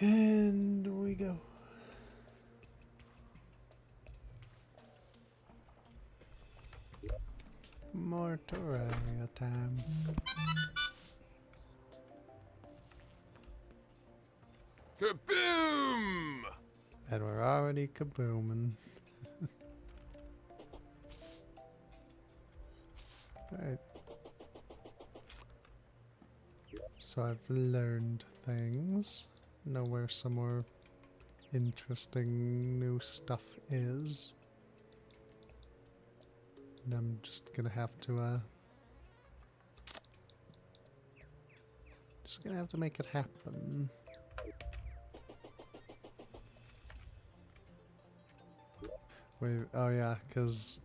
And we go. More Terra time. Kaboom! And we're already kabooming. Alright. So I've learned things. Know where some more interesting new stuff is. And I'm just gonna have to make it happen. Wait, oh yeah, because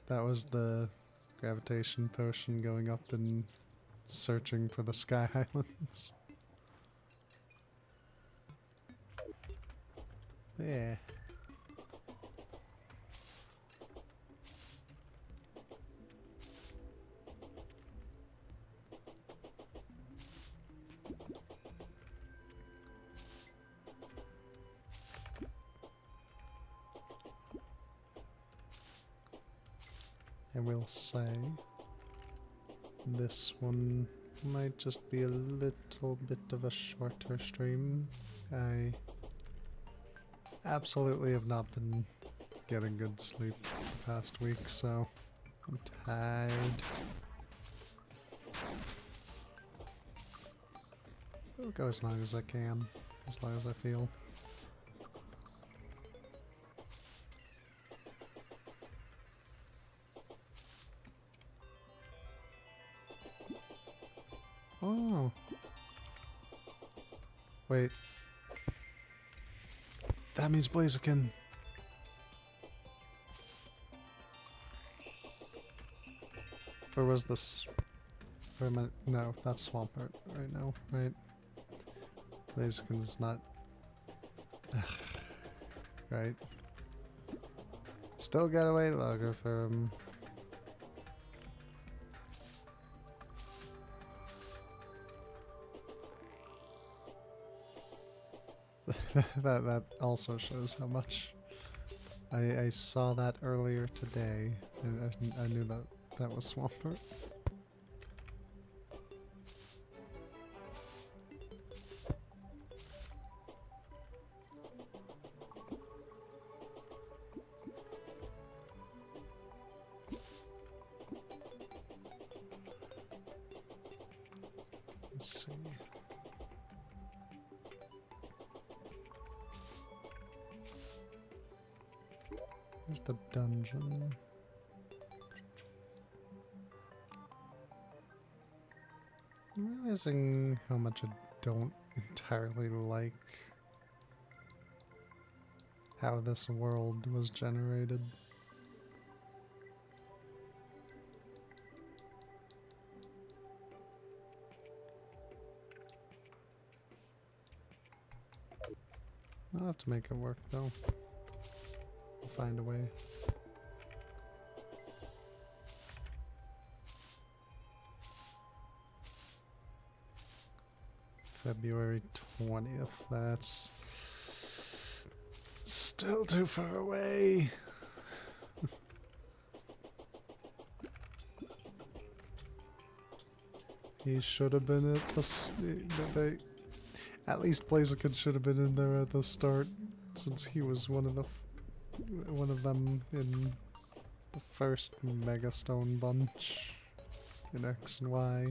that was the gravitation potion going up and searching for the Sky Islands. Yeah. I will say this one might just be a little bit of a shorter stream. I absolutely have not been getting good sleep the past week, so I'm tired. I'll go as long as I can, as long as I feel. Oh. Wait. That means Blaziken. Or was this... Or am I... No, that's Swampert right now, right? Blaziken's not... right. Still got away logger from... that also shows how much I saw that earlier today, and I knew that was Swampert. Let's see. Here's the dungeon. I'm realizing how much I don't entirely like how this world was generated. I'll have to make it work though. I'll find a way. February 20th, that's still too far away. He should have been at the at least Blaziken should have been in there at the start, since he was one of them in the first Megastone bunch in X and Y.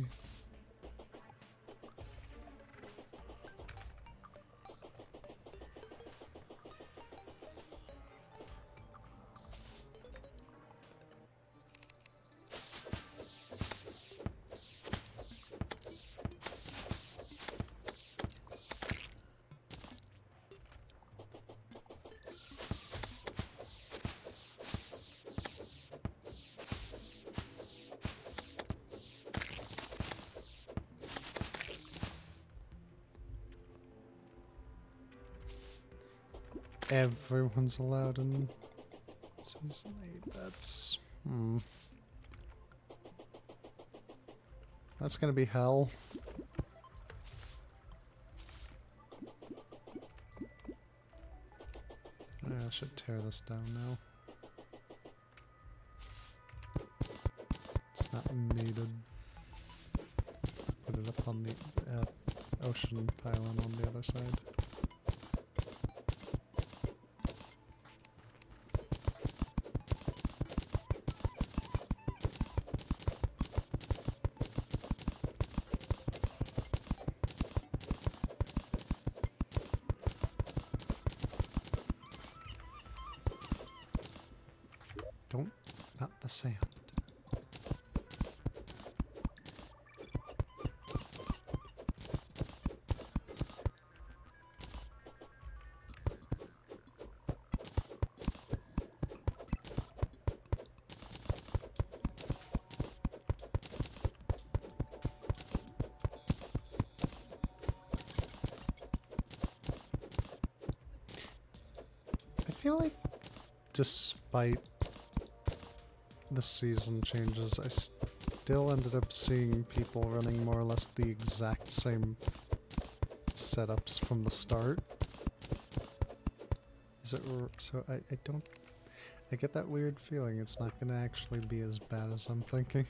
Everyone's allowed in Season 8, that's gonna be hell. I should tear this down now. It's not needed. Put it up on the ocean pylon on the other side. Not the sand. I feel like despite the season changes, I still ended up seeing people running more or less the exact same setups from the start. Is it so? I don't. I get that weird feeling it's not going to actually be as bad as I'm thinking.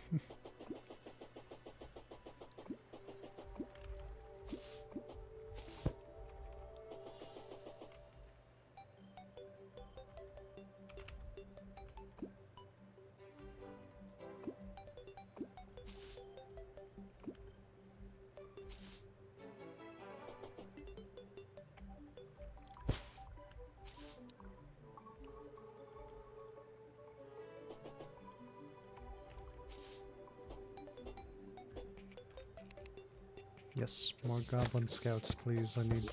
Yes, more goblin scouts, please. I need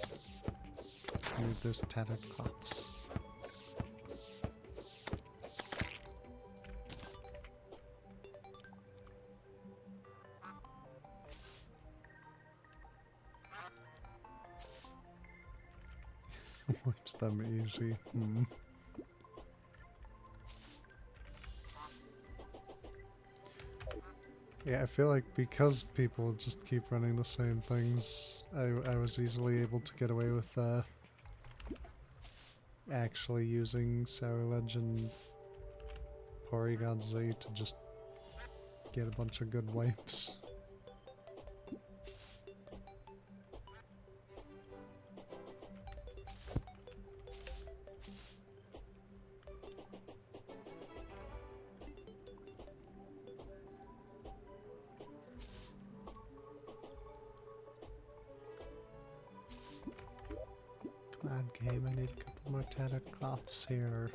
those tattered cloths. Wipes them easy. Yeah, I feel like because people just keep running the same things, I was easily able to get away with actually using Sourledge and Porygon-Z to just get a bunch of good wipes. Come on, game, I need a couple more tattered cloths here.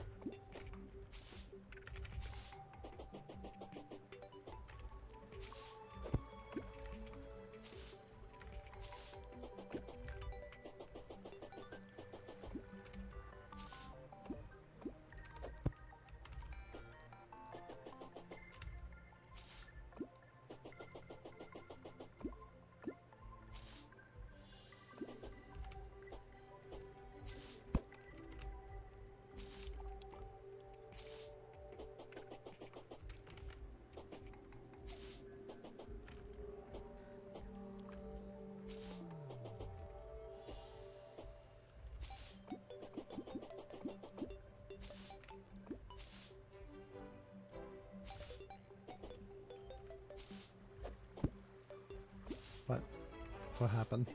What happened?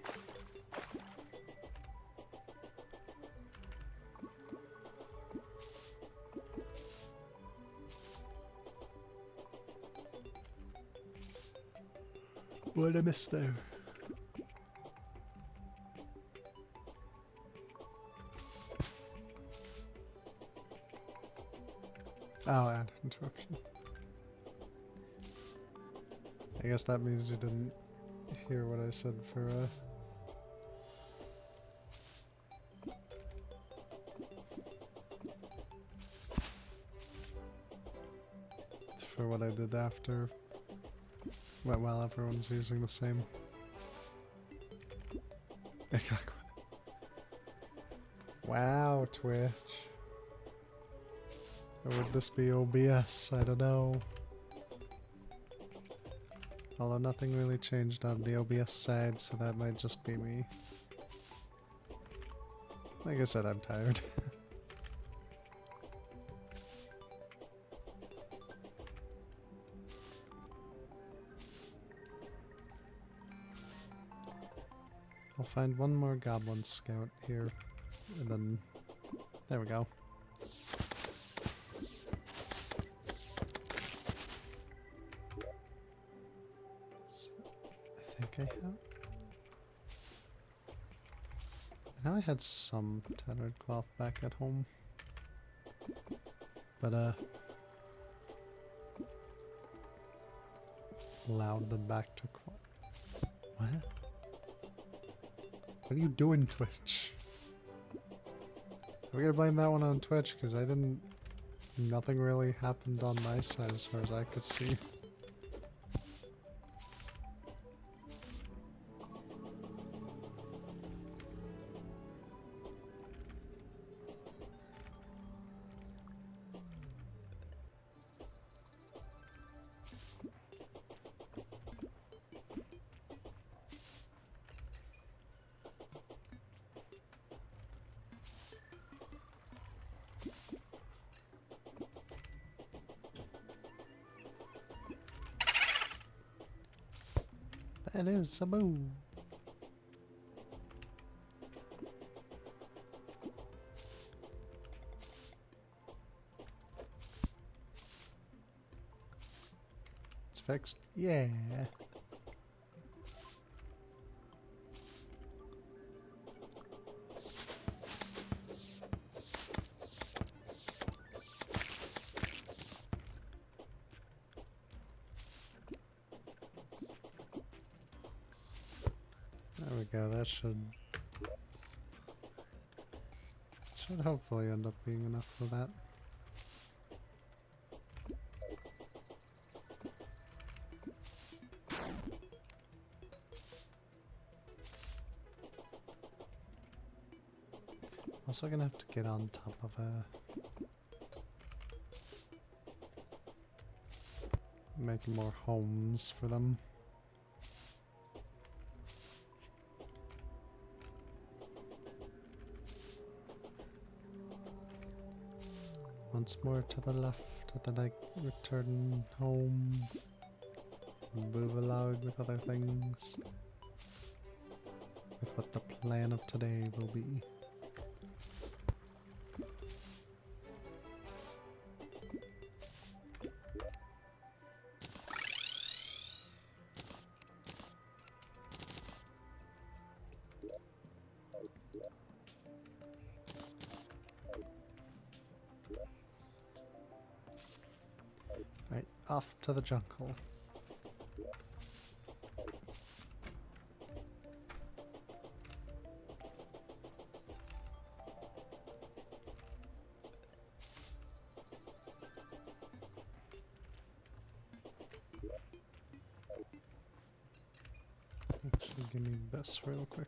What did I miss there? Oh, ad interruption. I guess that means you didn't hear what I said for what I did after, while everyone's using the same. Wow, Twitch. Or would this be OBS? I don't know. Although nothing really changed on the OBS side, so that might just be me. Like I said, I'm tired. I'll find one more goblin scout here, and then there we go. I think I have. I know I had some tattered cloth back at home, but allowed them back to what? What are you doing, Twitch? Are we gonna blame that one on Twitch? Because I didn't... Nothing really happened on my side as far as I could see. That is a move. It's fixed. Yeah. There we go, that should hopefully end up being enough for that. Also gonna have to get on top of make more homes for them. Once more to the left, and then I return home, move along with other things, with what the plan of today will be. Right, off to the jungle. Actually, give me this real quick.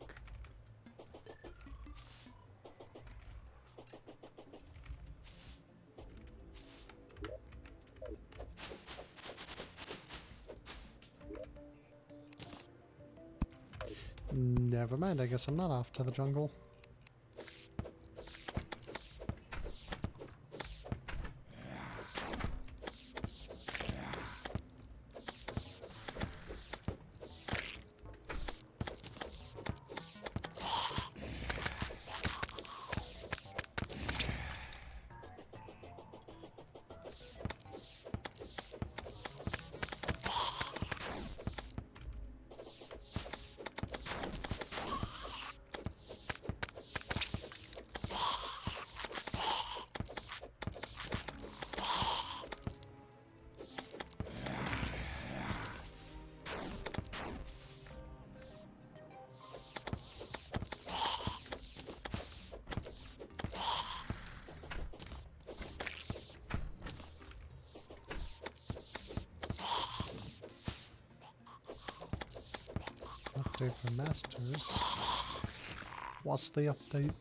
Never mind, I guess I'm not off to the jungle. Update for masters. What's the update?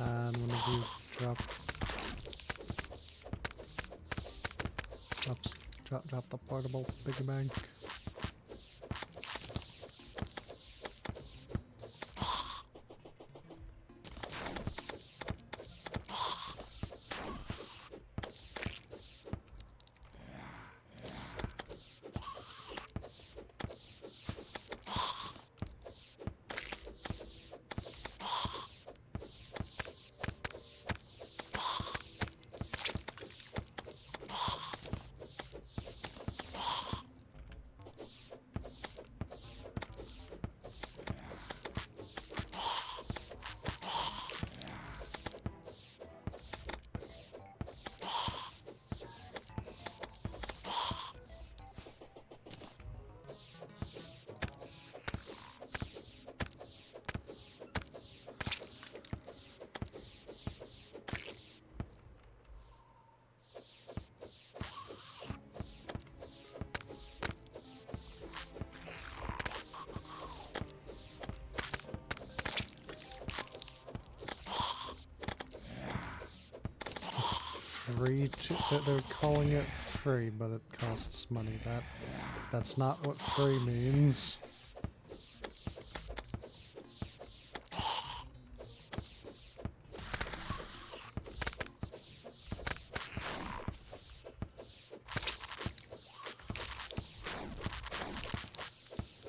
And one of you drop the portable piggy bank. They're calling it free, but it costs money. That's not what free means.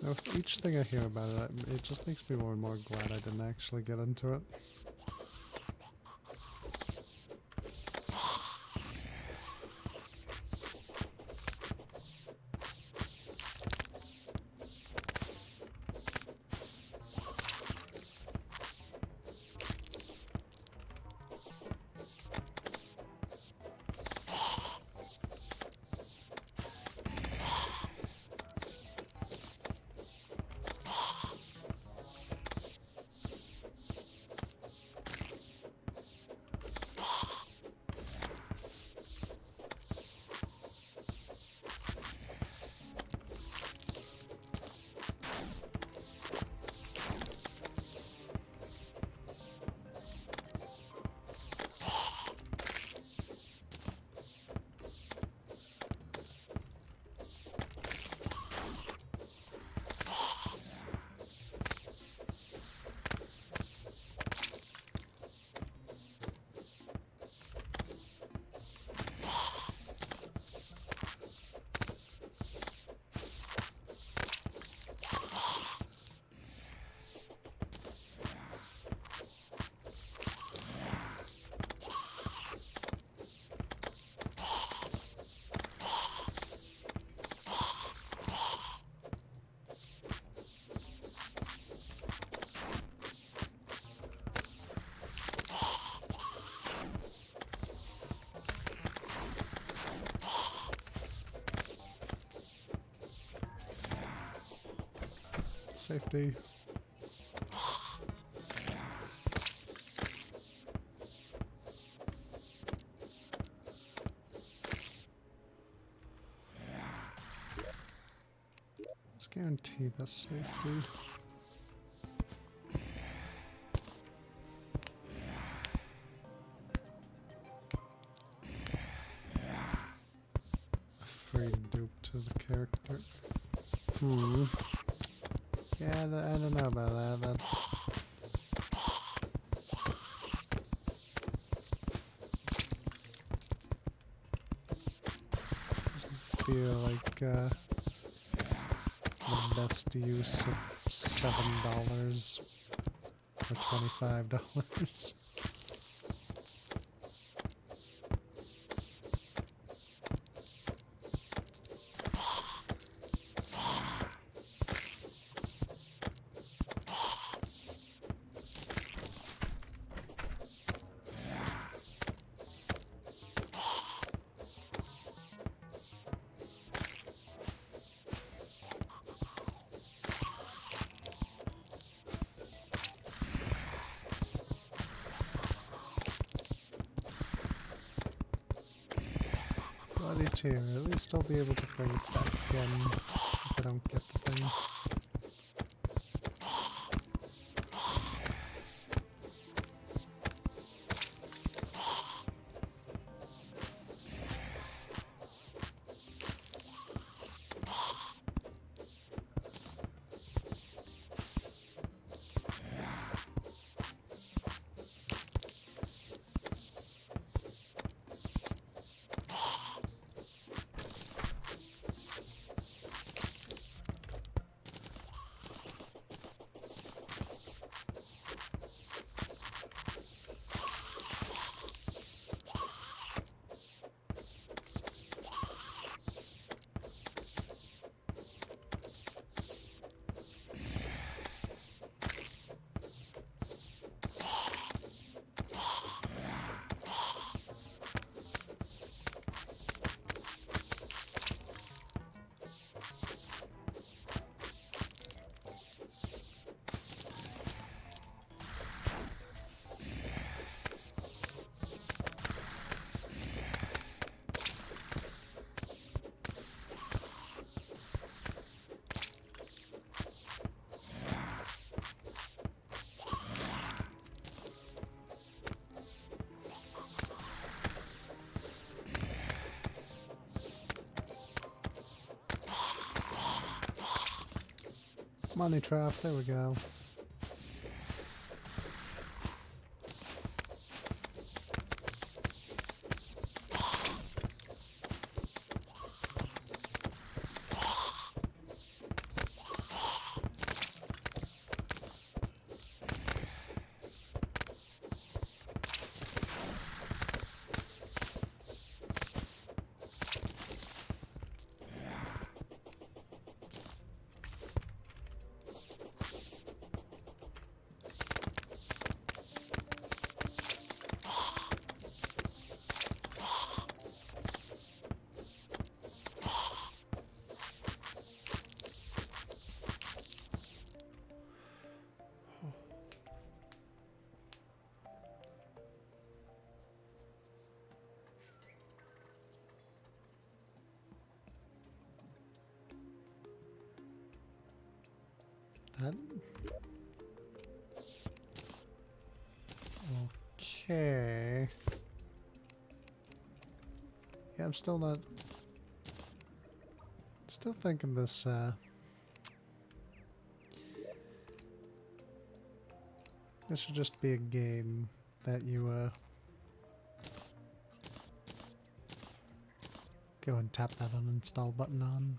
With each thing I hear about it, it just makes me more and more glad I didn't actually get into it. Safety. Let's guarantee the safety. Free dupe to the character. Yeah, I don't know about that. That doesn't feel like the best use of $7 or $25. Bloody tear. At least I'll be able to bring it back again if I don't get the thing. Money trap, there we go. That. Okay. Yeah, I'm still not... Still thinking this, this should just be a game that you, go and tap that uninstall button on.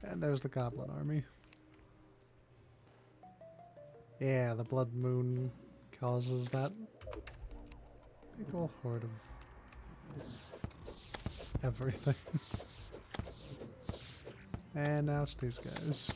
And there's the goblin army. Yeah, the blood moon causes that big ol' horde of everything. And now it's these guys.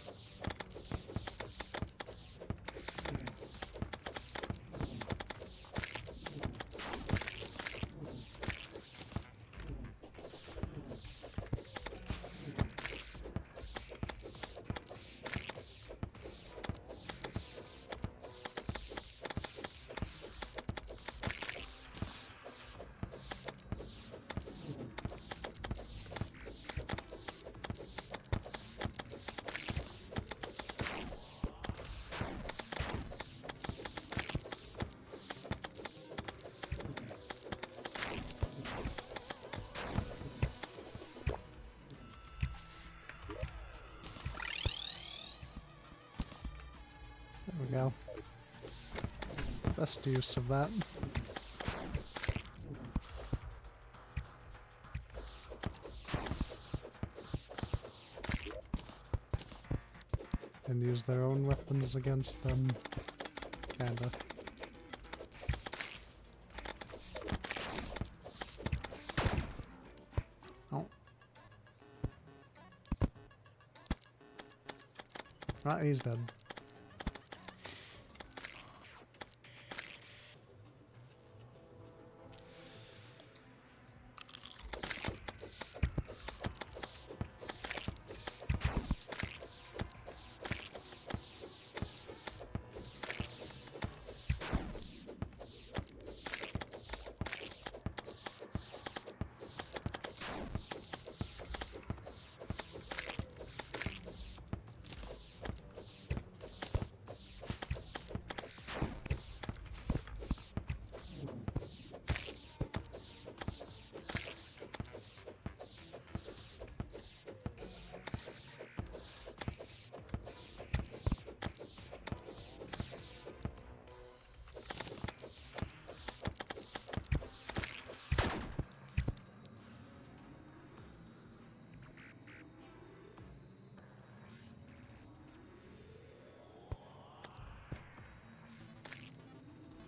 There we go. Best use of that. And use their own weapons against them. Kinda. Oh. Right, he's dead.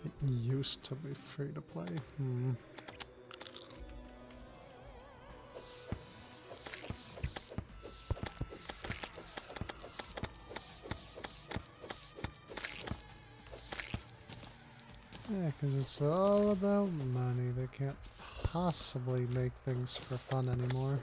It used to be free to play. Yeah, because it's all about money. They can't possibly make things for fun anymore.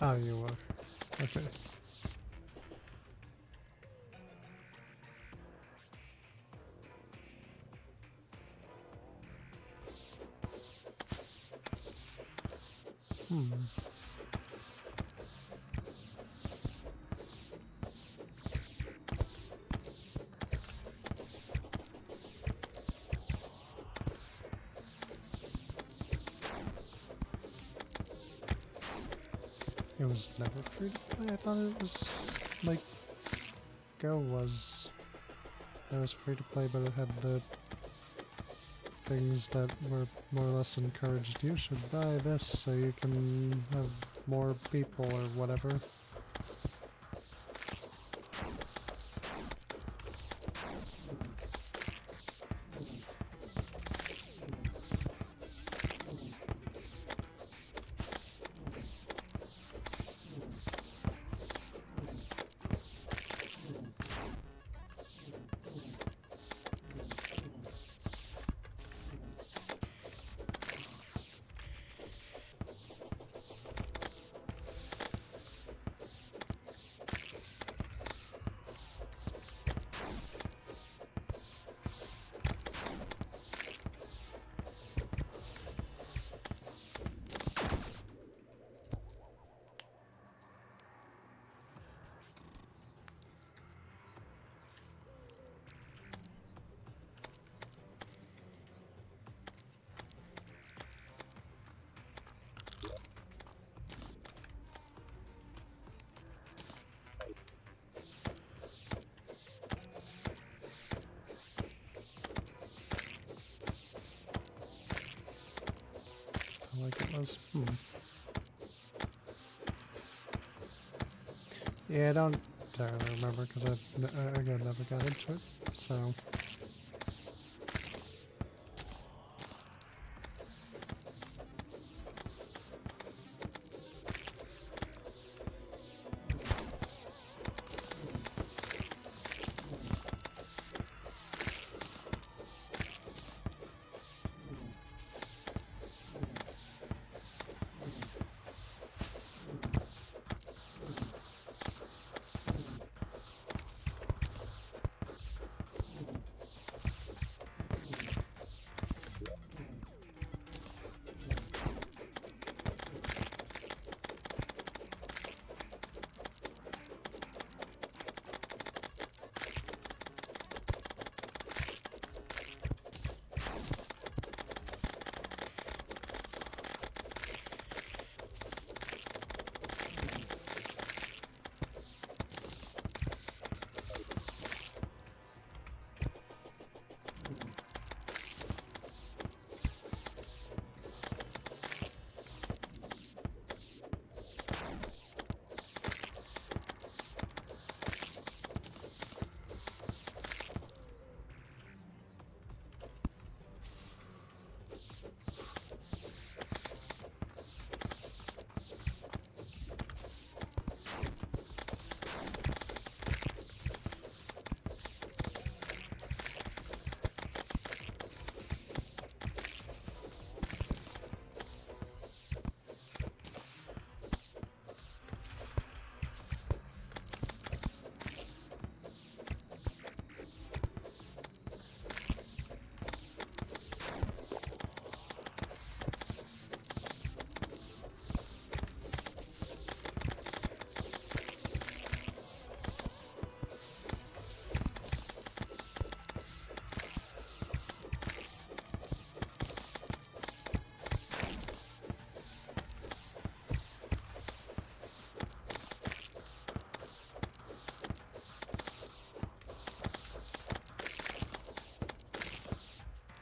Oh, you are. Okay. Hmm. It was never free to play. I thought it was like Go was. It was free to play, but it had the things that were more or less encouraged. You should buy this so you can have more people or whatever. Like it was. Yeah, I don't entirely remember because again never got into it. So.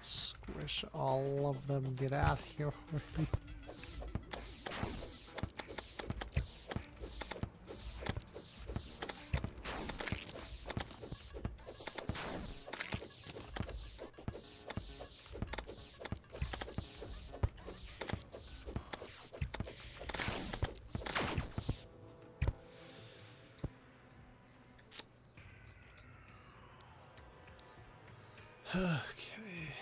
Squish all of them. Get out here already. Okay.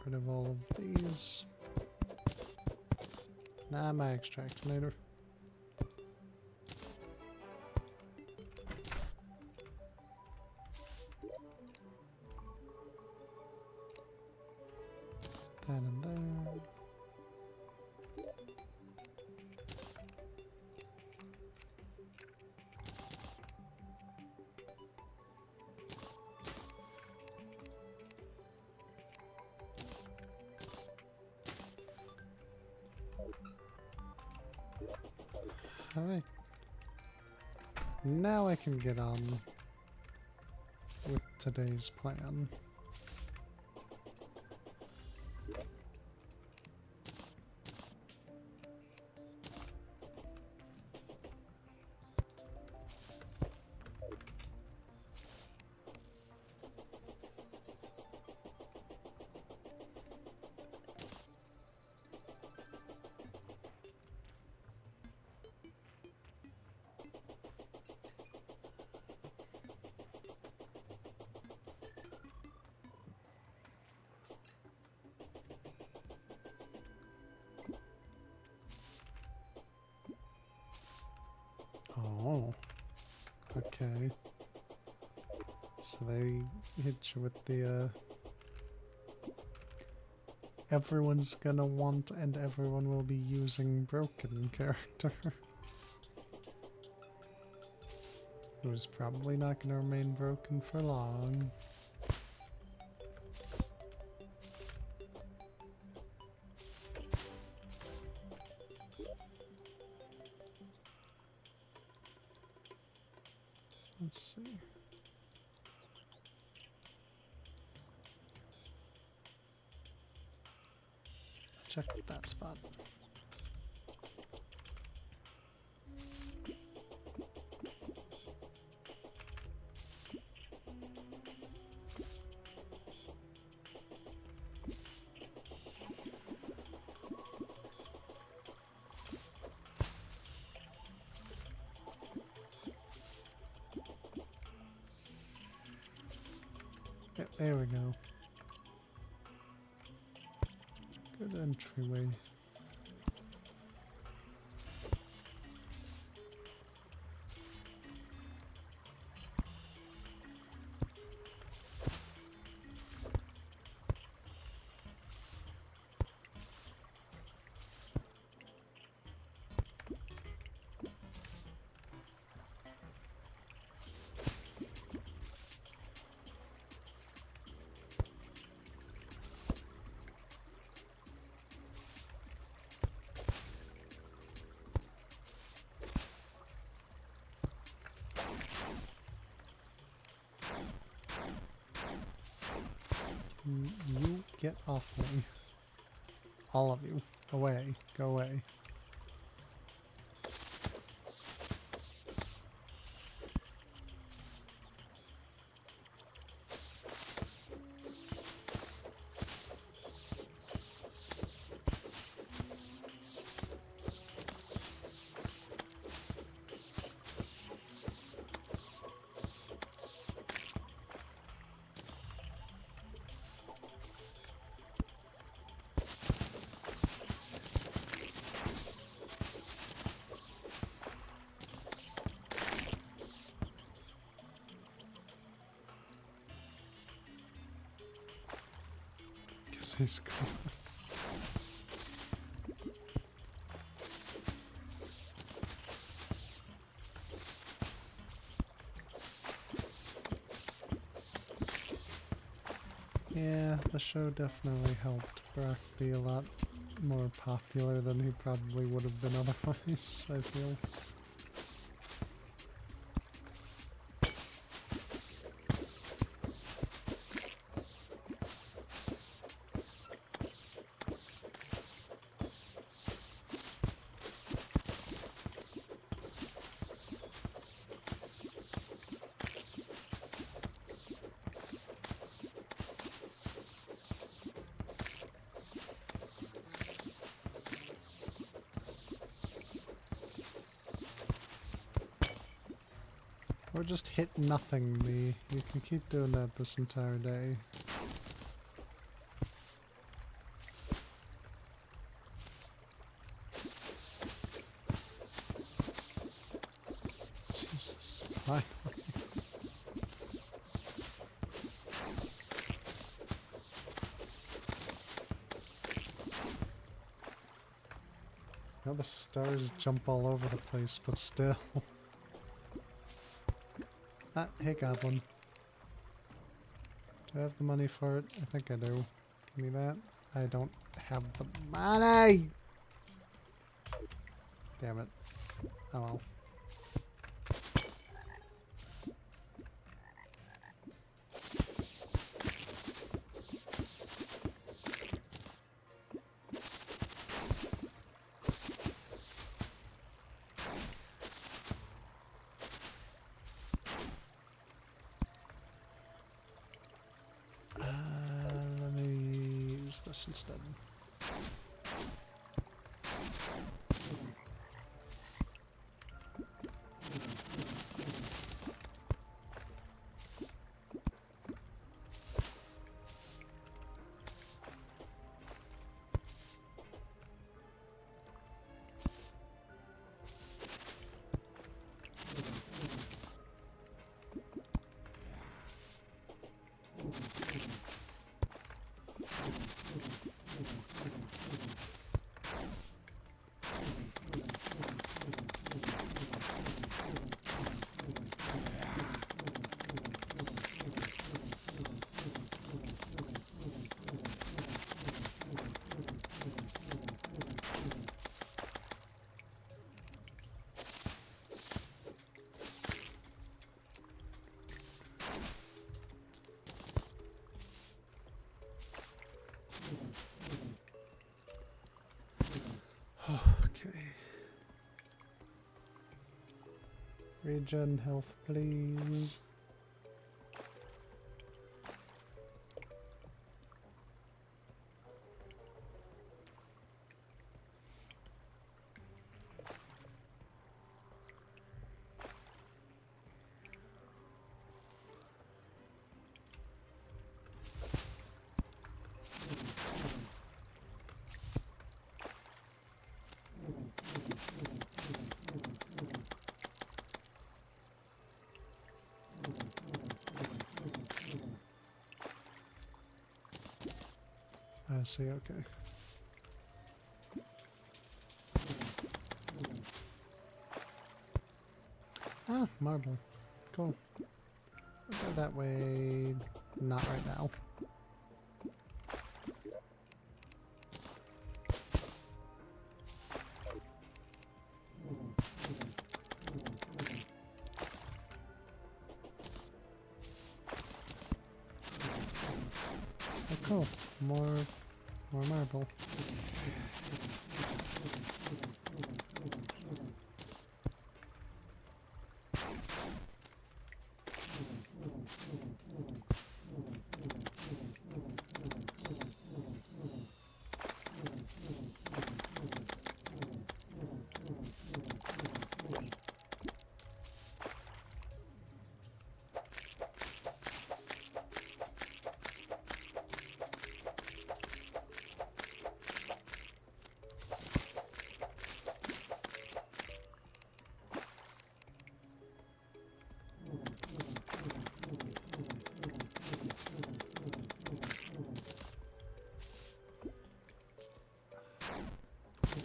rid of all of these. Nah, my extractinator. That in there. Alright. Now I can get on with today's plan. Oh, okay. So they hit you with the, everyone's gonna want and everyone will be using broken character. Who's probably not gonna remain broken for long. Let's see. Check that spot. Yep, there we go. Good entryway. You get off me. All of you. Away. Go away. Guess he's gone. Yeah, the show definitely helped Brock be a lot more popular than he probably would have been otherwise, I feel. Or just hit nothing me. You can keep doing that this entire day. Finally. Now the stars jump all over the place, but still. Ah, hey Goblin. Do I have the money for it? I think I do. Give me that. I don't have the money! Damn it. Oh well. Let me use this instead. Okay. Regen health, please. I see, okay. Ah, marble. Cool. We'll go that way. Not right now. Oh, cool. More marble.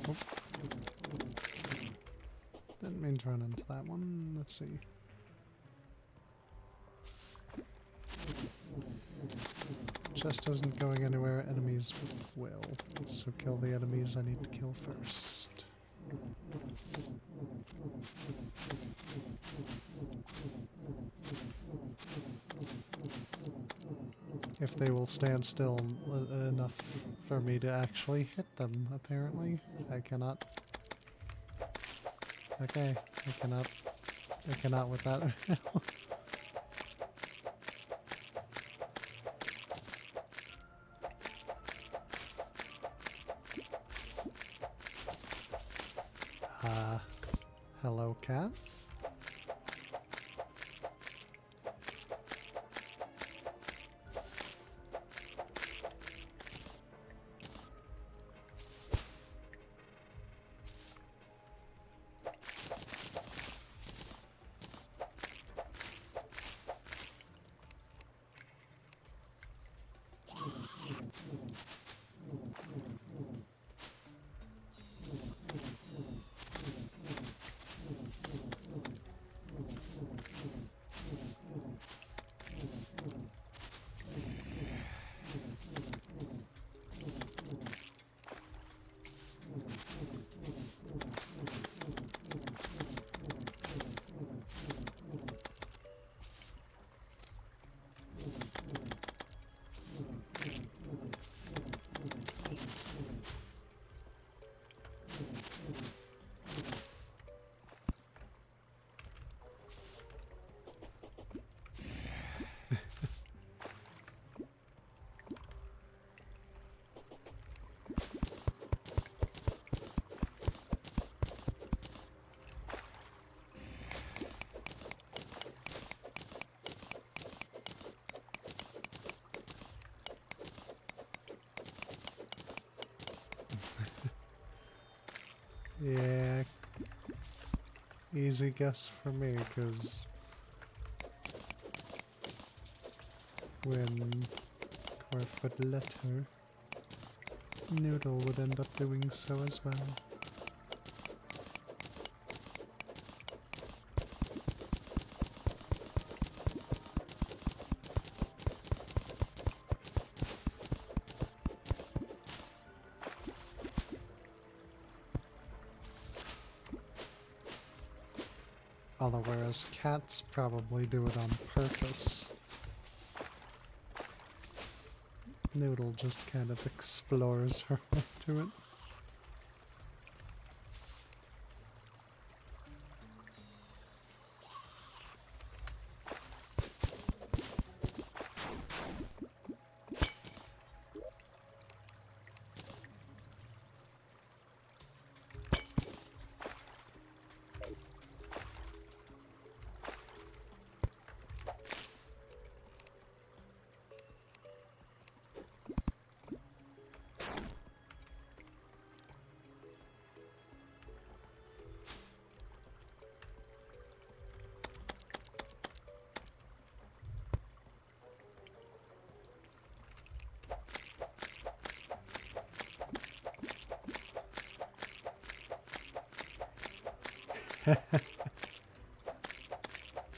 Oh. Didn't mean to run into that one. Let's see. Chest isn't going anywhere, enemies will. So kill the enemies I need to kill first. If they will stand still enough for me to actually hit them, apparently. I cannot. Okay, I cannot with that right now. Hello, cat? Yeah. Easy guess for me, because when Corf would let her, Noodle would end up doing so as well. Although whereas cats probably do it on purpose, Noodle just kind of explores her way to it.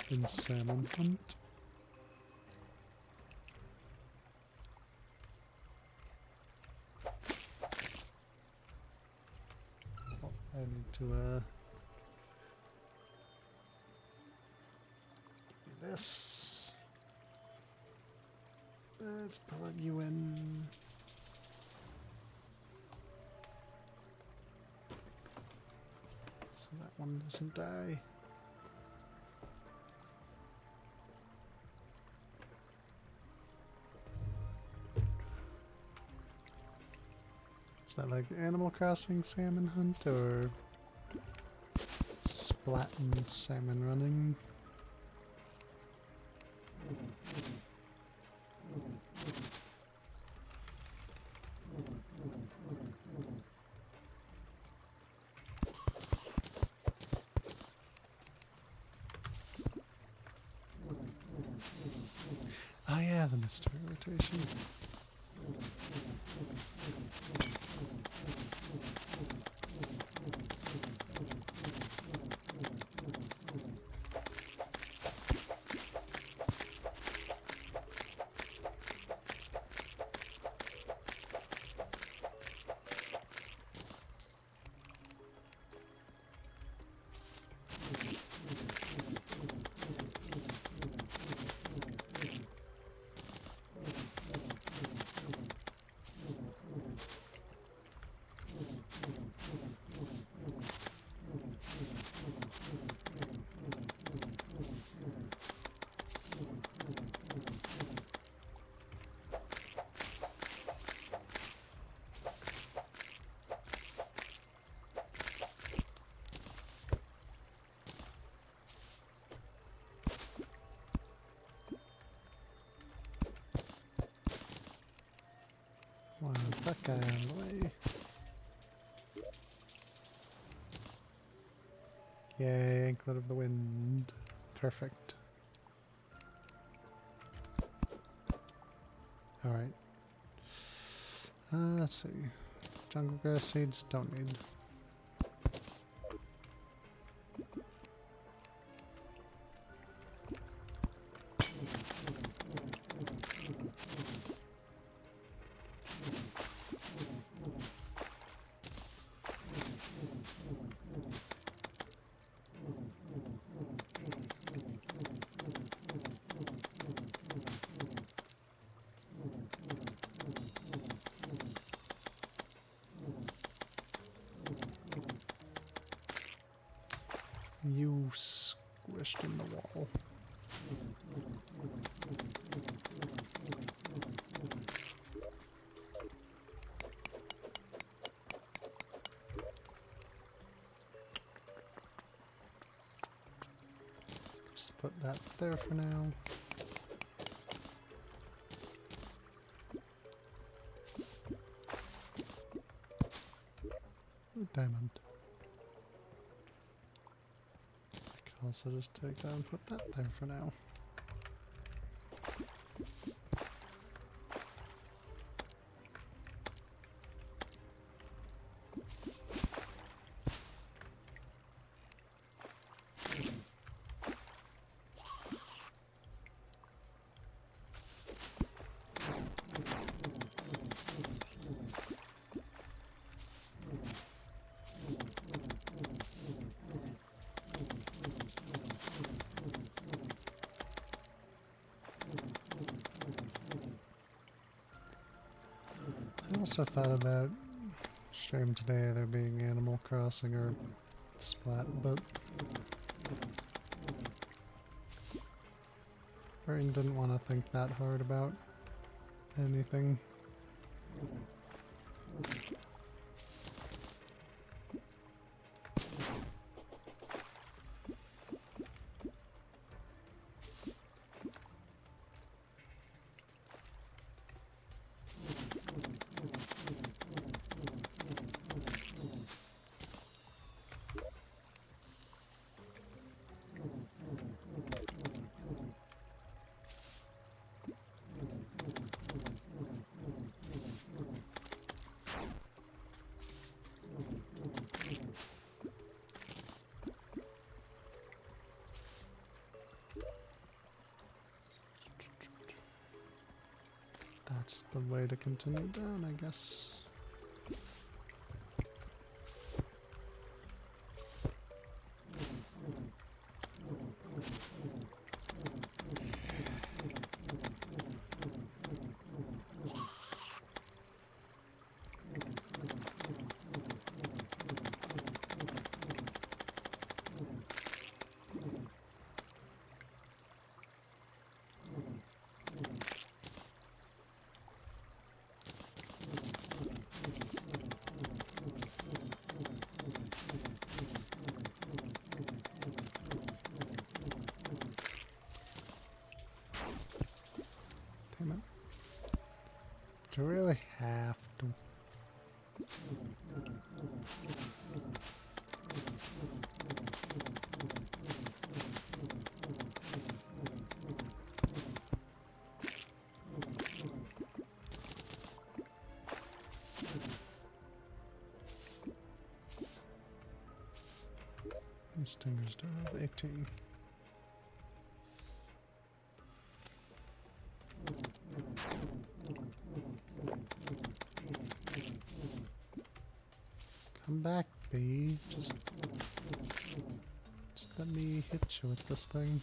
In salmon hunt. Oh, I need to give me this. Let's plug you in. So that one doesn't die. Is that like Animal Crossing salmon hunt or Splatting salmon running? Oh yeah, the mystery rotation. Wow, that guy out of the way. Yay, Anklet of the Wind. Perfect. Alright. Let's see. Jungle grass seeds don't need. You squished in the wall. Just put that there for now. Ooh, diamond. guess I'll just take that and put that there for now. I also thought about stream today there being Animal Crossing or Splat, but Brain didn't want to think that hard about anything. That's the way to continue down, I guess. Damn it. Do you really have to? Stingers do have 18. Come back, bee. Just let me hit you with this thing.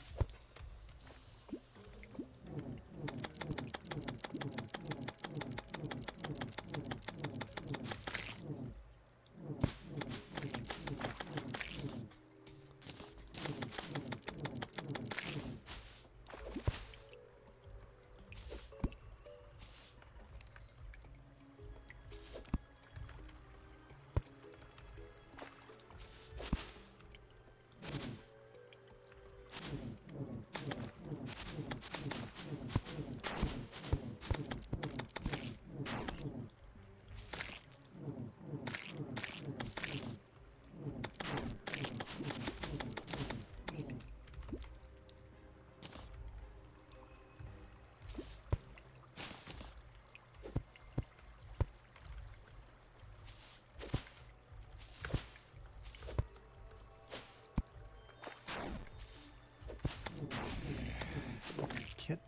Kid.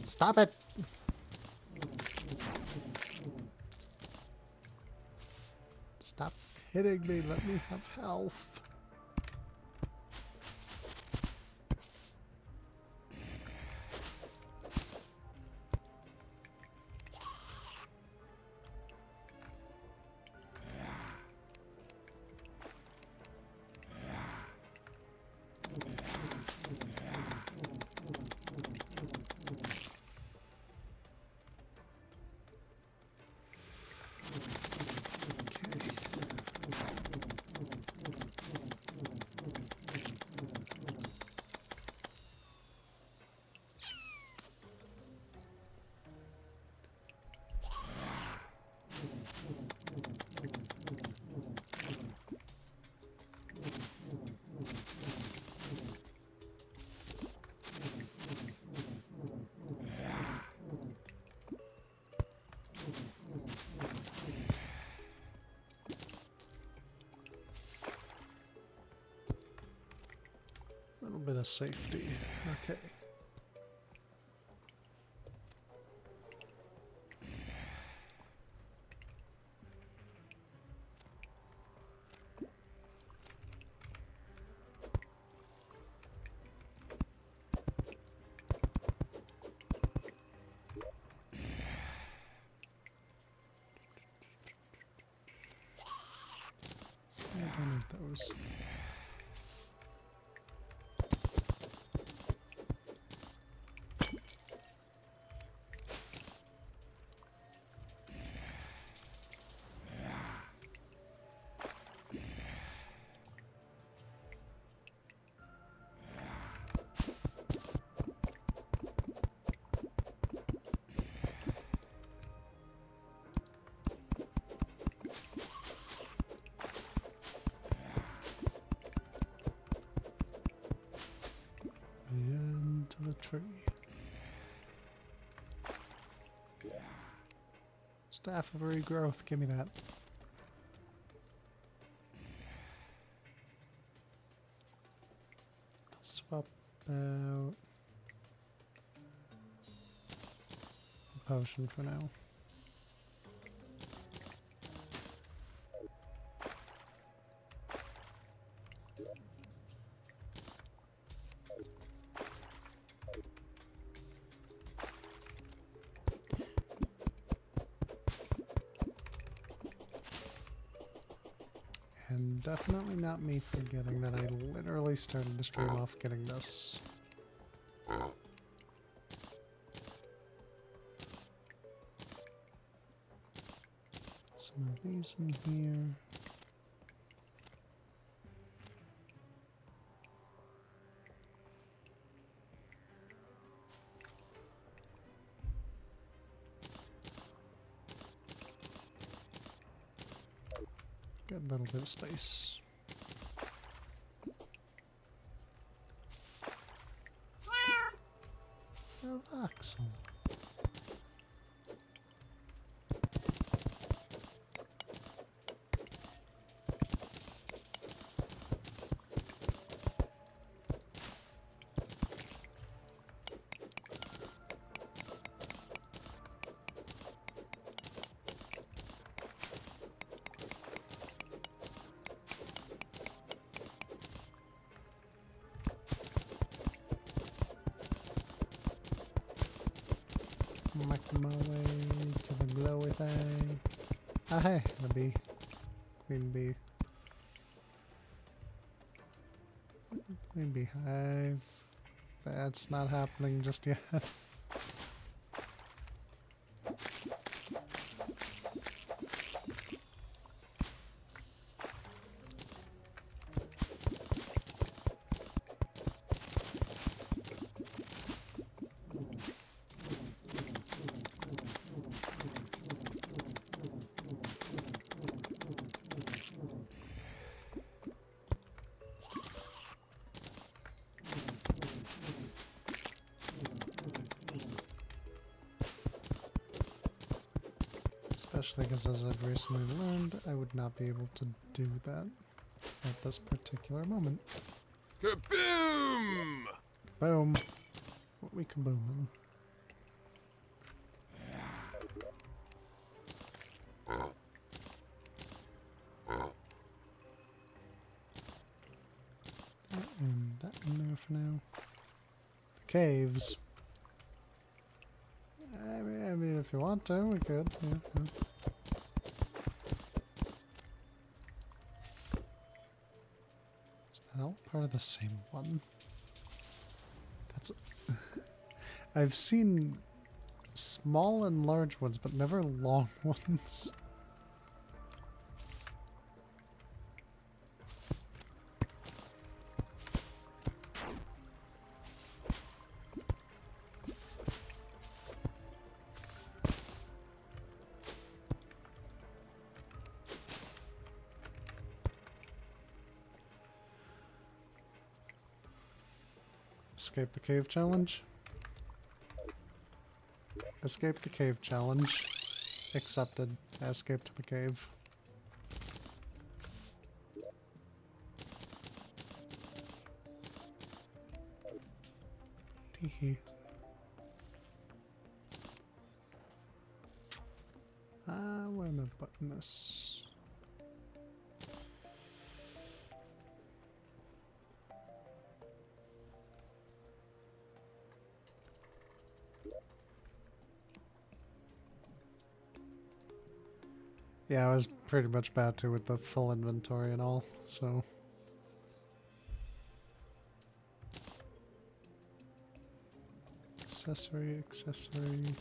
Stop it! Stop hitting me, let me have health. little bit of safety. Okay. See, I don't need those. Into the tree. Staff of regrowth, give me that. Swap out a potion for now. And definitely not me forgetting that I literally started the stream off getting this. Some of these in here. Got a little bit of space. Oh, Axel. Making my way to the glowy thing. Ah, hey, the bee. Queen bee. Queen beehive. That's not happening just yet. Especially because, as I've recently learned, I would not be able to do that at this particular moment. Kaboom! Boom. What we kabooming? And that in there for now. Caves. I mean, if you want to, we could. Yeah. Is that all part of the same one? That's. I've seen small and large ones, but never long ones. Escape the cave challenge. Escape the cave challenge. Accepted. Escape to the cave. Hee. Where am I putting this? Yeah, I was pretty much about to with the full inventory and all, so. Accessory, accessories.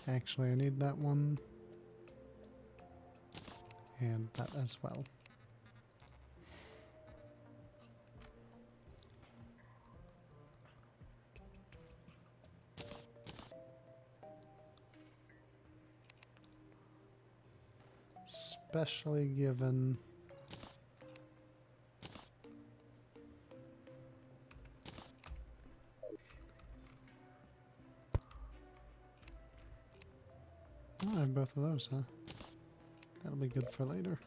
Actually, I need that one. And that as well. Especially given oh, I have both of those, huh? That'll be good for later.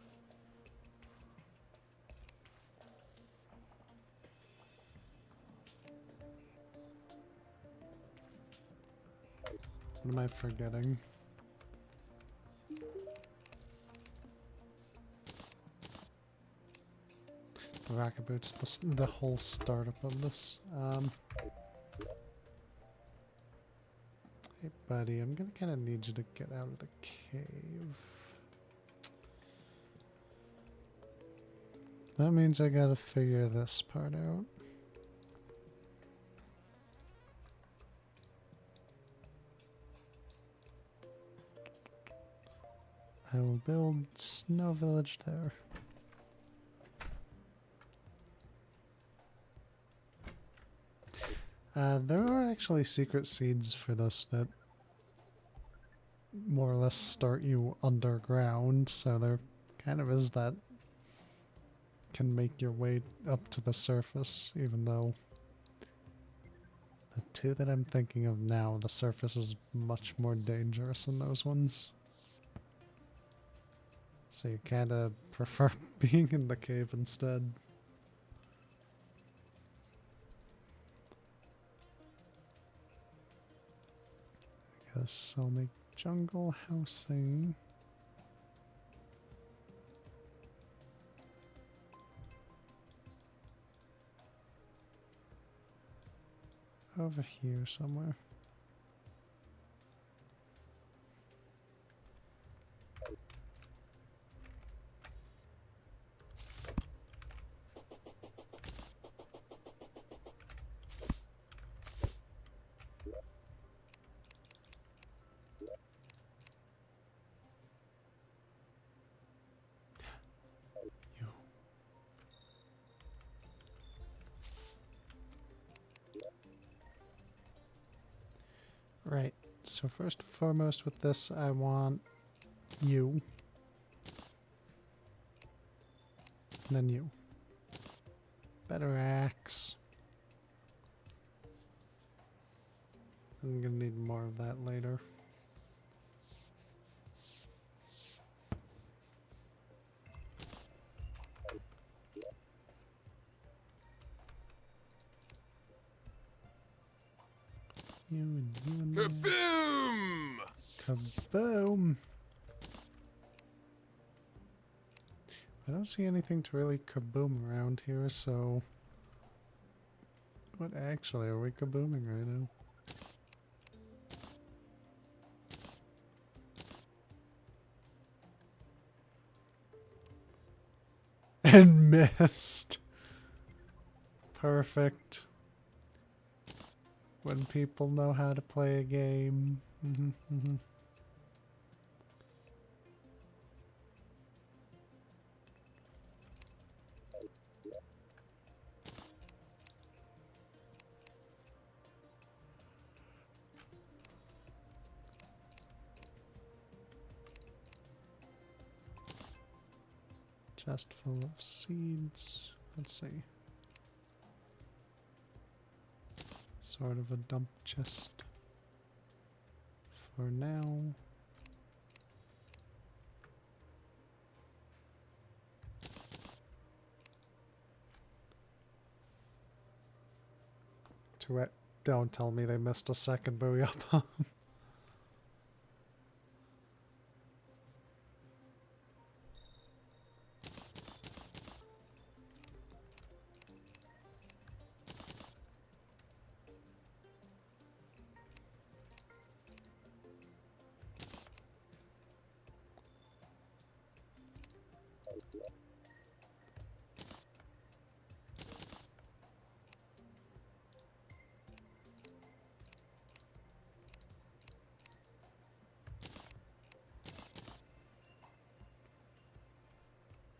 What am I forgetting? The rocket boots, the whole startup of this. Hey buddy, I'm gonna kinda need you to get out of the cave. That means I gotta figure this part out. I will build Snow Village there. There are actually secret seeds for this that more or less start you underground, so there kind of is that can make your way up to the surface, even though the two that I'm thinking of now, the surface is much more dangerous than those ones. So you kinda prefer being in the cave instead. I guess I'll make jungle housing. Over here somewhere. You. Right, so first and foremost with this, I want you. And then you. Better axe. I'm gonna need more of that later. You and Kaboom! Kaboom! I don't see anything to really kaboom around here, so... What actually are we kabooming right now? And missed! Perfect. When people know how to play a game. Chest full of seeds. Let's see. Sort of a dump chest for now. to it. Don't tell me they missed a second Booyah Bomb.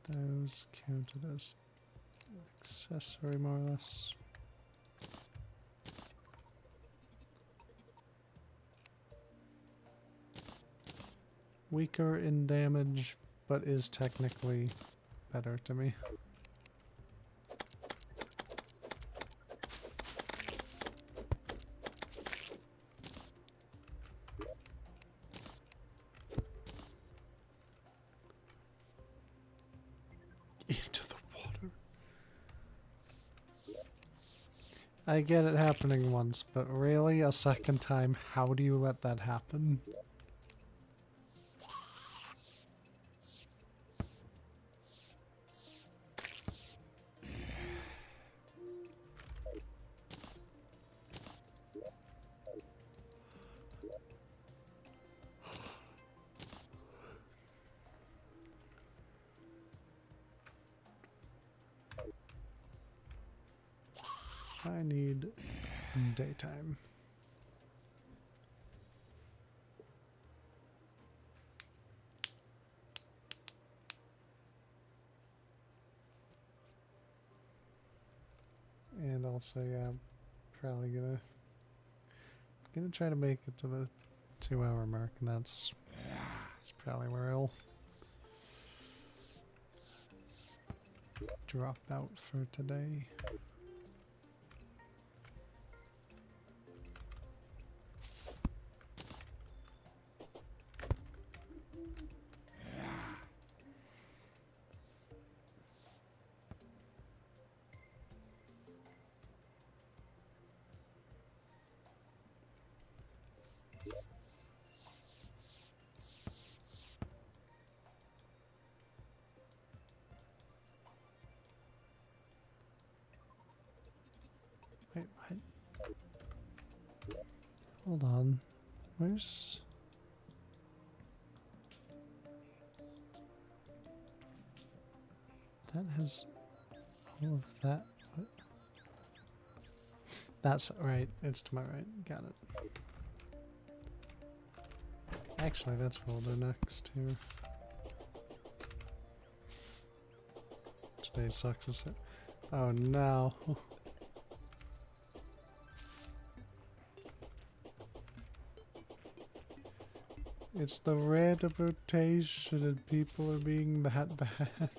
Those counted as accessory, more or less. Weaker in damage, but is technically better to me. Into the water. I get it happening once, but really a second time, how do you let that happen? I need daytime. And also, yeah, I'm probably gonna try to make it to the 2-hour mark, and that's probably where I'll drop out for today. Wait, what? Hold on. Where's... That has all of that. What? That's right. It's to my right. Got it. Actually, that's what we'll do next, too. Today sucks, is it? Oh, no. It's the rare reputation and people are being that bad.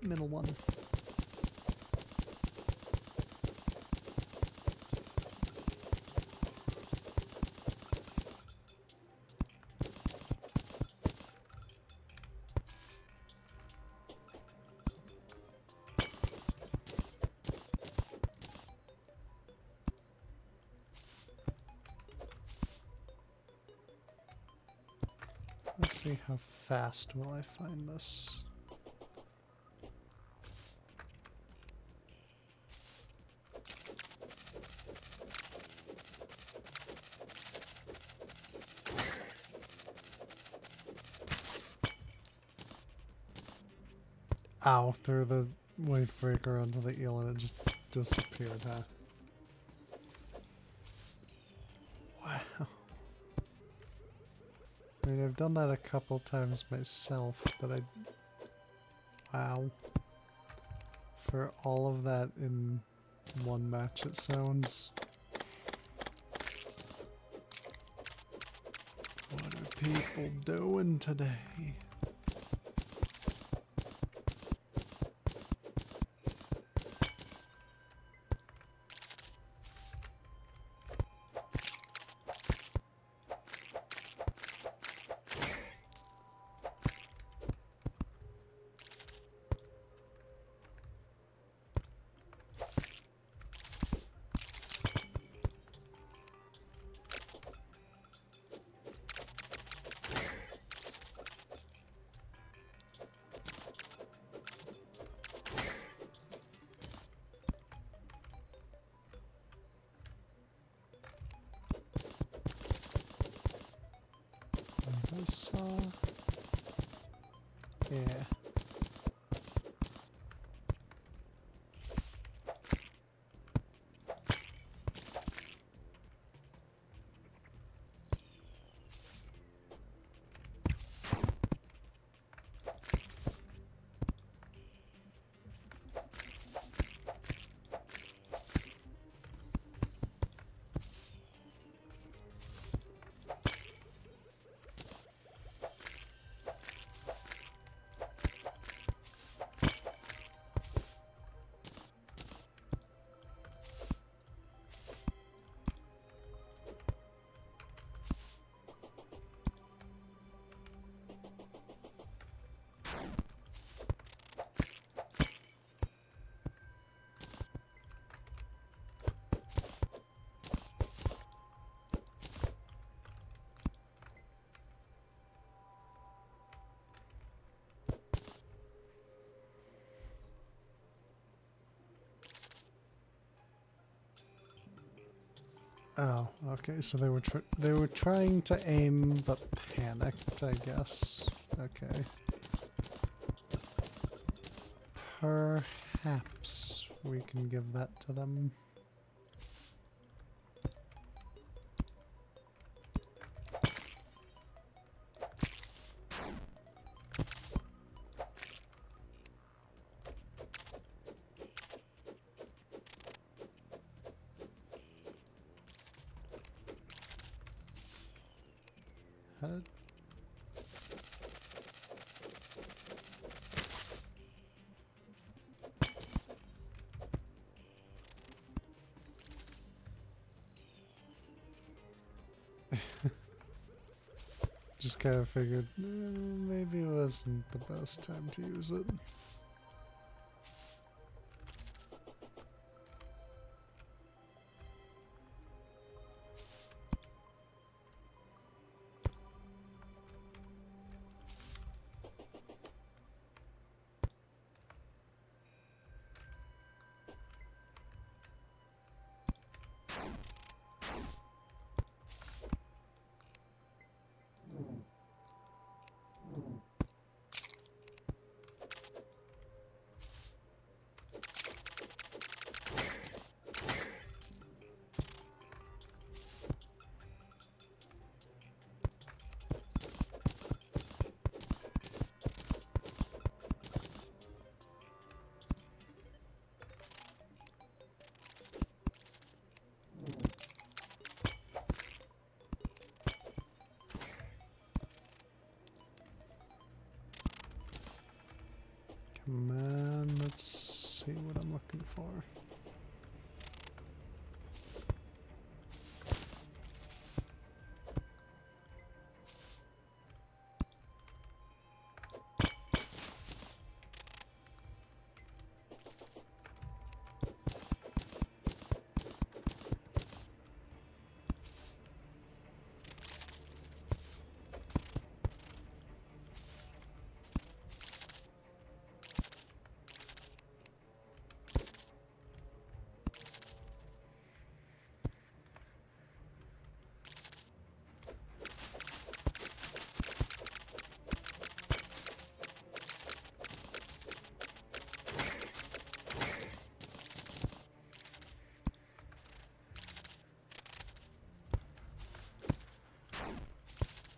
Middle one. Let's see how fast will I find this. Ow, threw the wave breaker onto the eel and it just disappeared, huh? Wow. I mean, I've done that a couple times myself, but wow. For all of that in one match, it sounds... What are people doing today? saw. Yeah. Oh, okay. So they were trying to aim, but panicked, I guess. Okay. Perhaps we can give that to them. How did... Just kind of figured maybe it wasn't the best time to use it. Come on, let's see what I'm looking for.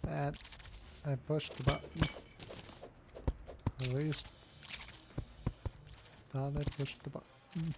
That I pushed the button. At least thought I pushed the button.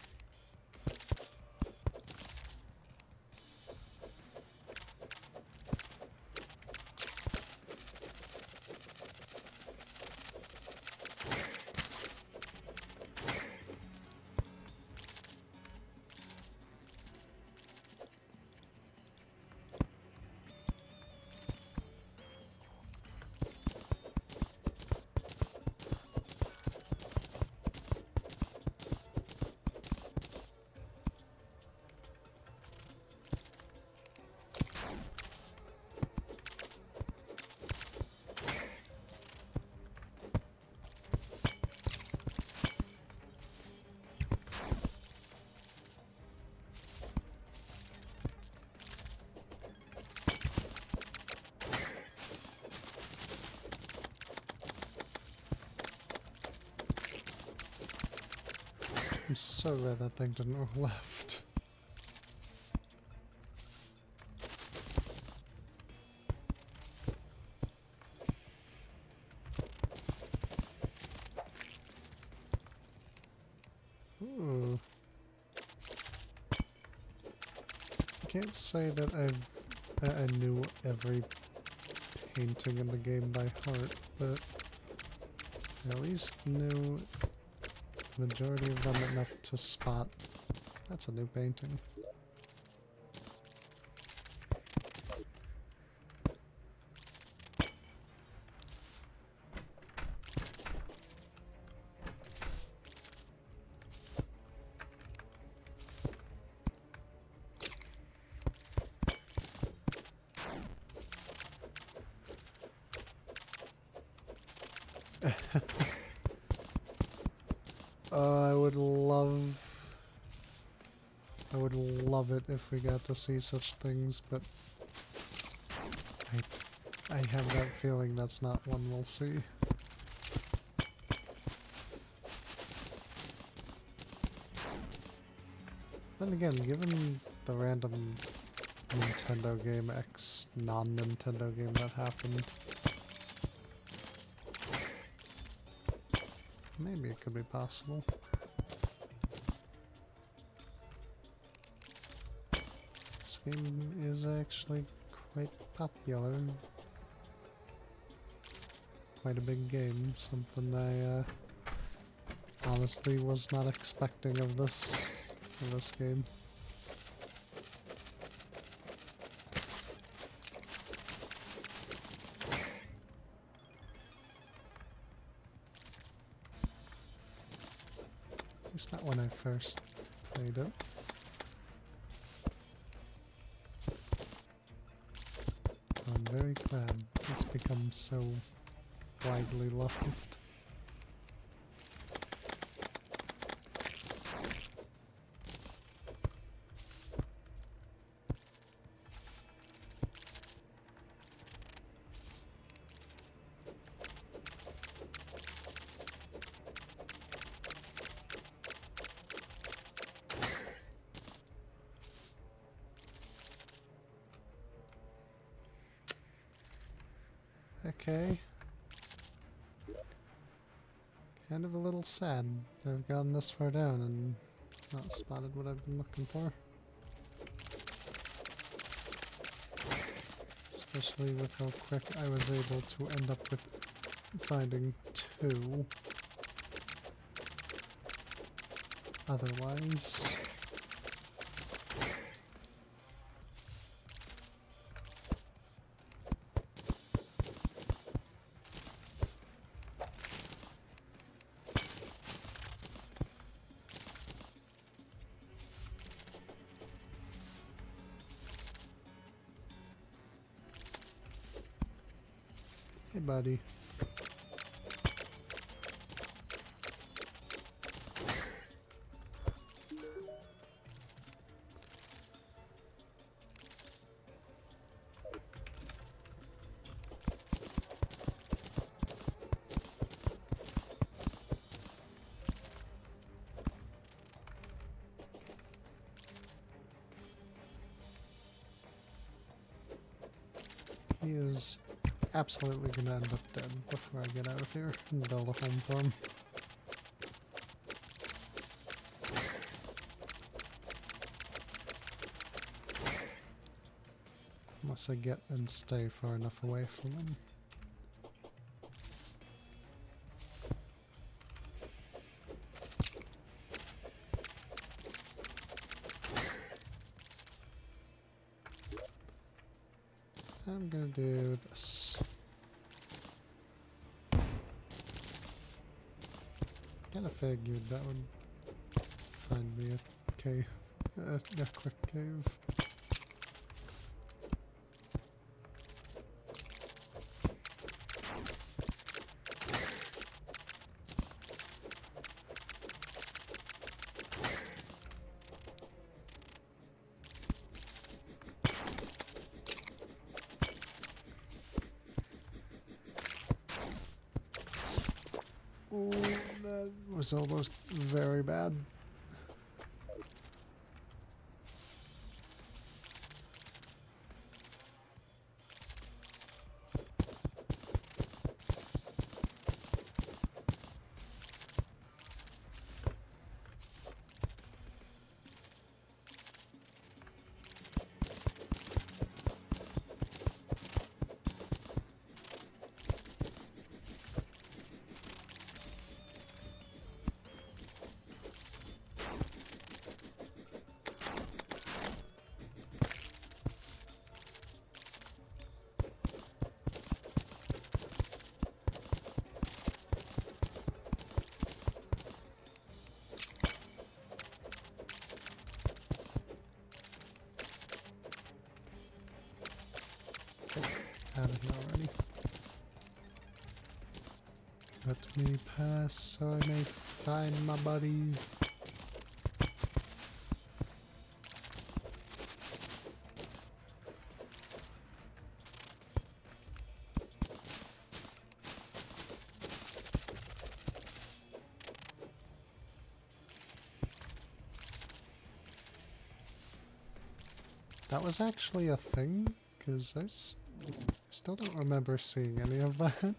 I'm so glad that thing didn't go left. Ooh. I can't say that I knew every painting in the game by heart, but I at least knew the majority of them enough to spot. That's a new painting. I would love it if we got to see such things, but I have that feeling that's not one we'll see. Then again, given the random Nintendo game X non-Nintendo game that happened, maybe it could be possible. This game is actually quite popular. Quite a big game, something I honestly was not expecting of this game. At least not when I first played it. I'm very glad it's become so widely loved. Okay. Kind of a little sad I've gotten this far down and not spotted what I've been looking for. Especially with how quick I was able to end up with finding 2. Otherwise. Hey, buddy. He is absolutely gonna end up dead before I get out of here and build a home for him. Unless I get and stay far enough away from him. I'm gonna do this. Kinda figured that would find me a cave, a quick cave. Oh, that was almost very bad. out of here already. Let me pass so I may find my buddy. That was actually a thing? Because I still don't remember seeing any of that.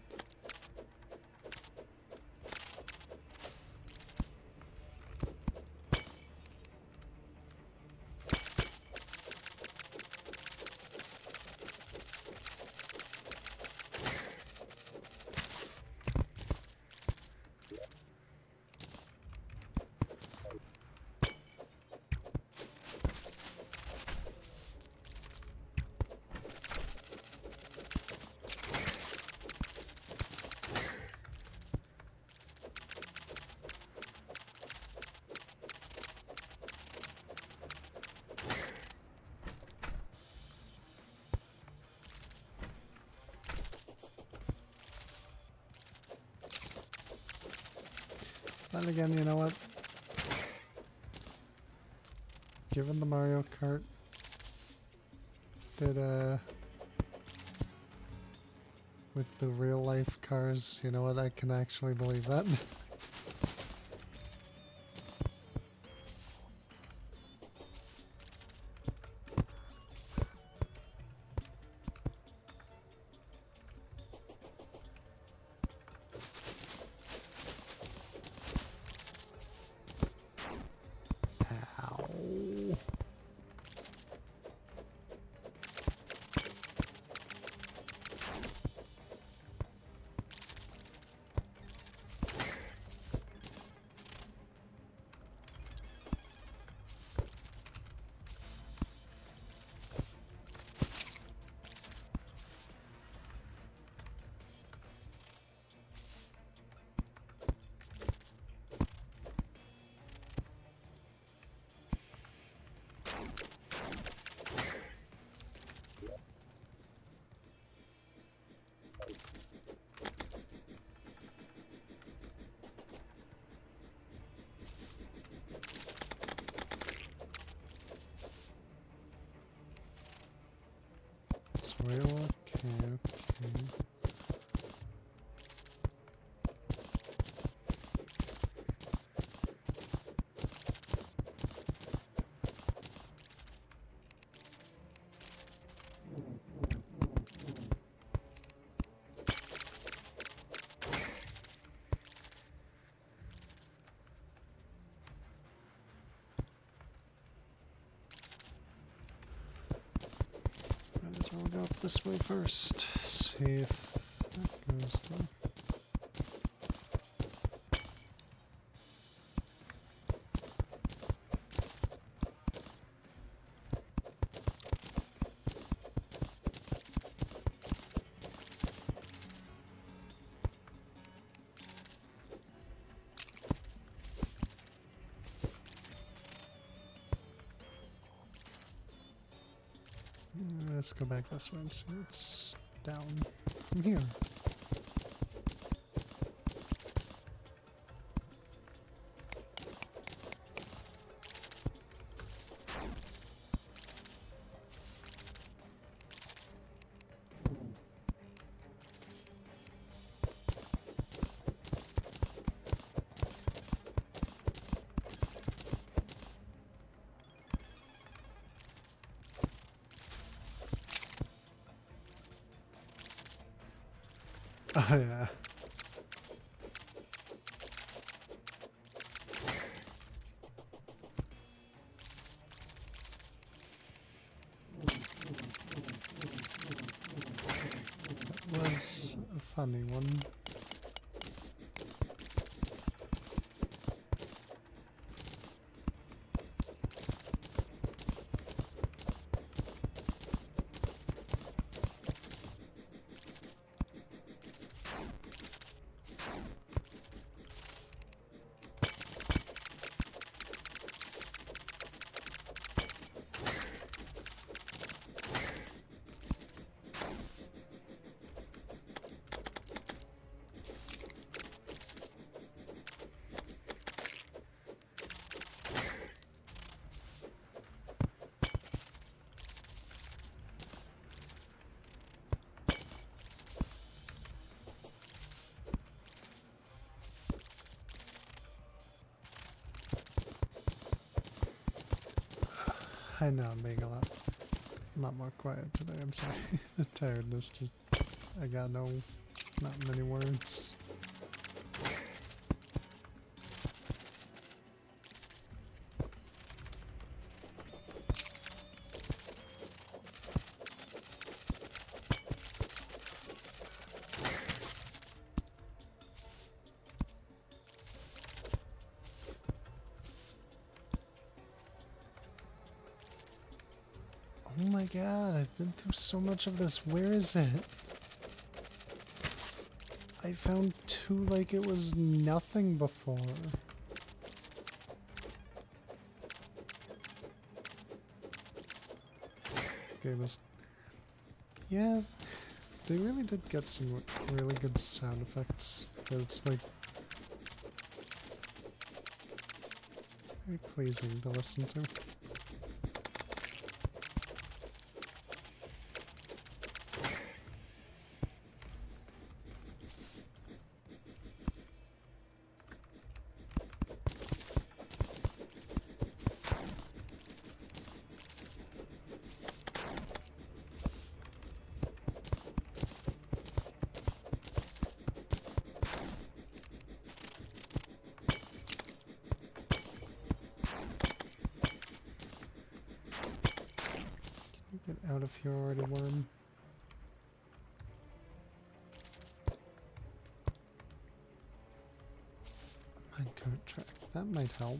Then again, you know what? Given the Mario Kart did with the real life cars, you know what? I can actually believe that. Ow. It's real okay. Might as well go up this way first. See if that goes down. Let's go back this way and see what's down from here. Oh yeah. That was a funny one. I know I'm being a lot more quiet today. I'm sorry. The tiredness just, I got not many words. Oh my god, I've been through so much of this. Where is it? I found 2 like it was nothing before. Okay, this... Yeah, they really did get some really good sound effects. But it's like... It's very pleasing to listen to. Get out of here already, worm. Minecart track. That might help.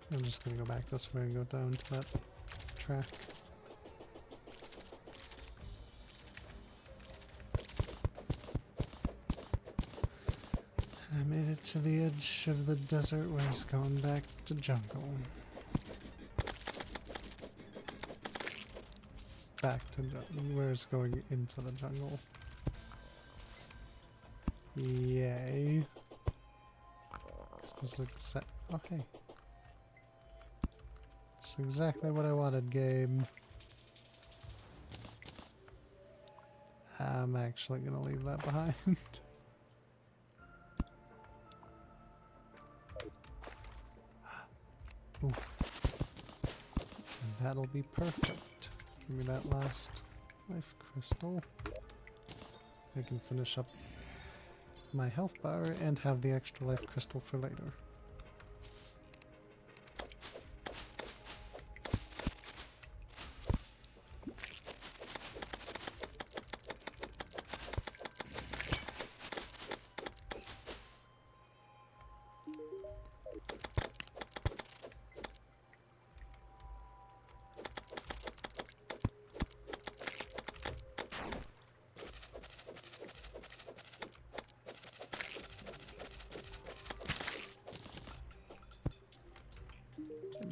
I'm just gonna go back this way and go down to that track. I made it to the edge of the desert where it's going back to jungle. Back to where it's going into the jungle. Yay. This looks okay. It's exactly what I wanted, game. I'm actually gonna leave that behind. Ooh. And that'll be perfect. Give me that last life crystal. I can finish up my health bar and have the extra life crystal for later.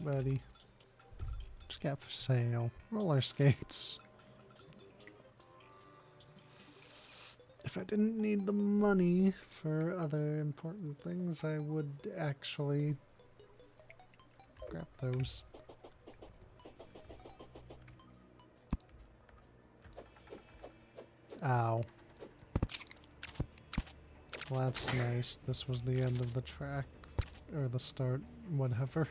Buddy. What you got for sale? Roller skates. If I didn't need the money for other important things, I would actually grab those. Ow. Well, that's nice. This was the end of the track. Or the start, whatever.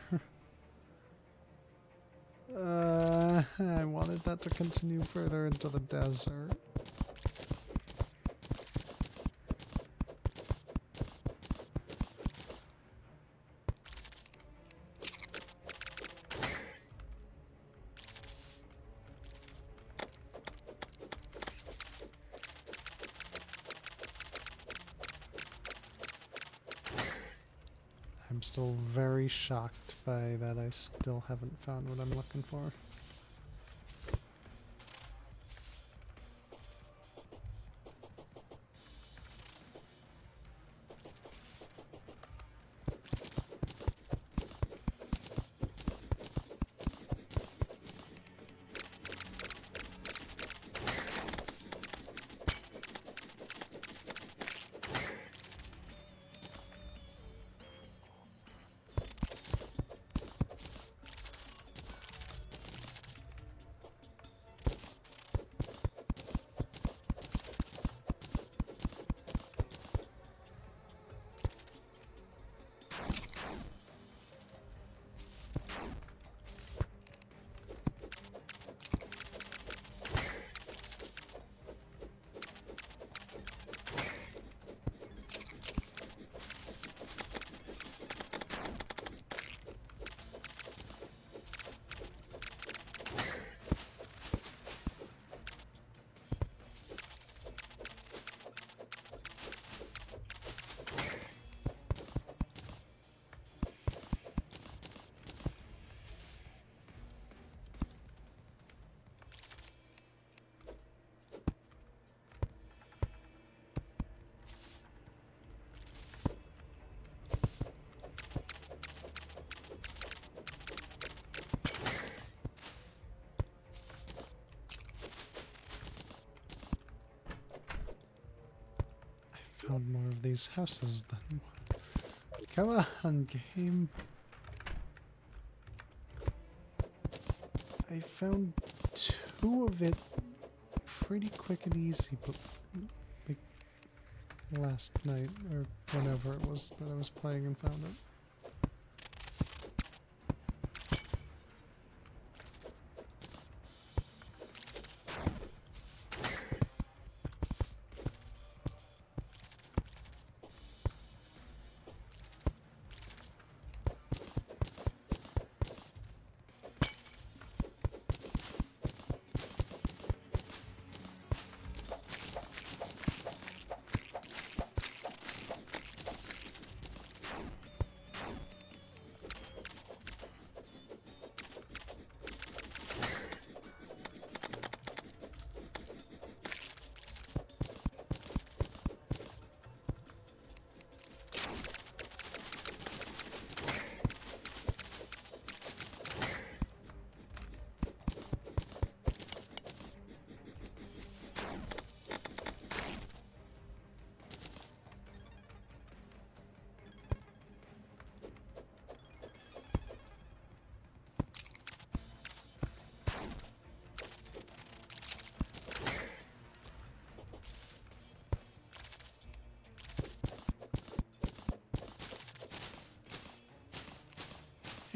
I wanted that to continue further into the desert. I'm still very shocked verify that I still haven't found what I'm looking for. Found more of these houses than one. Come on, game. I found 2 of it pretty quick and easy, but like last night or whenever it was that I was playing and found it.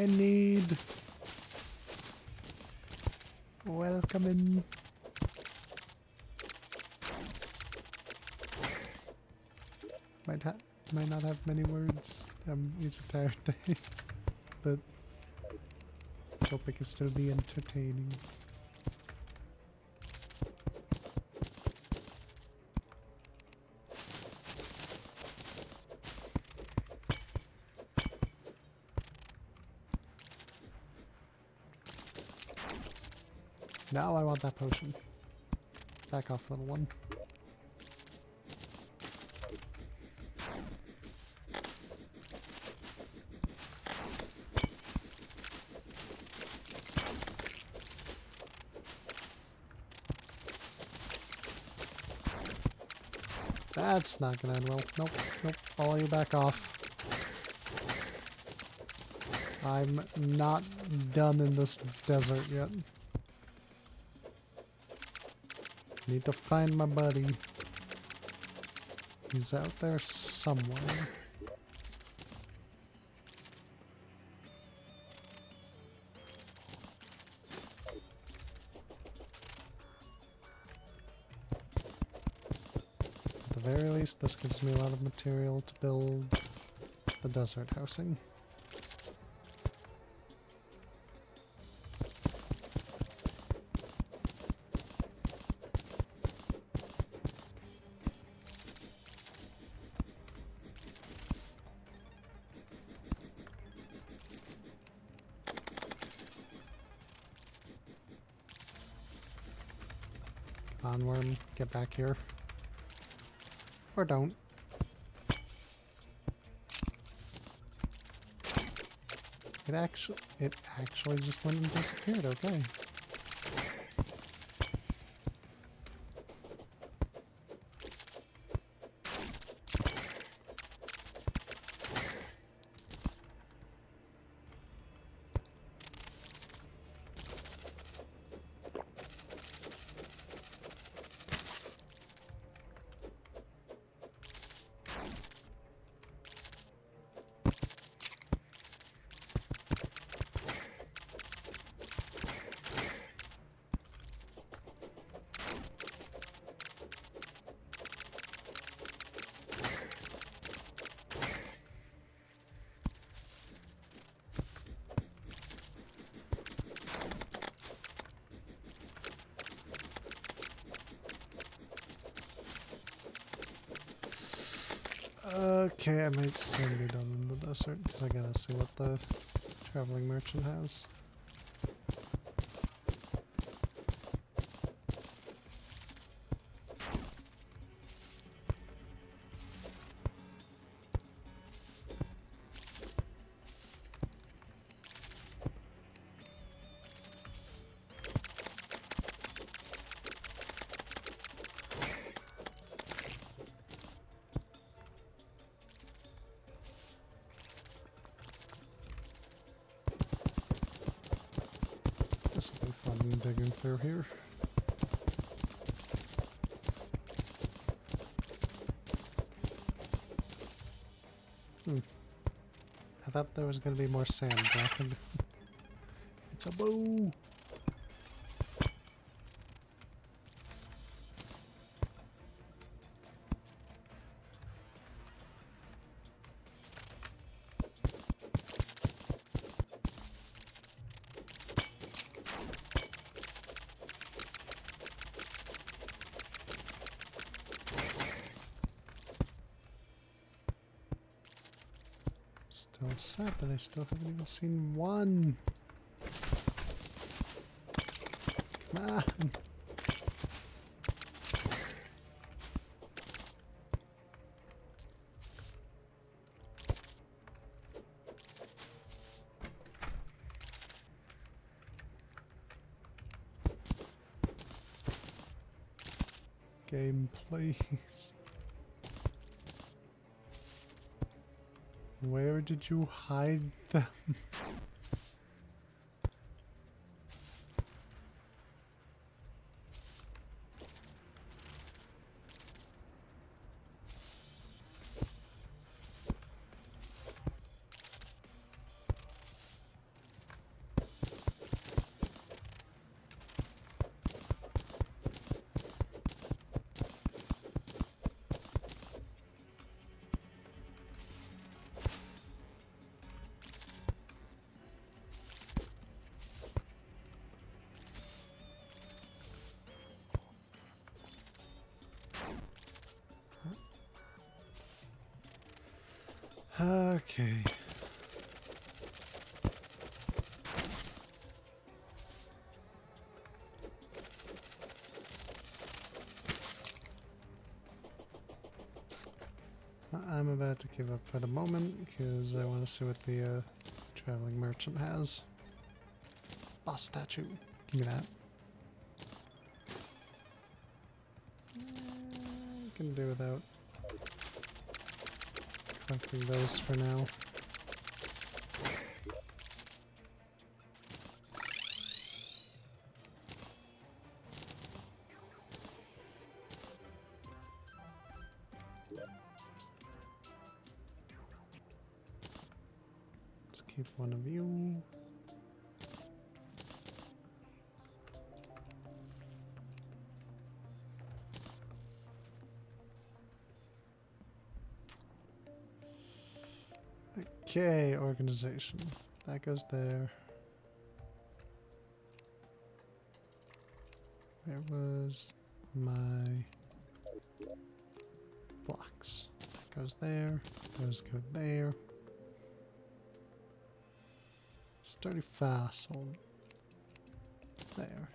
I need welcome in. Might not have many words. It's a tired day, but hope it can still be entertaining. Now I want that potion. Back off, little one. That's not gonna end well. Nope, nope. All you back off. I'm not done in this desert yet. Need to find my buddy. He's out there somewhere. At the very least, this gives me a lot of material to build the desert housing. Come on, worm, get back here. Or don't. It actually just went and disappeared, okay. Okay, I might soon be done in the desert because I gotta see what the traveling merchant has. This will be fun digging through here. I thought there was going to be more sand blackened. It's a bow! Still sad that I still haven't even seen one. Come on. Game, please. Where did you hide them? Okay. I'm about to give up for the moment because I want to see what the traveling merchant has. Boss statue. Give me that. I can do without collecting those for now. Let's keep one of you. Okay, organization. That goes there. Where was my blocks? That goes there. Those go there. Sturdy fossil. There.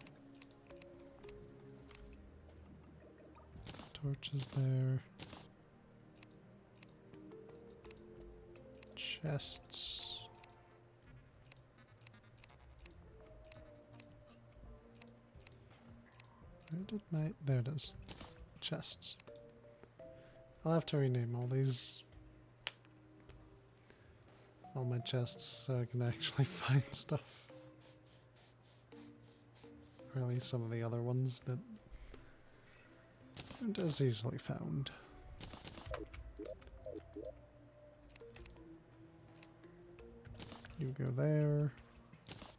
Torches there. Chests. Where did my... There it is. Chests. I'll have to rename all these... all my chests so I can actually find stuff. Or at least some of the other ones that aren't as easily found. You go there.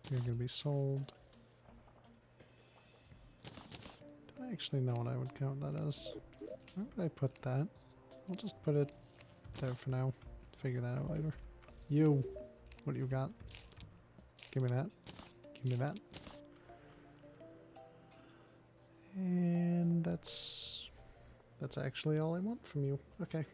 You're gonna be sold. Don't actually know what I would count that as. Where would I put that? I'll just put it there for now. Figure that out later. You! What do you got? Give me that. Give me that. And that's actually all I want from you. Okay.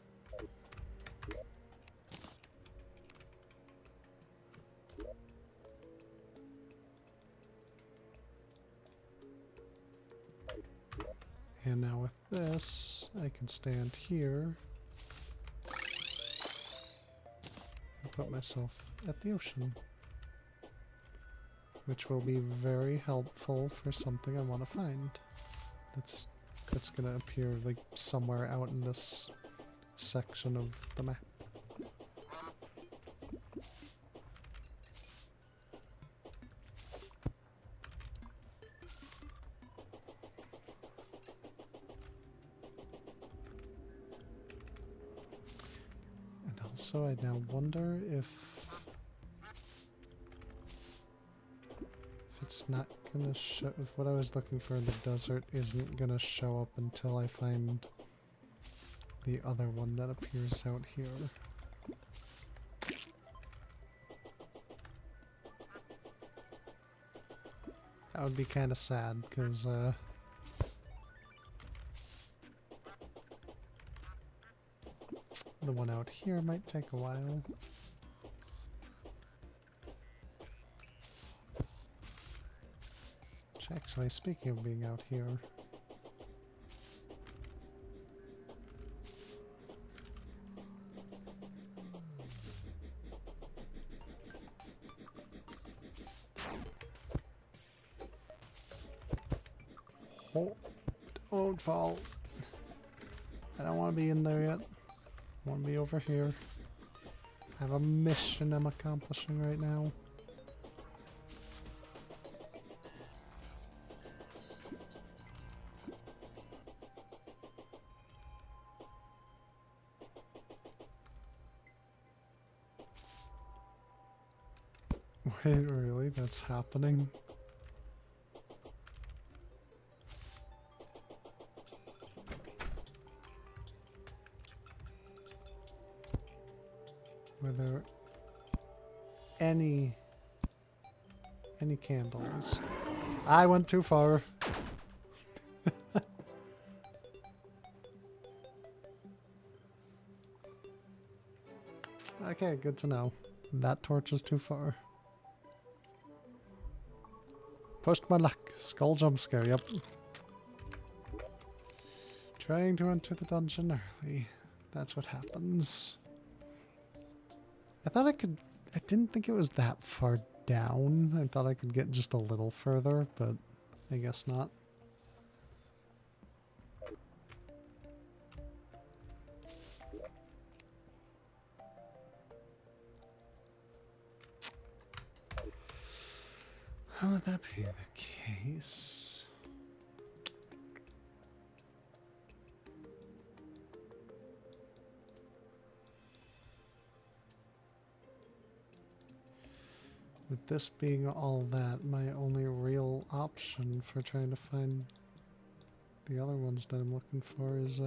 And now with this, I can stand here and put myself at the ocean, which will be very helpful for something I want to find. That's gonna appear like somewhere out in this section of the map. So I now wonder if it's not gonna show, if what I was looking for in the desert isn't gonna show up until I find the other one that appears out here. That would be kind of sad, because the one out here might take a while. Which actually, speaking of being out here, oh, don't fall. I don't want to be in there yet. I want to be over here. I have a mission I'm accomplishing right now. Wait, really? That's happening? Were there any candles? I went too far. Okay, good to know. That torch is too far. Pushed my luck. Skull jump scare, yep. Trying to enter the dungeon early. That's what happens. I thought I could... I didn't think it was that far down. I thought I could get just a little further, but I guess not. How would that be the case? With this being all that, my only real option for trying to find the other ones that I'm looking for is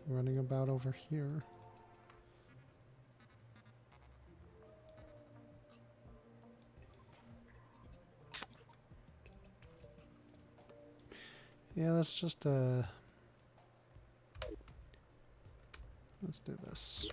running about over here. Yeah, let's just let's do this.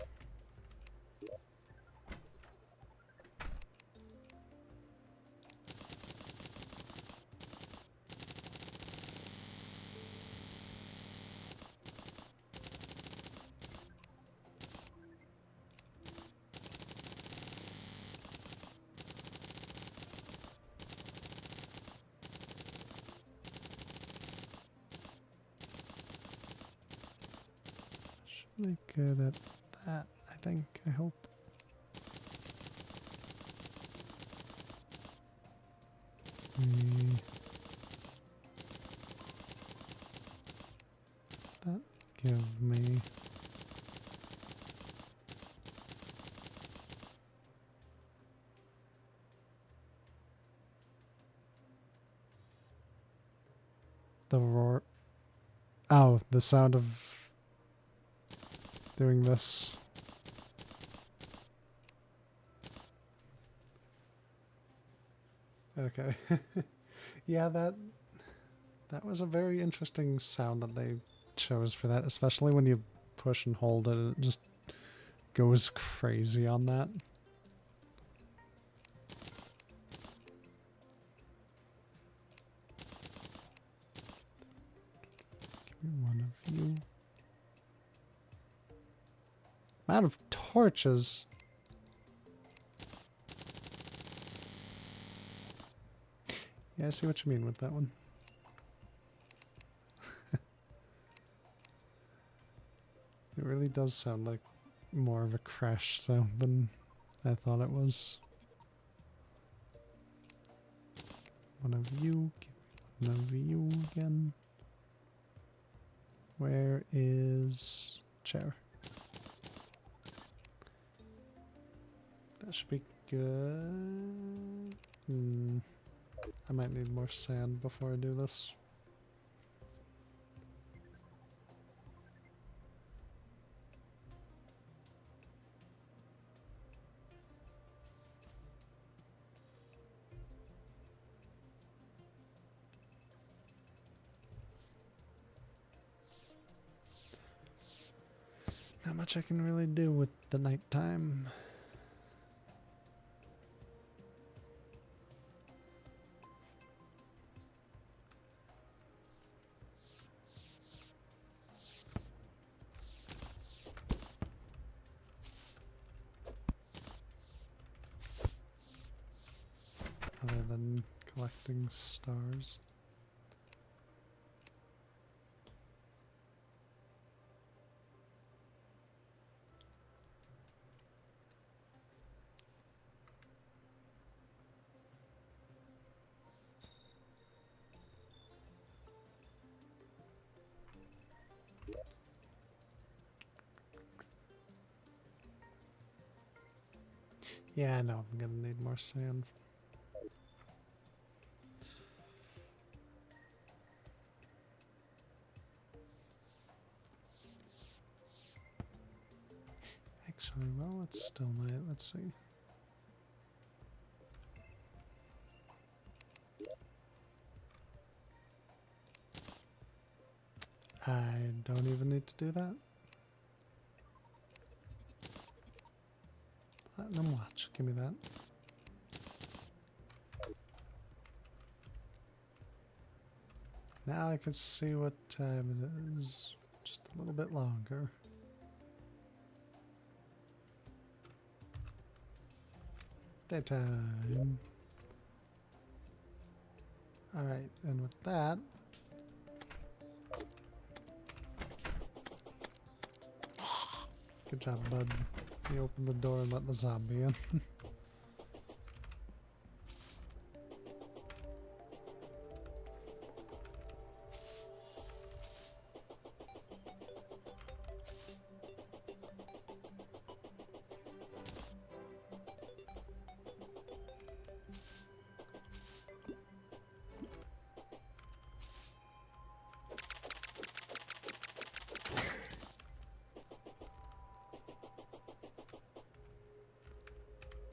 pretty good at that, I think. I hope. That give me the roar. Oh, the sound of doing this. Okay. Yeah, that was a very interesting sound that they chose for that, especially when you push and hold it, it just goes crazy on that. Give me one of you. Amount of torches. Yeah, I see what you mean with that one. It really does sound like more of a crash sound than I thought it was. One of you, give me one of you again. Where is chair? That should be good. I might need more sand before I do this. Not much I can really do with the nighttime. Other than collecting stars. Yeah, I know I'm gonna need more sand. Actually, well, let's still might. Let's see. I don't even need to do that. Platinum watch, give me that. Now I can see what time it is. Just a little bit longer. Daytime. Alright, and with that, good job, bud. You opened the door and let the zombie in.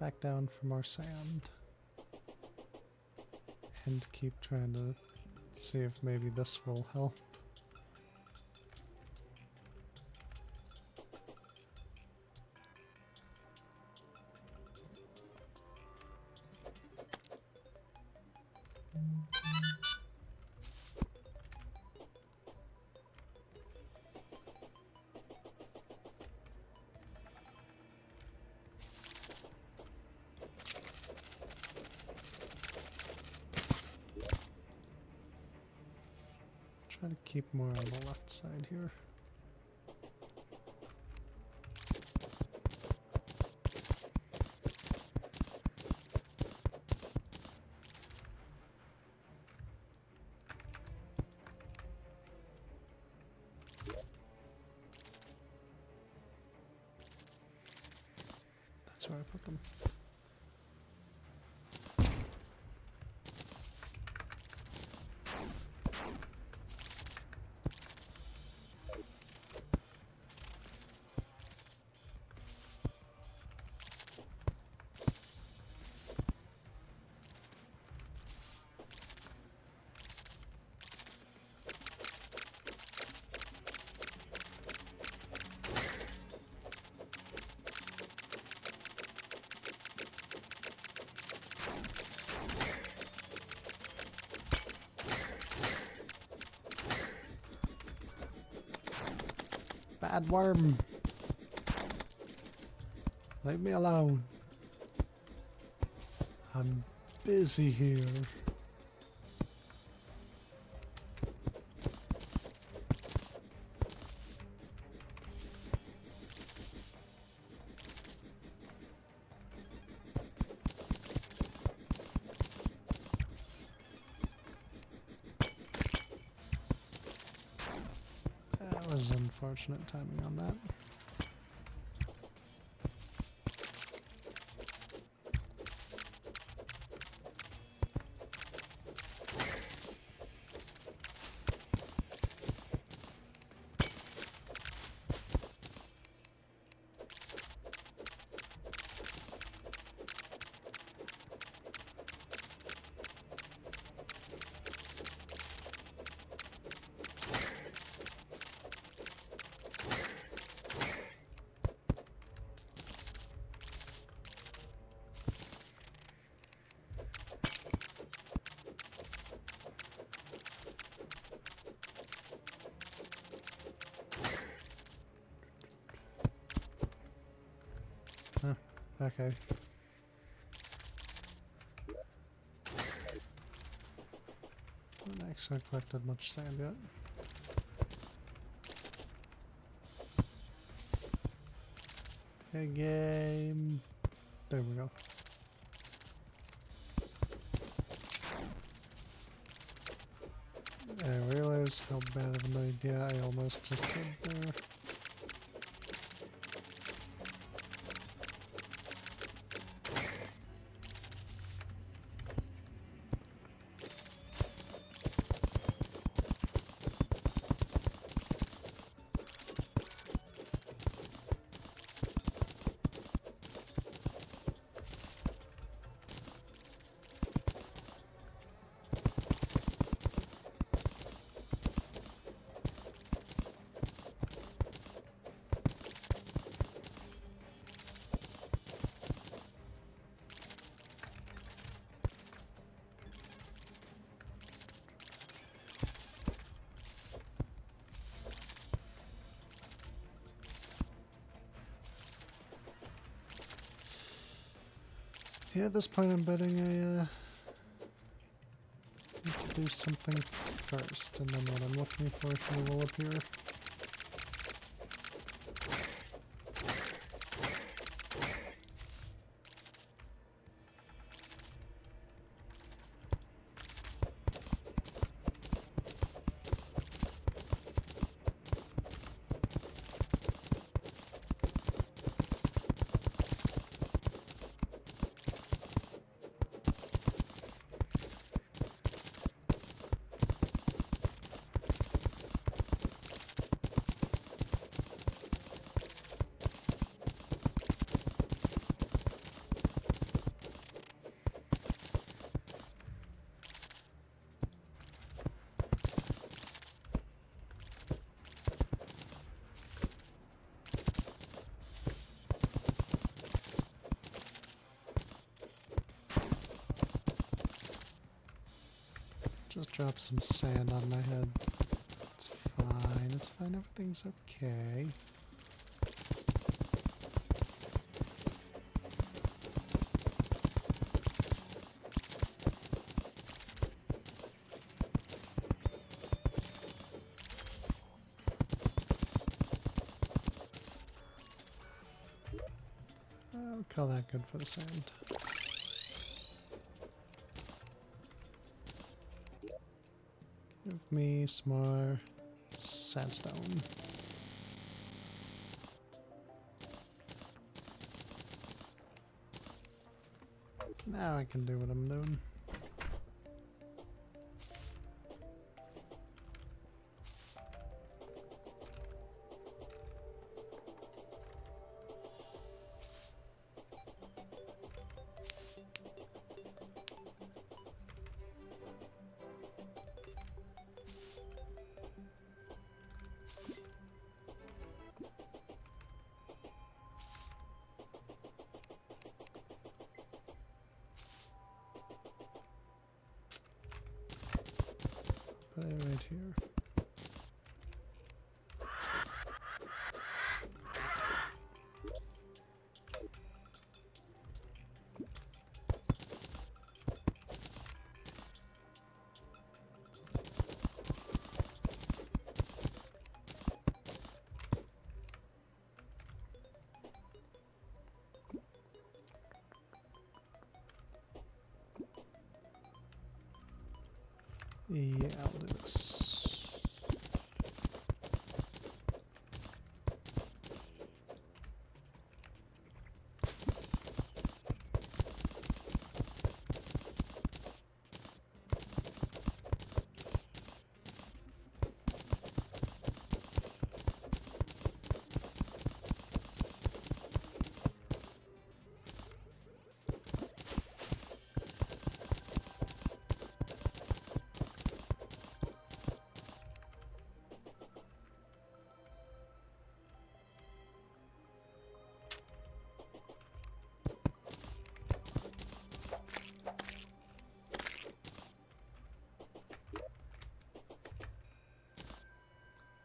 Back down for more sand. And keep trying to see if maybe this will help. Try to keep more on the left side here. do I put them? Bad worm. Leave me alone. I'm busy here. That was unfortunate timing on that. Huh, okay. Haven't actually collected much sand yet. Hey game. There we go. I realize how bad of an idea I almost just did there. Yeah, at this point I'm betting I need to do something first, and then what I'm looking for here will appear. Just drop some sand on my head. It's fine, it's fine, everything's okay. I'll call that good for the sand. Give me some more sandstone. Now I can do what I'm doing. Put it right here. Yeah, I'll do this.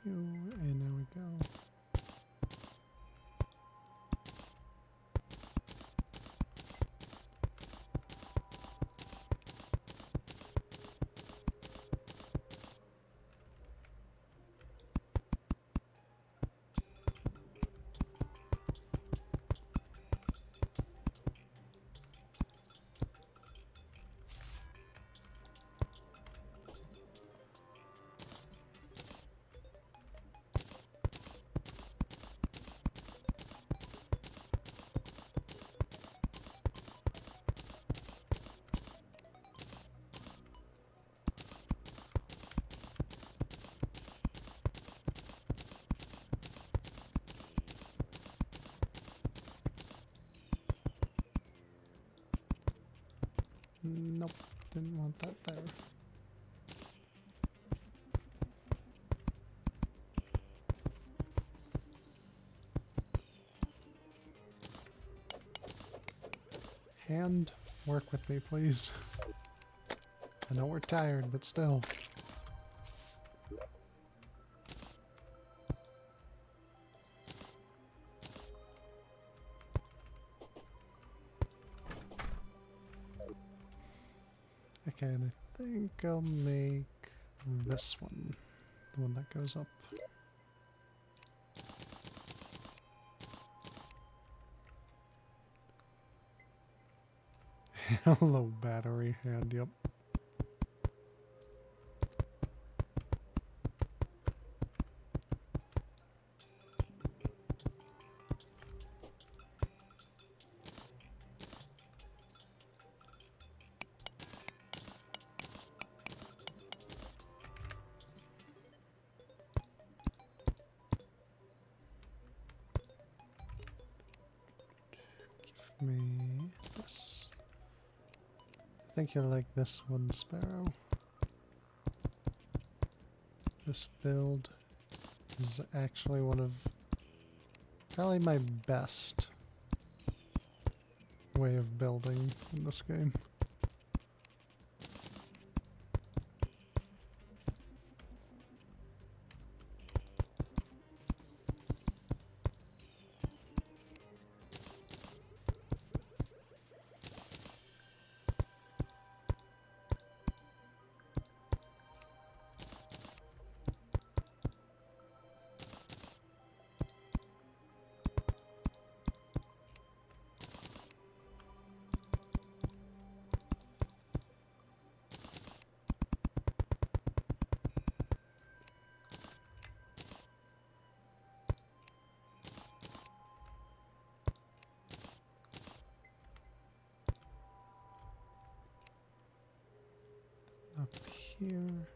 And there we go. Nope, didn't want that there. Hand, work with me, please. I know we're tired, but still. Okay, and I think I'll make this one, the one that goes up. Hello, battery hand, yep. Give me this. I think you'll like this one, Sparrow. This build is actually one of probably my best way of building in this game. here.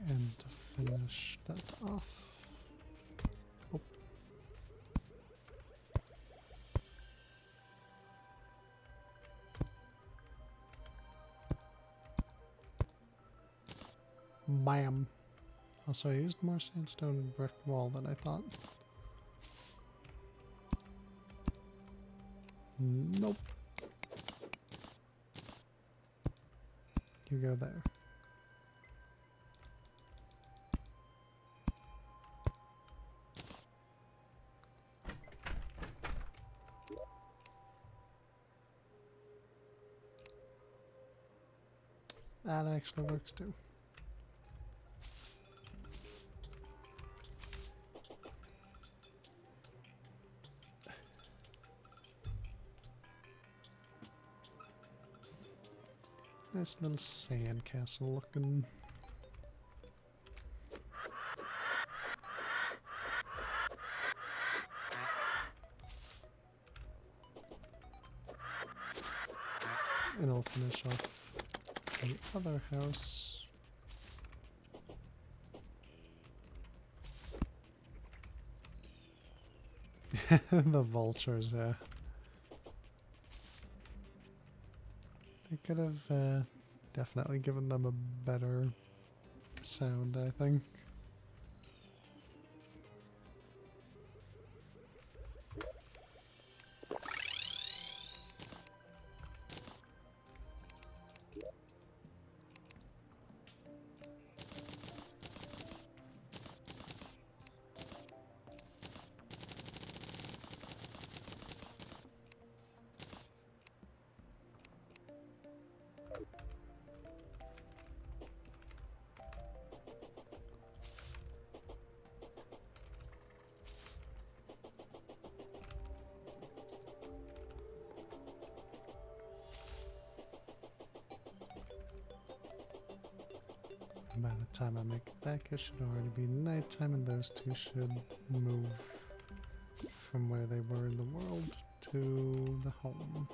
And to finish that off. Oh. Bam. Also, I used more sandstone and brick wall than I thought. Nope. You go there. That actually works too. Nice little sand castle looking. And I'll finish off the other house. The vultures, yeah. They could have definitely given them a better sound, I think. And by the time I make it back, it should already be nighttime, and those two should move from where they were in the world to the home.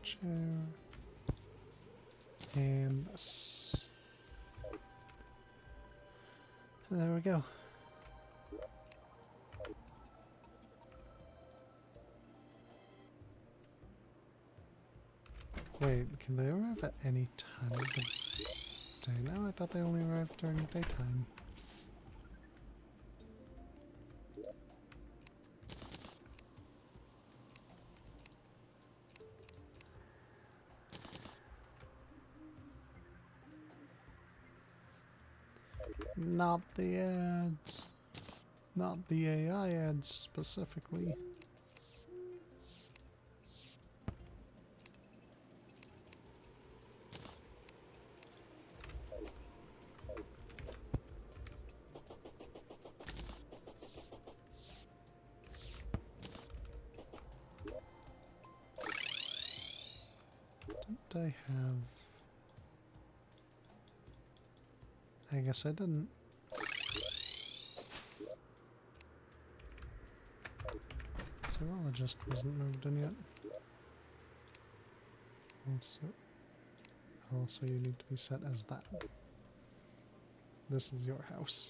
Chair. And this. And there we go. Wait, can they arrive at any time of the day now? I thought they only arrived during daytime. Not the ads. Not the AI ads specifically. Did I have... I guess I didn't. Zoologist wasn't moved in yet. Also you need to be set as that. This is your house.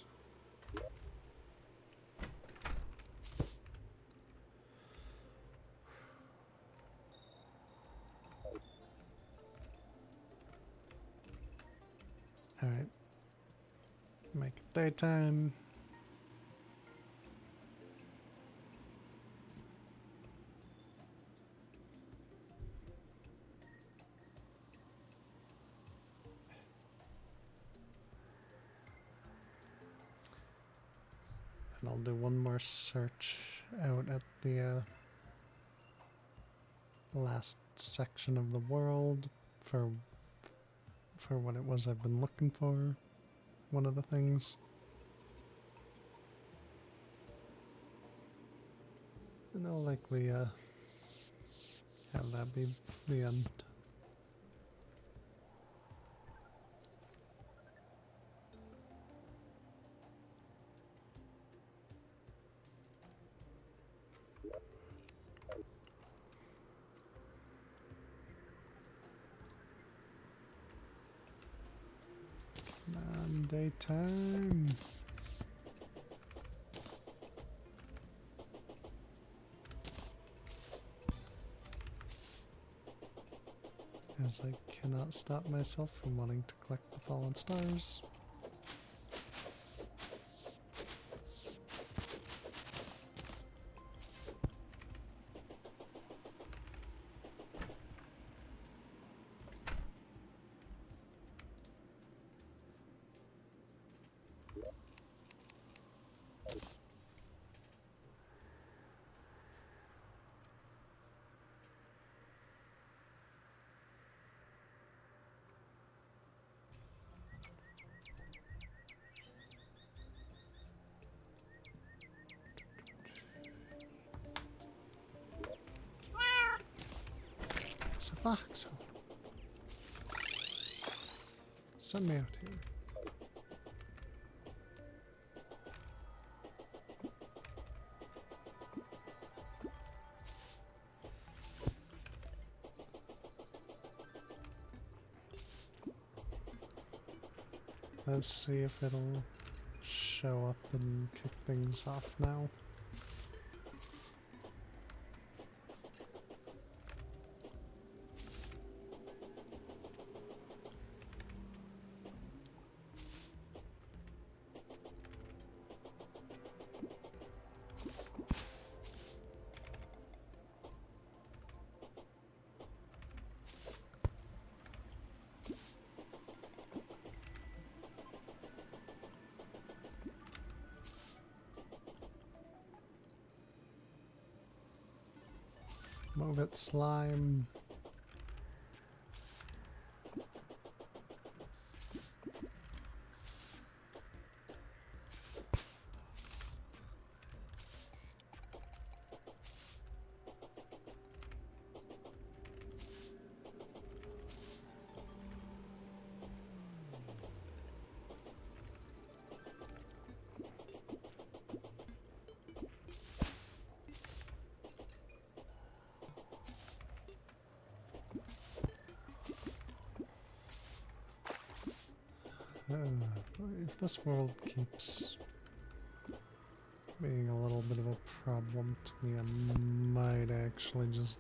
Alright. Make it daytime. And I'll do one more search out at the last section of the world for what it was I've been looking for. One of the things. And I'll likely have that be the end. Come on, daytime. As I cannot stop myself from wanting to collect the fallen stars. It's a fox. Send me out here. Let's see if it'll show up and kick things off now. Move it, slime. If this world keeps being a little bit of a problem to me, I might actually just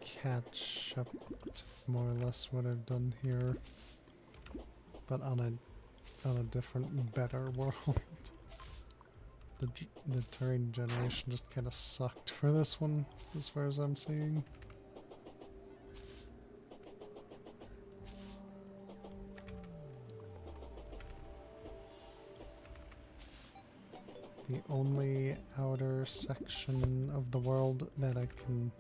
catch up to more or less what I've done here, but on a different, better world. The terrain generation just kind of sucked for this one, as far as I'm seeing. The only outer section of the world that I can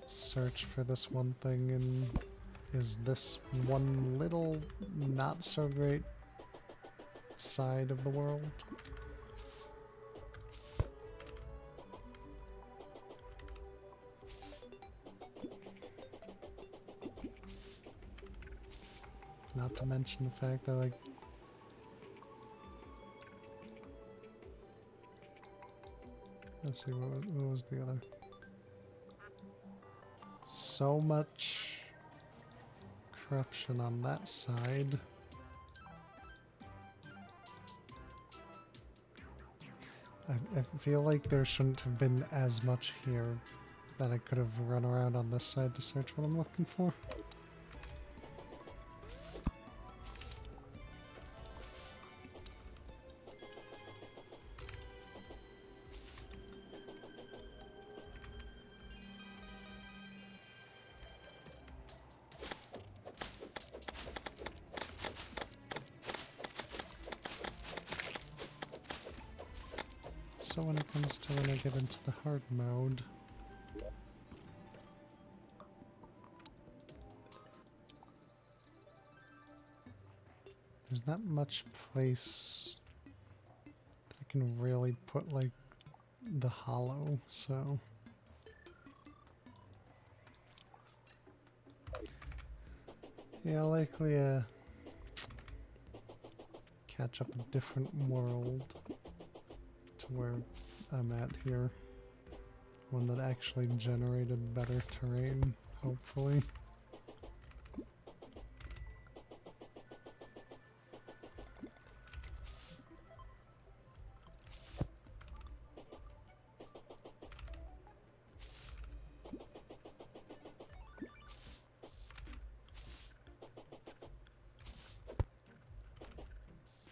search for this one thing in is this one little not so great side of the world. Not to mention the fact that, like, let's see, what was the other? So much corruption on that side. I feel like there shouldn't have been as much here that I could have run around on this side to search what I'm looking for. So when it comes to when I get into the hard mode, there's not much place that I can really put like the hollow, so yeah, likely catch up a different world to where I'm at here. One that actually generated better terrain, hopefully.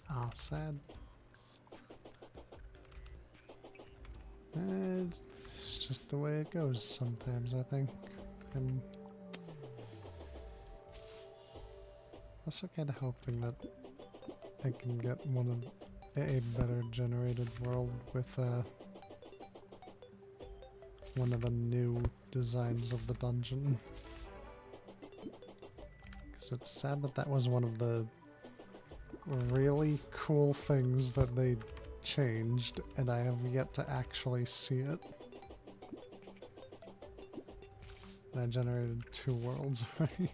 Ah, sad. It's just the way it goes sometimes, I think. I'm also kind of hoping that I can get a better generated world with one of the new designs of the dungeon. Because it's sad that that was one of the really cool things that they changed, and I have yet to actually see it. And I generated 2 worlds already.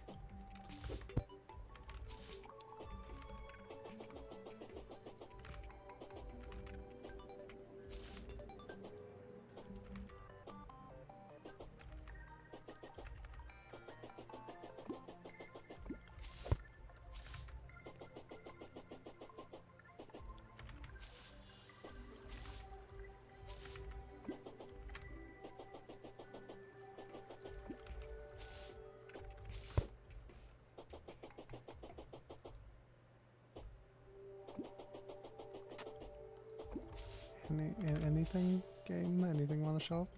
Anything, game? Anything want to show up?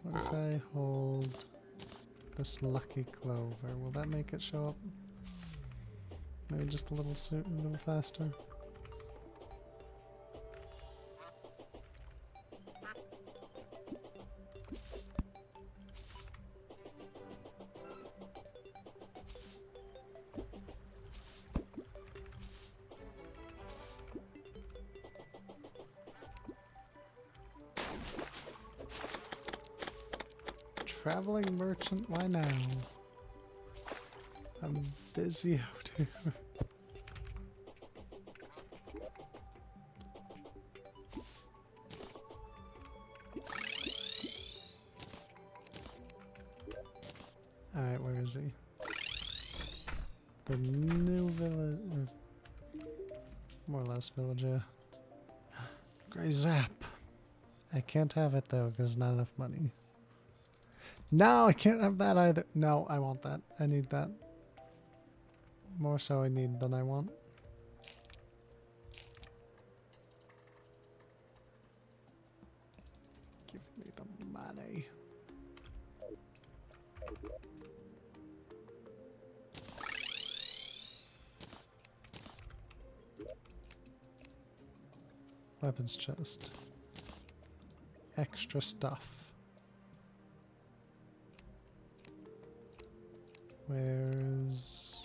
What if I hold this lucky clover? Will that make it show up? Maybe just a little faster. Traveling merchant, why now? I'm busy out here. Alright, where is he? The new village, more or less village, yeah. Grey Zap. I can't have it though, because not enough money. No, I can't have that either. No, I want that. I need that. More so I need than I want. Give me the money. Weapons chest. Extra stuff. Where's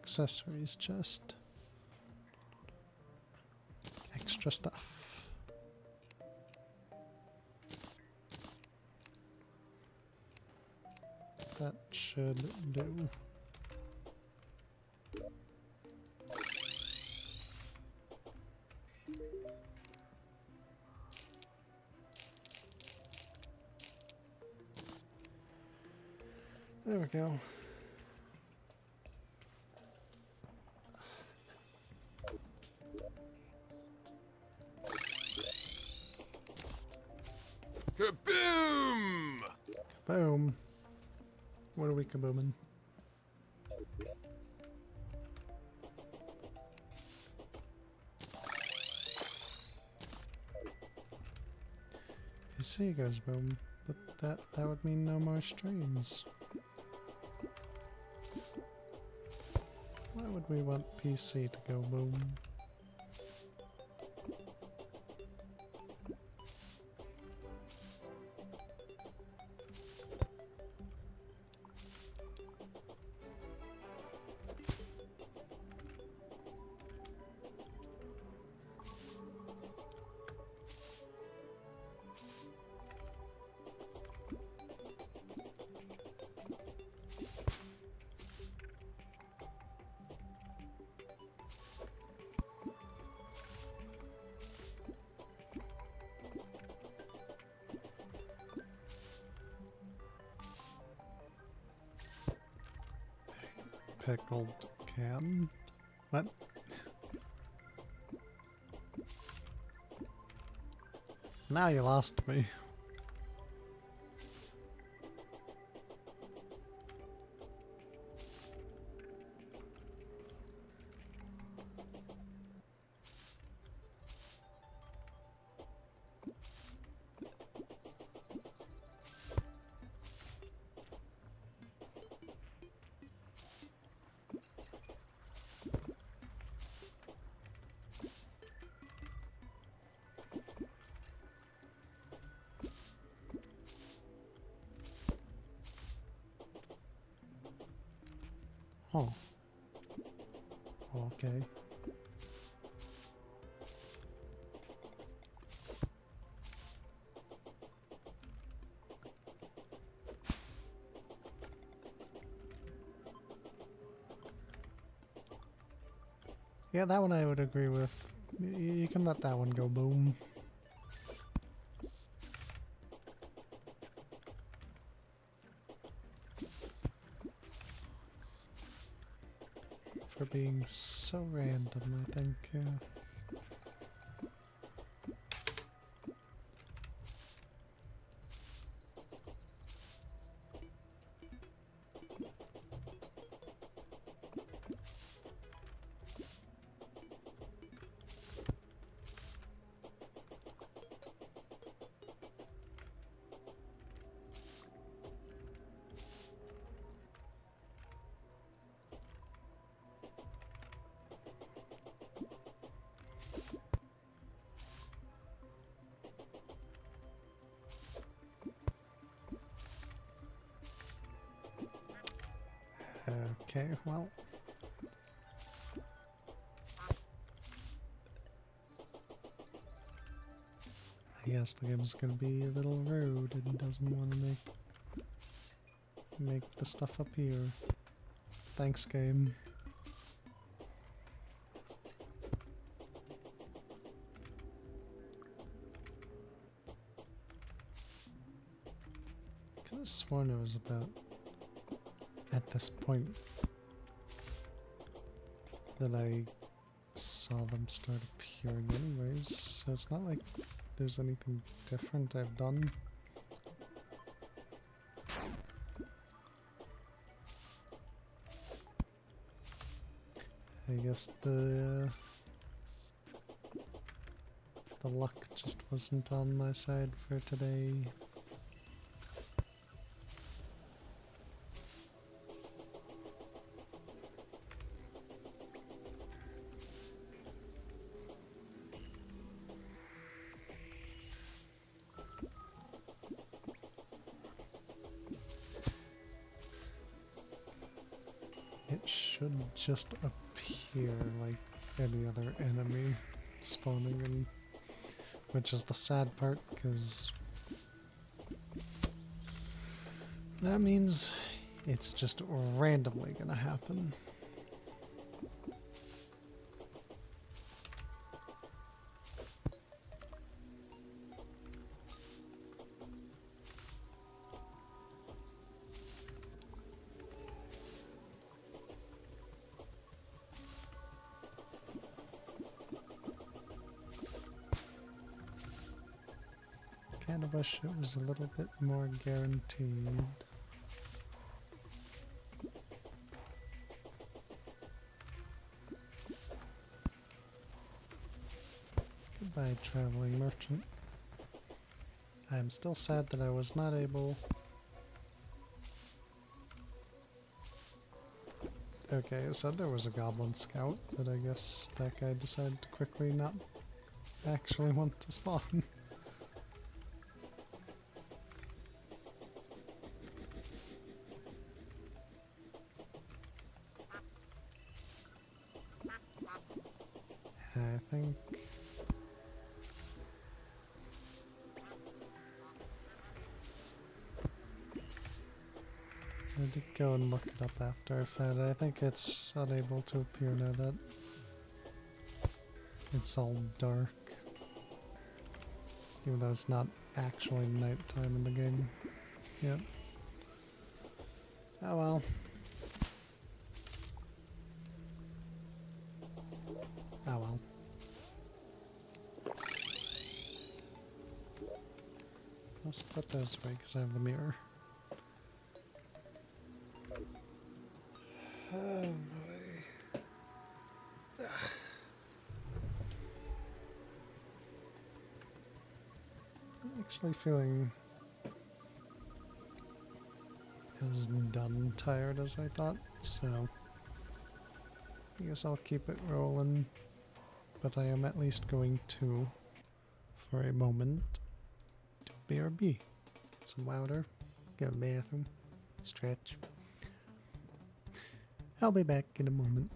accessories chest? Extra stuff. should do. There we go. Kaboom! Kaboom. What are we kabooming? PC goes boom, but that would mean no more streams. Why would we want PC to go boom? Pickled can? What? Now you lost me. Oh. Okay. Yeah, that one I would agree with. You can let that one go boom. For being so random, I think, yeah. Okay, well. I guess the game's gonna be a little rude and doesn't want to make the stuff up here. Thanks, game. Could have sworn it was about at this point that I saw them start appearing anyways, so it's not like there's anything different I've done. I guess the luck just wasn't on my side for today. It should just appear like any other enemy spawning in, which is the sad part, because that means It's just randomly gonna happen. Kind of wish it was a little bit more guaranteed. Goodbye, traveling merchant. I am still sad that I was not able... Okay, it said there was a goblin scout, but I guess that guy decided to quickly not actually want to spawn. I think... I did go and look it up after I found it. I think it's unable to appear now that it's all dark. Even though it's not actually nighttime in the game. Yep. Oh well. Oh well. Let's put those away because I have the mirror. Oh boy. I'm actually feeling as done tired as I thought, so I guess I'll keep it rolling. But I am at least going to, for a moment, do BRB. Get some water, go to the bathroom, stretch. I'll be back in a moment.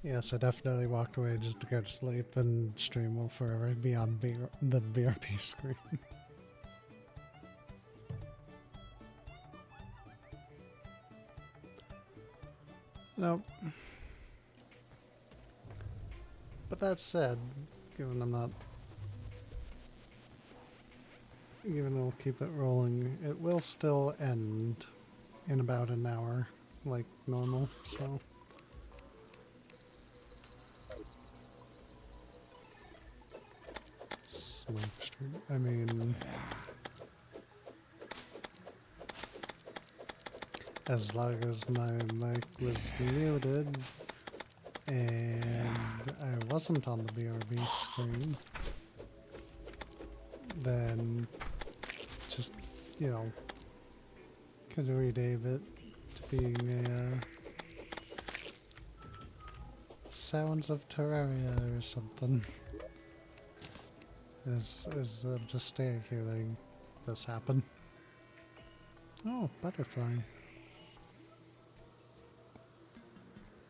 Yes, I definitely walked away just to go to sleep, and stream will forever be on the BRP screen. Nope. But that said, given I'm not... Given I'll keep it rolling, it will still end in about an hour, like normal, so... I mean... As long as my mic was muted, and I wasn't on the BRB screen, then just, you know, could rename it to being a Sounds of Terraria or something. As I'm just staying here letting this happen. Oh, butterfly.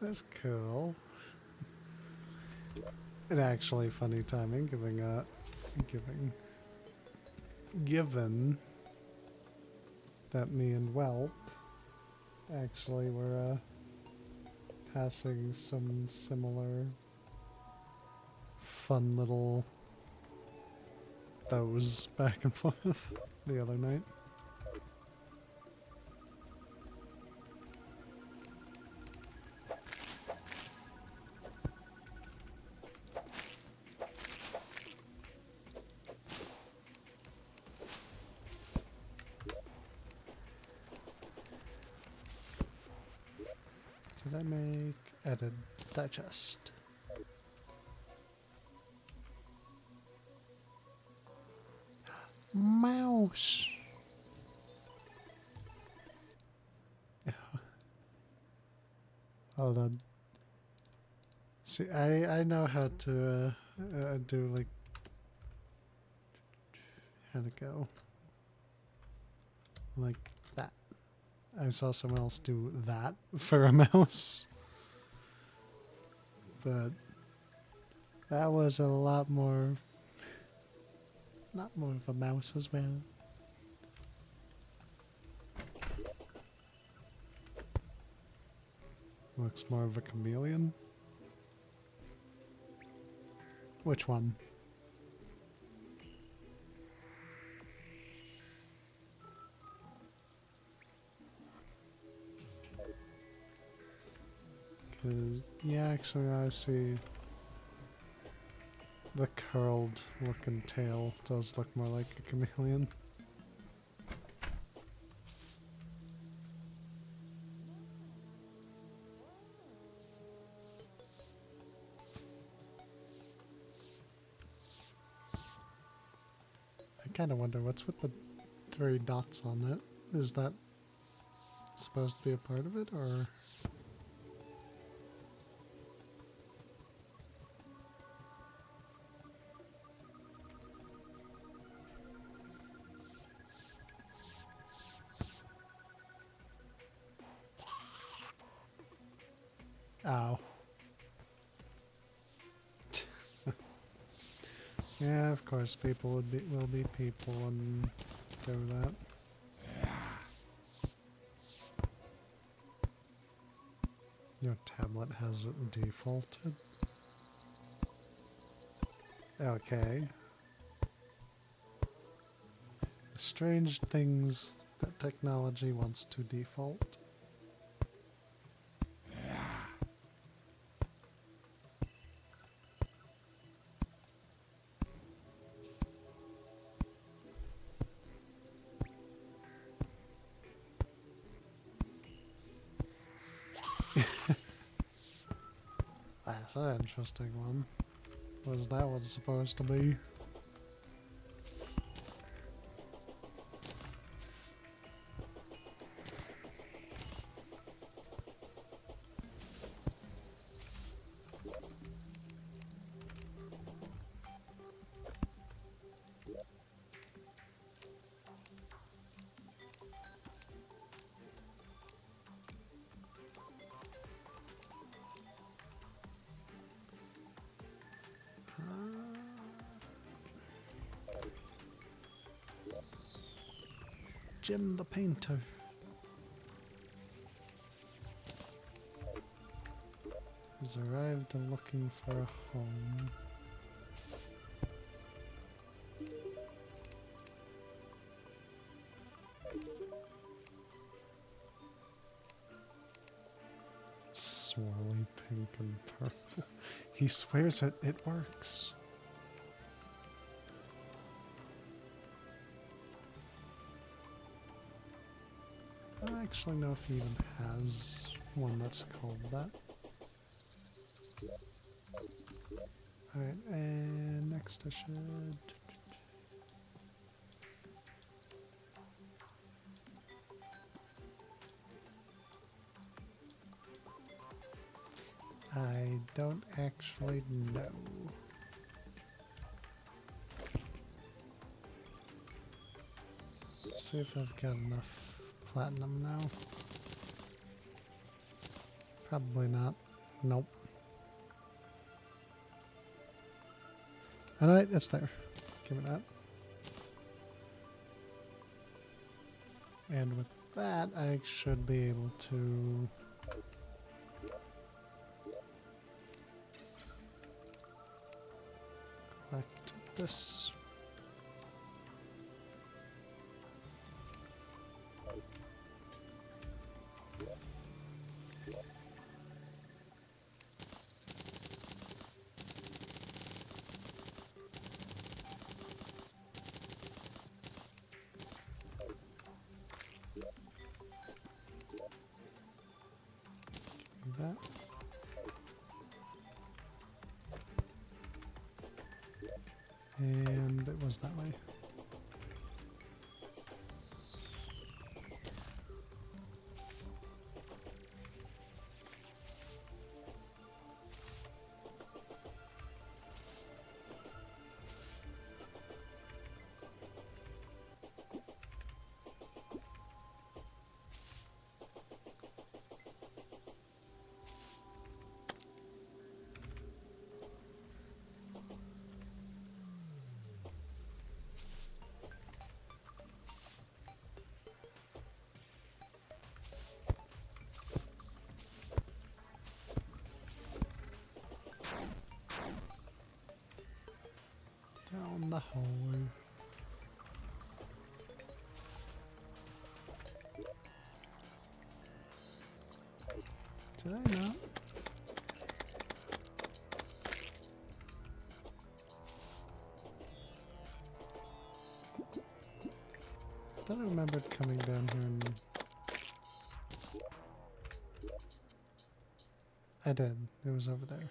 That's cool. And actually funny timing, given that me and Whelp actually were passing some similar fun little those back and forth the other night. Did I make edit digest? Mouse. Hold on. See, I know how to do like how to go like that. I saw someone else do that for a mouse, but that was a lot more, not more of a mouse as well. Looks more of a chameleon. Which one? Because, yeah, actually I see the curled looking tail does look more like a chameleon. I kind of wonder what's with the 3 dots on it. Is that supposed to be a part of it, or... Ow. Yeah, of course, people will be people and do that. Your tablet has it defaulted. Okay. Strange things that technology wants to default. That's an interesting one. What is that one supposed to be? Jim the Painter. has arrived and looking for a home. Swirly pink and purple. He swears it works. I don't actually know if he even has one that's called that. Alright, and next I should... I don't actually know. Let's see if I've got enough platinum now. Probably not. Nope. Alright, it's there. Give it that. And with that, I should be able to... collect this. That. And it was that way. Down the hallway. Did I not? I thought I remembered coming down here and... I did. It was over there.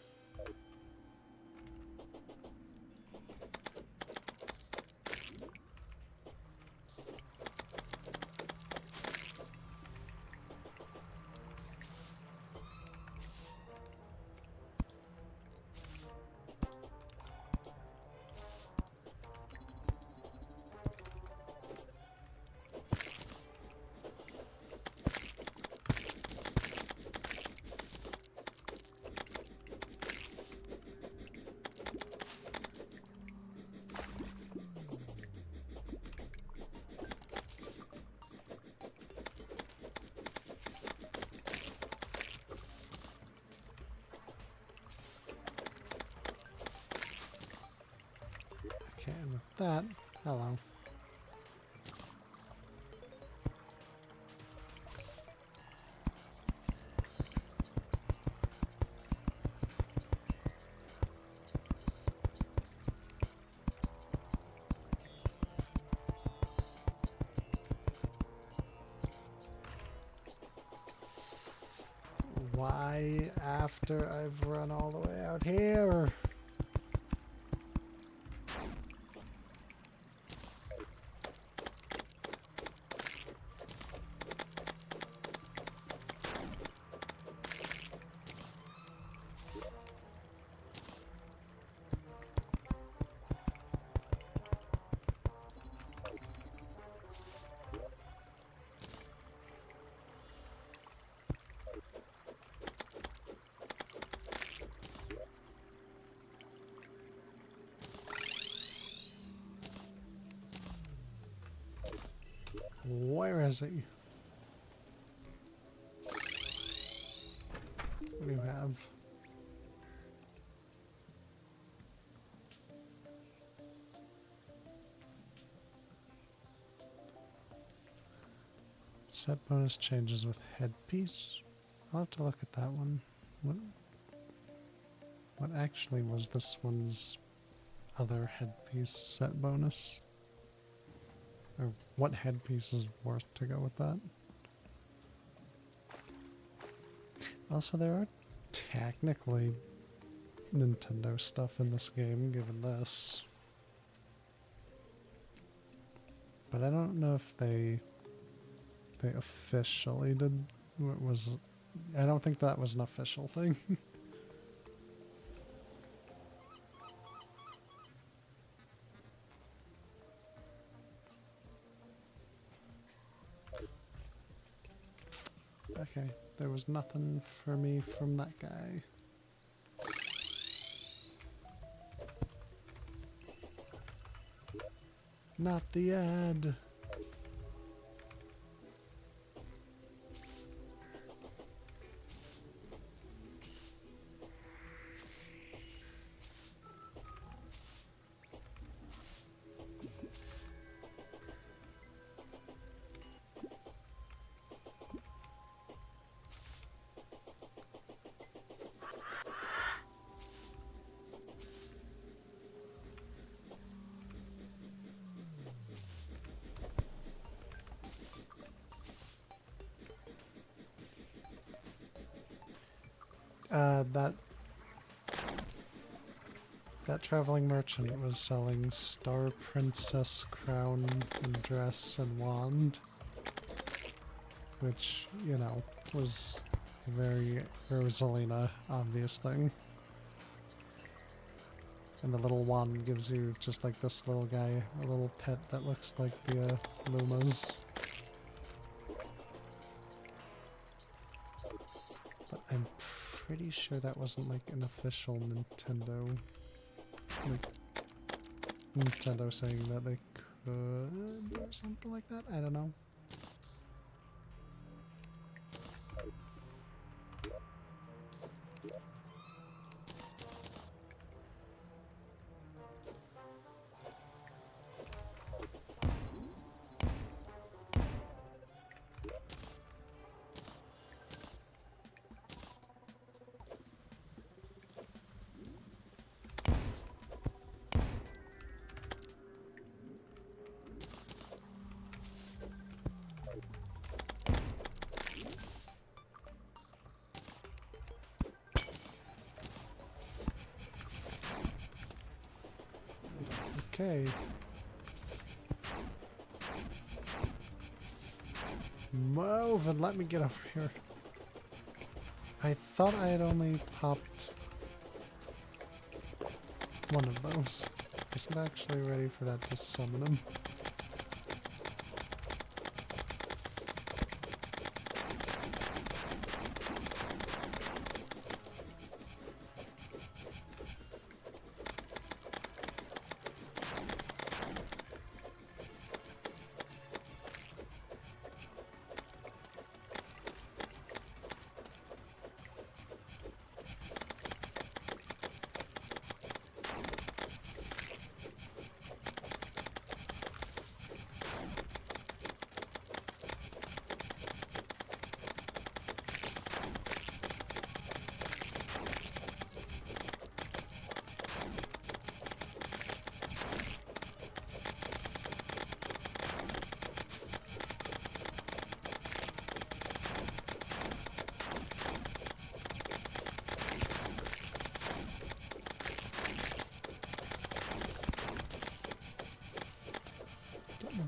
Okay, and with that, hello. Why after I've run all the way out here? Where is he? What do you have? Set bonus changes with headpiece. I'll have to look at that one. What actually was this one's other headpiece set bonus? Or what headpiece is worth to go with that? Also, there are technically Nintendo stuff in this game, given this. But I don't know if they officially did what was. I don't think that was an official thing. Okay, there was nothing for me from that guy. Not the ad. That traveling merchant was selling Star Princess crown and dress and wand, which, you know, was a very Rosalina obvious thing. And the little wand gives you just like this little guy, a little pet that looks like the Lumas. But I'm pretty sure that wasn't like an official Nintendo. Like, Nintendo saying that they could or something like that? I don't know. Okay. Move and let me get over here. I thought I had only popped one of those. Isn't actually ready for that to summon him.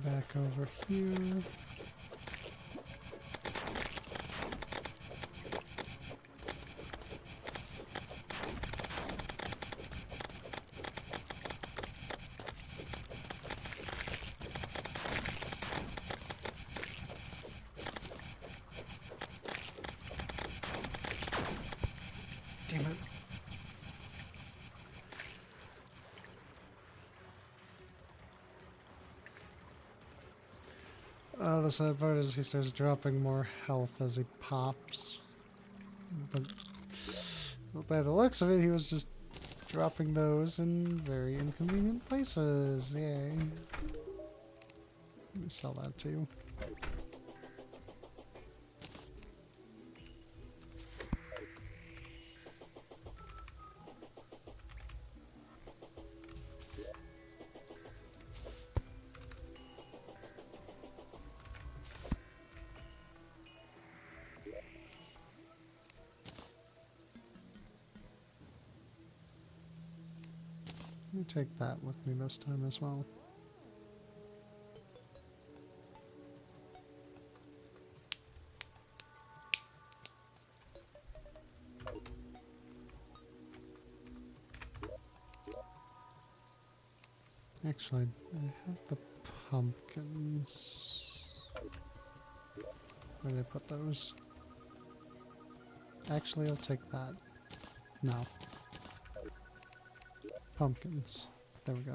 Back over here. Damn it. The sad part is he starts dropping more health as he pops. But by the looks of it, he was just dropping those in very inconvenient places. Yay. Let me sell that too. me take that with me this time as well. Actually, I have the pumpkins. Where did I put those? Actually, I'll take that. No. Pumpkins. There we go.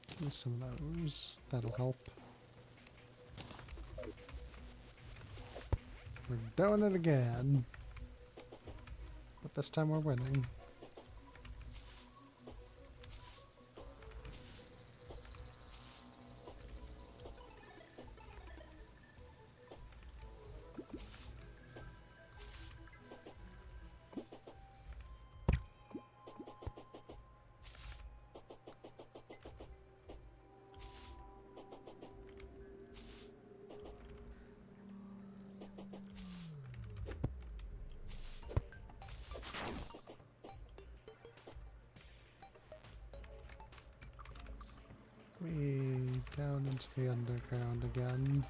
Give me some of those. That'll help. We're doing it again. But this time we're winning. Way down into the underground again.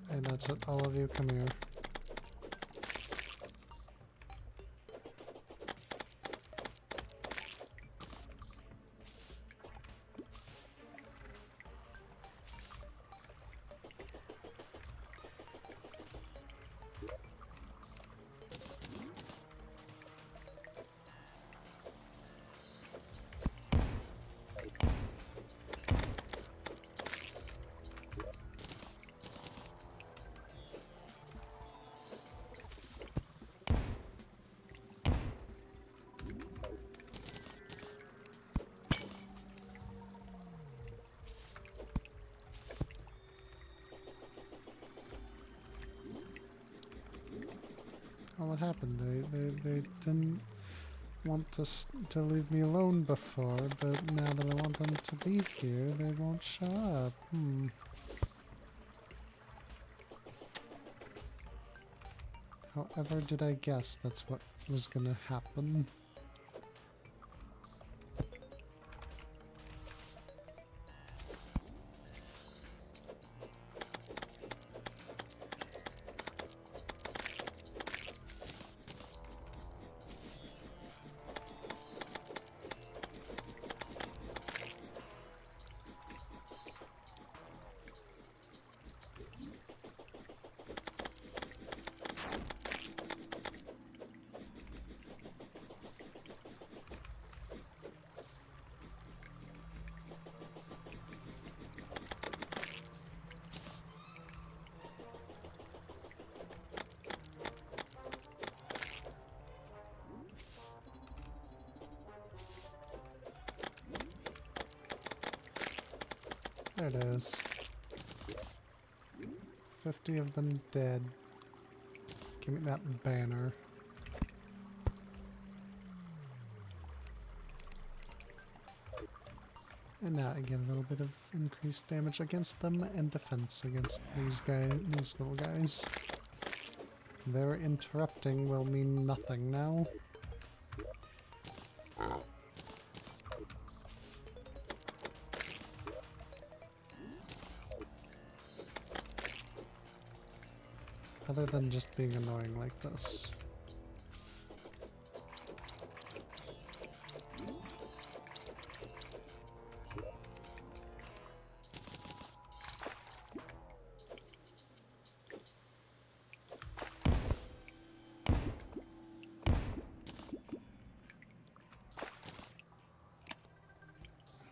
And that's it. All of you, come here. Oh, what happened? They didn't want to leave me alone before, but now that I want them to be here, they won't show up. However did I guess that's what was gonna happen? There it is. 50 of them dead. Give me that banner. And now I get a little bit of increased damage against them and defense against these little guys. Their interrupting will mean nothing now. Other than just being annoying like this.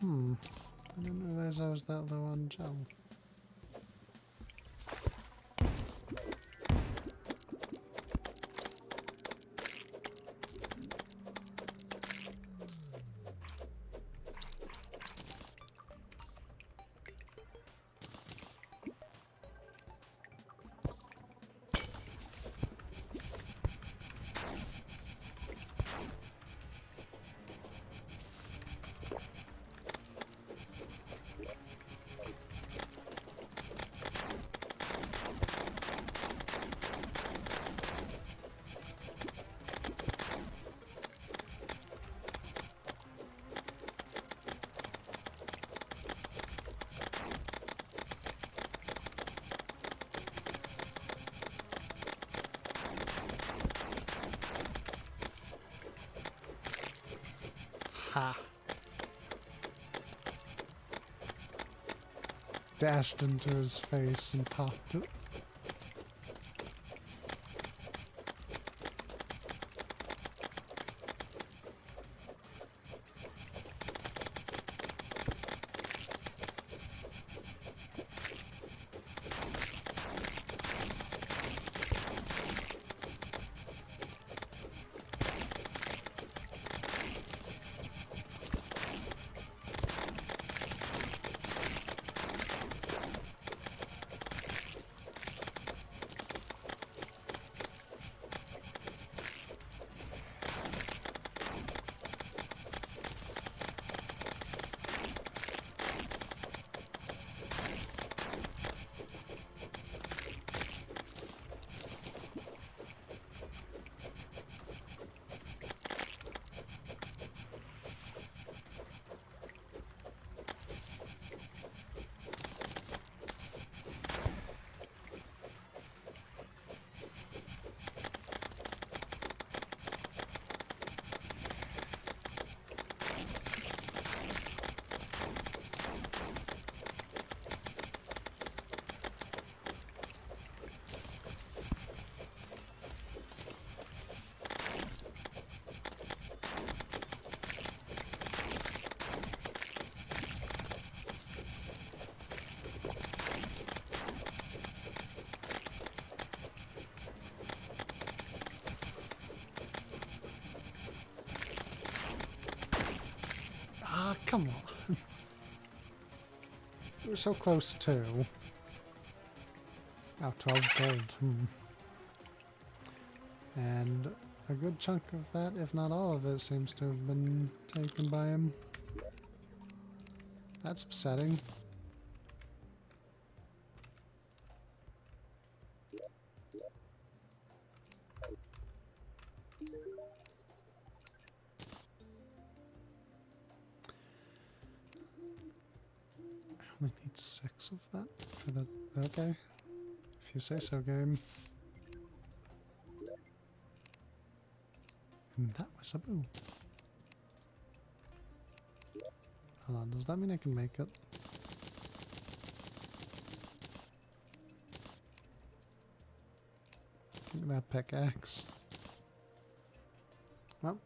I didn't realize I was that low on gel. Ha! Dashed into his face and popped it. Ah, come on. We were so close too. Oh, 12 gold. And a good chunk of that, if not all of it, seems to have been taken by him. That's upsetting. I only need 6 of that for the... Okay. If you say so, game. And that was a boo. Hold on, does that mean I can make it? Give me that pickaxe. Well.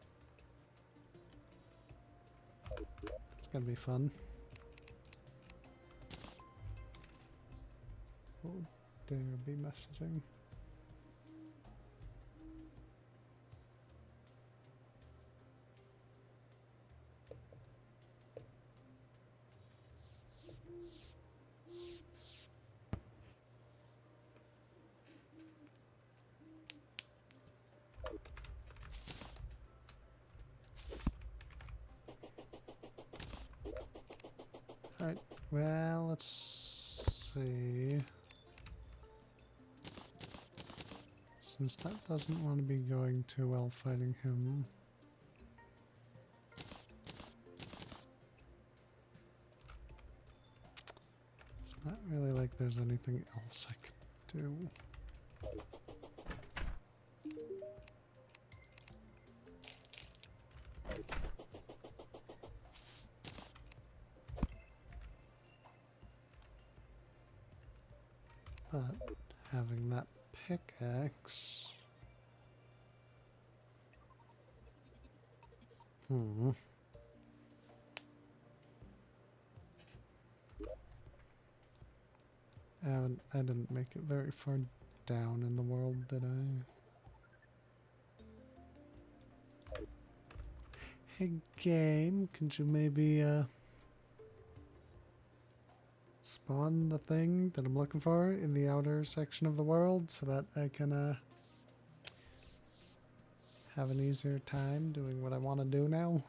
It's gonna be fun. Oh, dare be messaging. Alright, well, let's see. Since that doesn't want to be going too well fighting him. It's not really like there's anything else I could do. But having that pickaxe... didn't make it very far down in the world, did I? Hey game, could you maybe spawn the thing that I'm looking for in the outer section of the world so that I can have an easier time doing what I want to do now?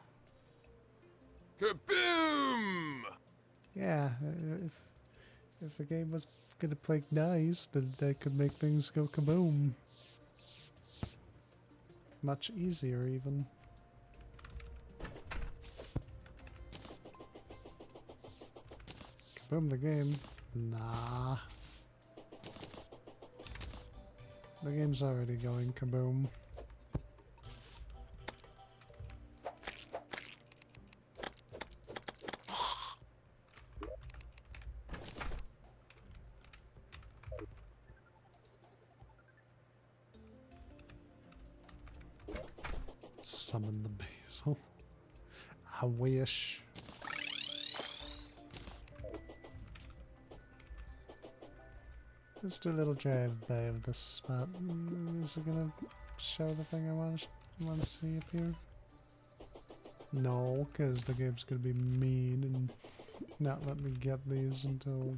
Kaboom! Yeah, if the game was gonna play nice, then I could make things go kaboom. Much easier, even. Kaboom the game. Nah. The game's already going kaboom. Summon the basil. I wish. Just a little drive-by of this spot. Is it gonna show the thing I want to see up here? No, because the game's gonna be mean and not let me get these until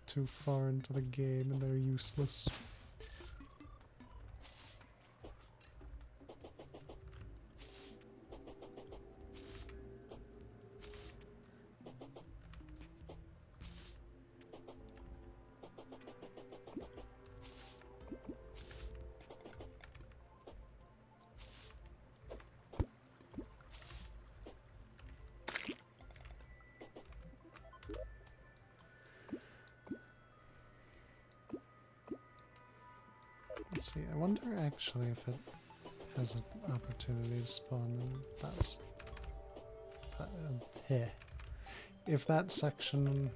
too far into the game and they're useless. Let's see, I wonder actually if it has an opportunity to spawn in if that section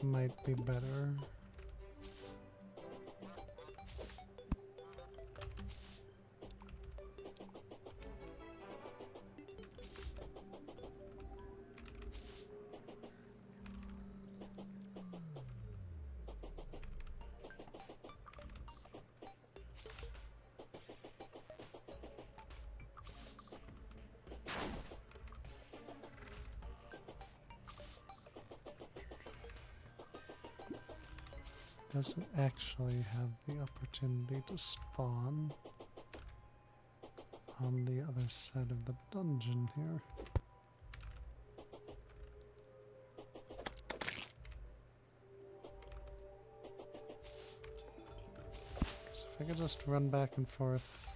might be better. Doesn't actually have the opportunity to spawn on the other side of the dungeon here. So if I could just run back and forth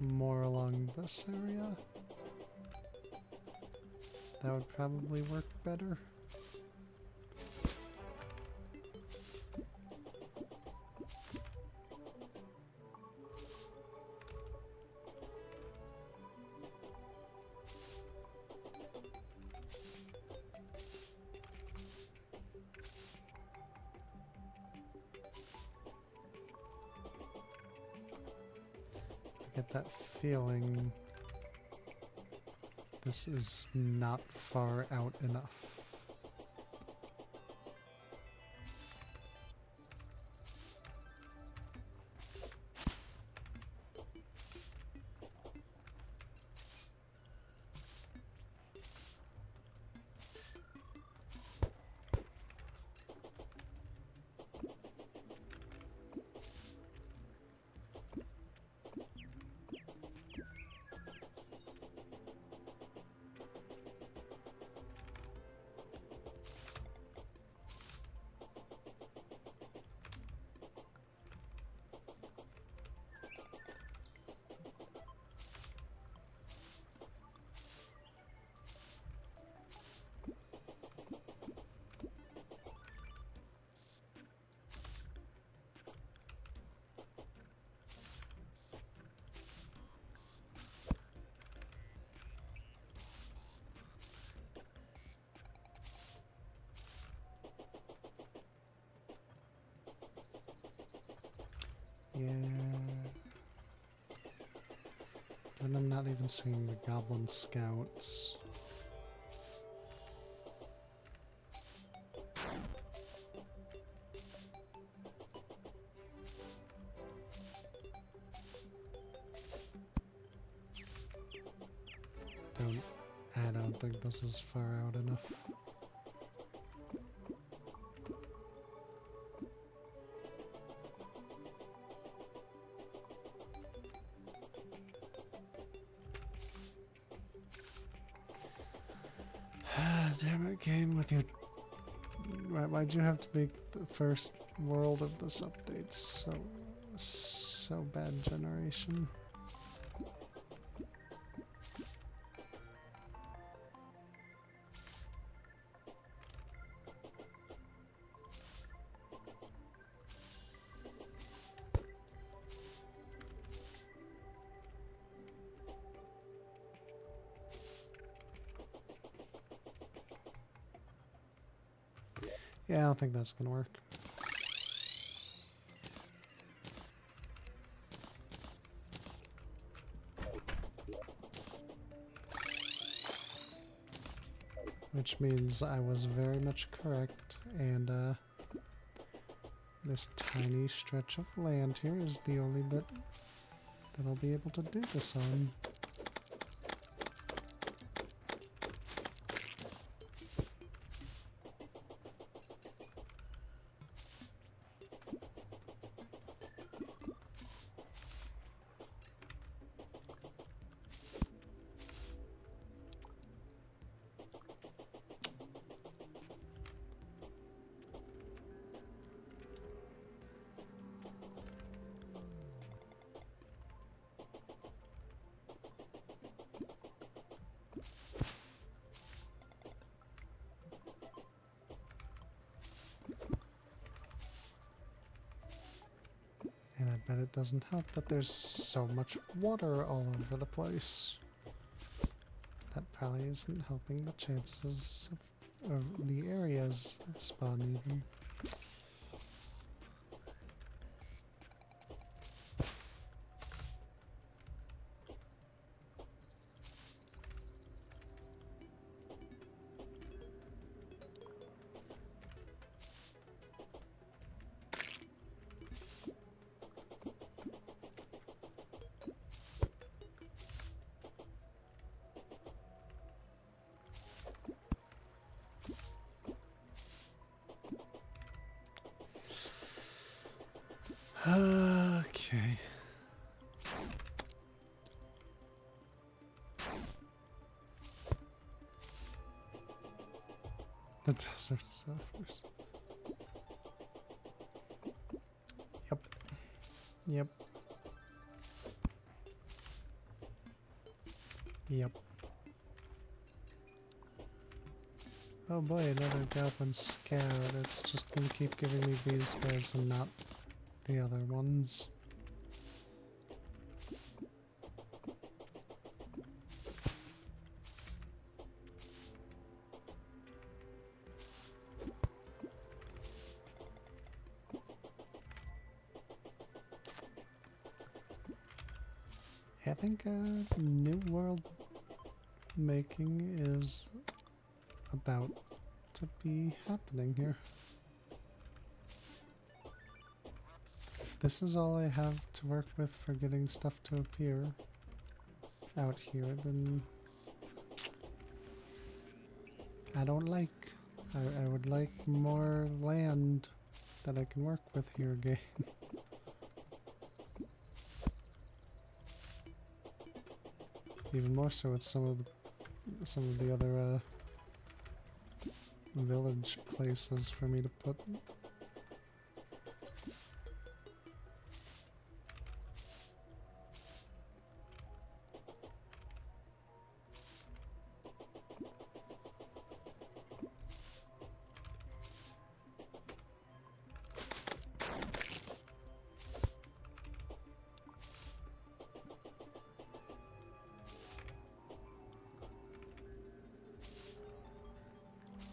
more along this area, that would probably work better. I get that feeling this is not far out enough. Yeah. And I'm not even seeing the goblin scouts. don't think this is far out enough. Damn it, game, with your... Why'd you have to make the first world of this update so bad, generation? Yeah, I don't think that's gonna work. Which means I was very much correct, and this tiny stretch of land here is the only bit that I'll be able to do this on. And I bet it doesn't help that there's so much water all over the place. That probably isn't helping the chances of the areas spawn even. Okay. The desert suffers. Yep. Yep. Yep. Oh boy, another goblin scout. It's just gonna keep giving me these guys and not the other ones. I think New World making is about to be happening here. If this is all I have to work with for getting stuff to appear out here, then I don't like. I would like more land that I can work with here, game. Even more so with some of the other village places for me to put.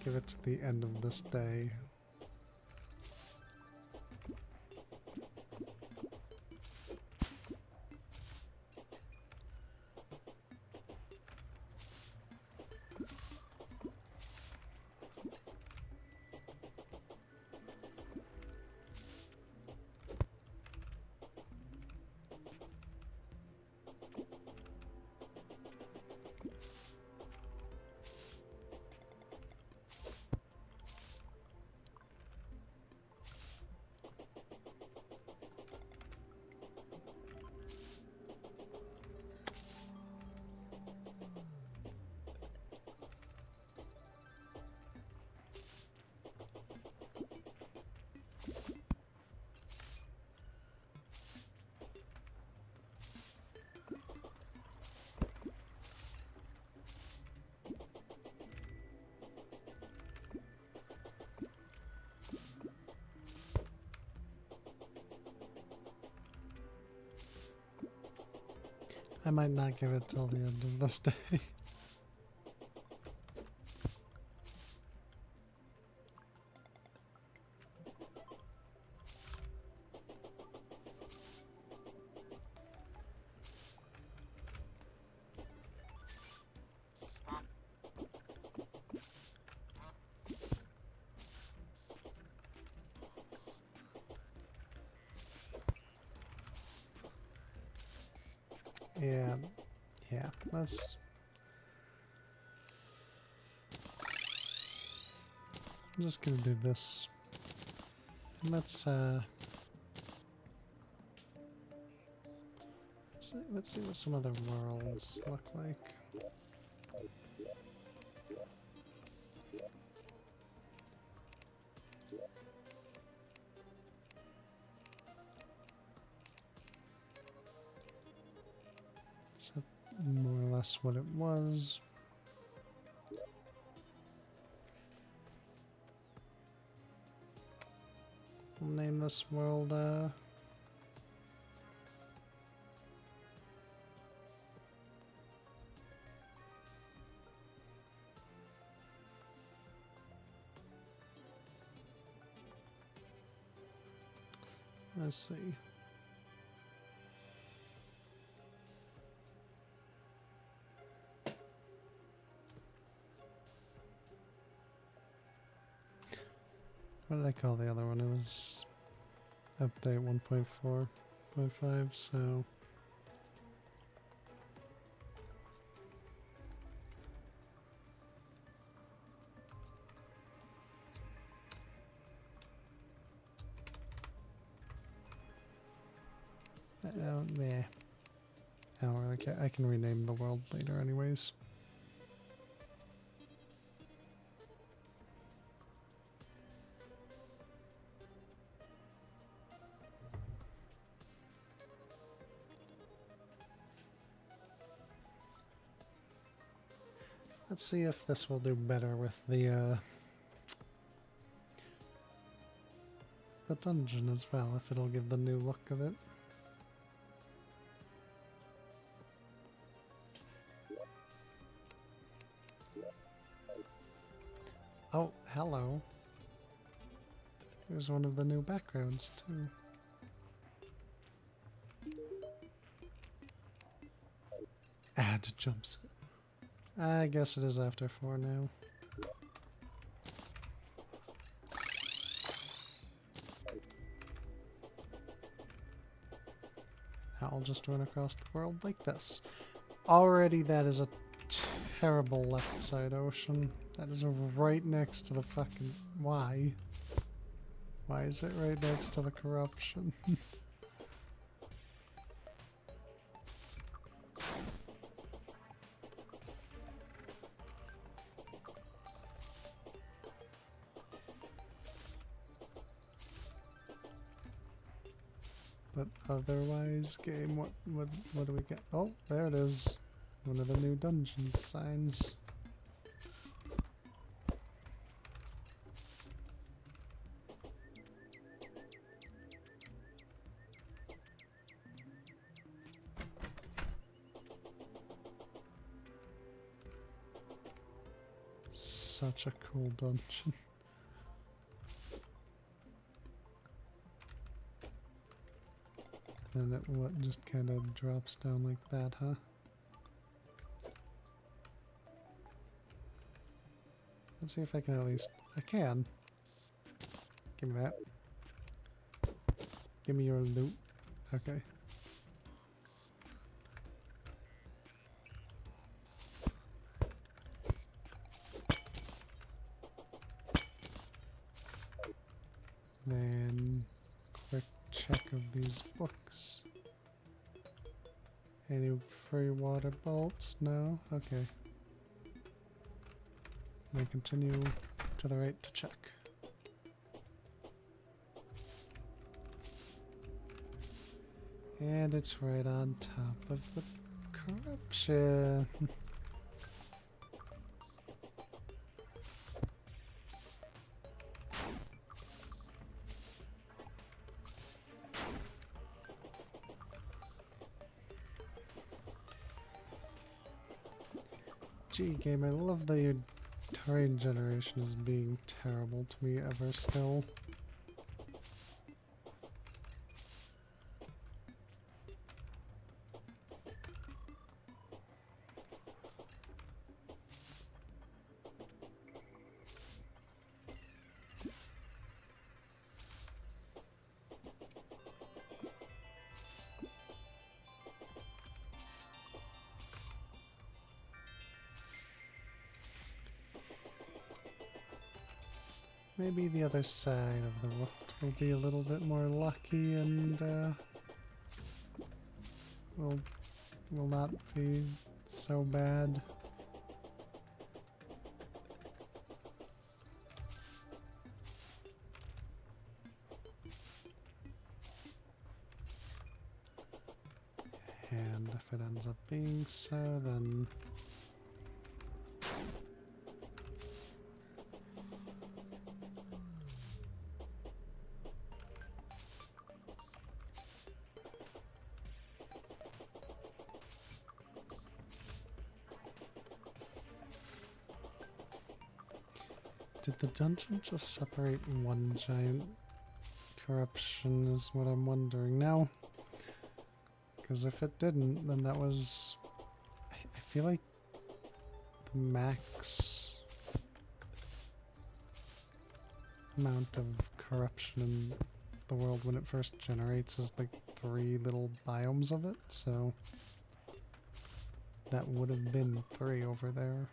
Give it to the end of this day. I might not give it till the end of this day. And yeah, let's. I'm just gonna do this. And let's see what some other worlds look like. So more or less what it was. We'll name this world let's see. What did I call the other one? It was update 1.4.5, so yeah. I don't really care. I can rename the world later anyways. Let's see if this will do better with the dungeon as well, if it'll give the new look of it. Oh, hello. There's one of the new backgrounds too. Add jumps. I guess it is after 4 now. I'll just run across the world like this. Already that is a terrible left side ocean. That is right next to the fucking... Why? Why is it right next to the corruption? But otherwise, game, what do we get? Oh, there it is. One of the new dungeon signs. Such a cool dungeon. And it just kind of drops down like that, huh? Let's see if I can at least... I can. Give me that. Give me your loot. Okay. Then... quick check of these books. Any free water bolts? No? Okay. And I continue to the right to check. And it's right on top of the corruption. Gee, game, I love that your terrain generation is being terrible to me ever still. Maybe the other side of the world will be a little bit more lucky and will not be so bad. And if it ends up being so, then did the dungeon just separate one giant corruption is what I'm wondering now. Because if it didn't, then that was... I feel like the max amount of corruption in the world when it first generates is like 3 little biomes of it, so that would have been 3 over there.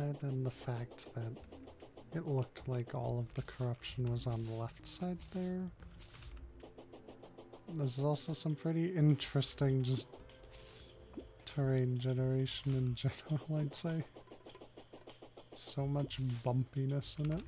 Other than the fact that it looked like all of the corruption was on the left side there, there's also some pretty interesting just terrain generation in general, I'd say. So much bumpiness in it.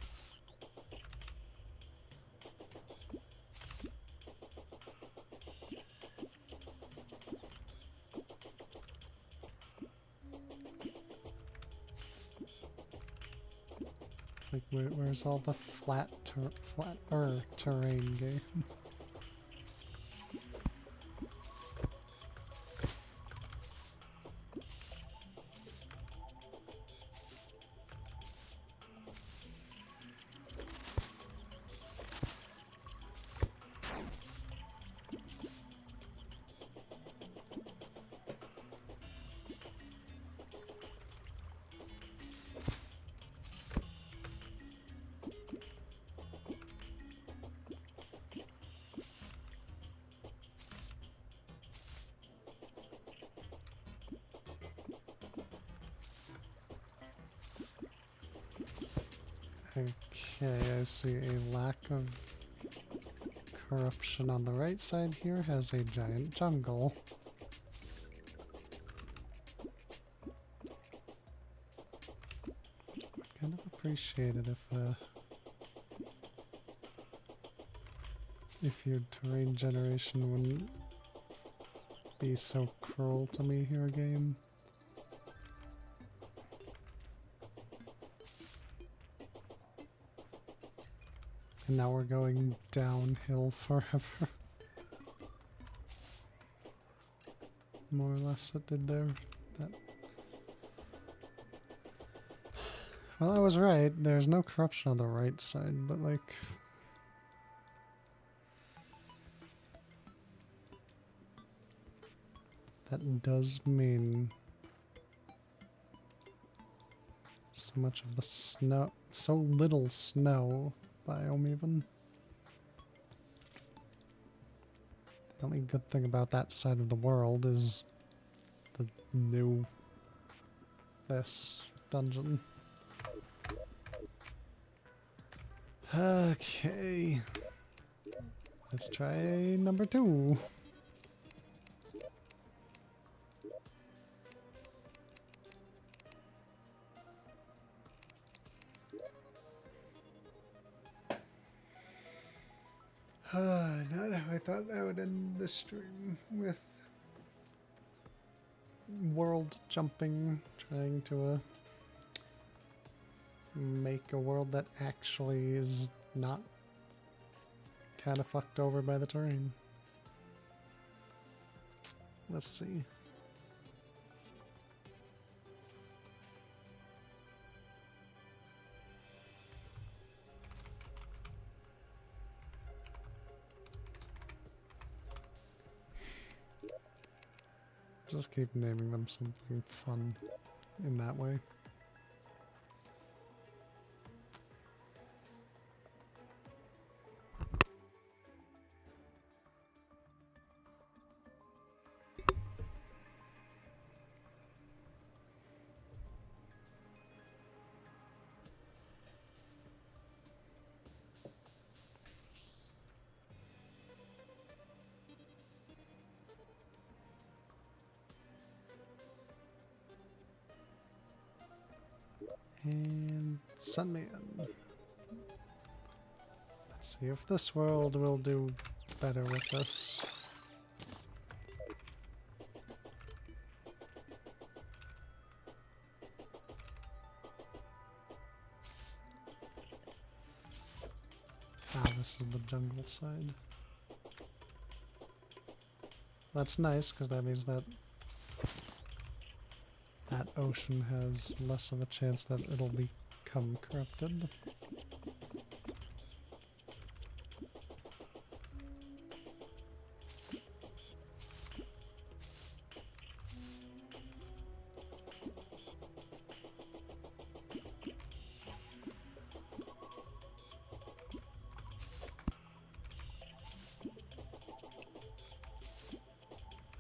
Like, where's all the flatter terrain game? Okay, I see a lack of corruption on the right side here has a giant jungle. Kind of appreciate it if your terrain generation wouldn't be so cruel to me here, game. And now we're going downhill forever. More or less it did there. That. Well, I was right. There's no corruption on the right side, but like... That does mean so much of the snow, so little snow biome even. The only good thing about that side of the world is the new this dungeon. Okay. Let's try number 2. Not how I thought I would end the stream, with world jumping, trying to make a world that actually is not kind of fucked over by the terrain. Let's see. Just keep naming them something fun in that way. And Sunman. Let's see if this world will do better with this. Ah, this is the jungle side. That's nice, because that means that that ocean has less of a chance that it'll become corrupted.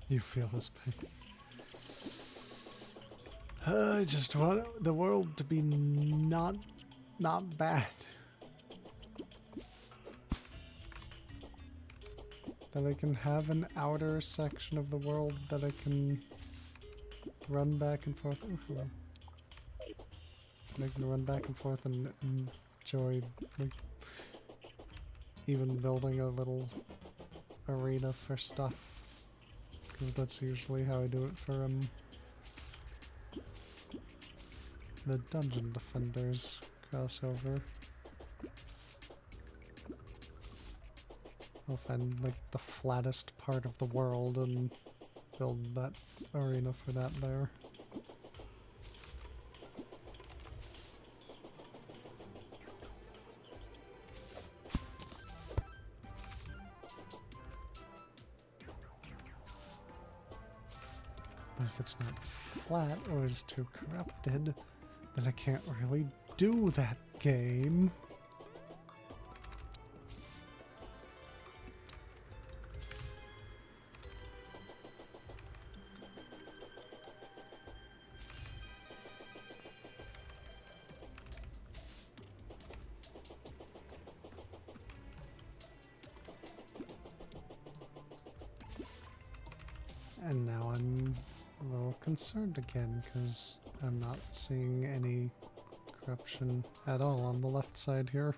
You feel this pain. I just want the world to be not bad. That I can have an outer section of the world that I can run back and forth. Oh, hello. And I can run back and forth and enjoy, like, even building a little arena for stuff. Because that's usually how I do it for the Dungeon Defenders crossover. I'll find like the flattest part of the world and build that arena for that there. But if it's not flat or is too corrupted, then I can't really do that game. And now I'm a little concerned again because I'm not seeing any corruption at all on the left side here.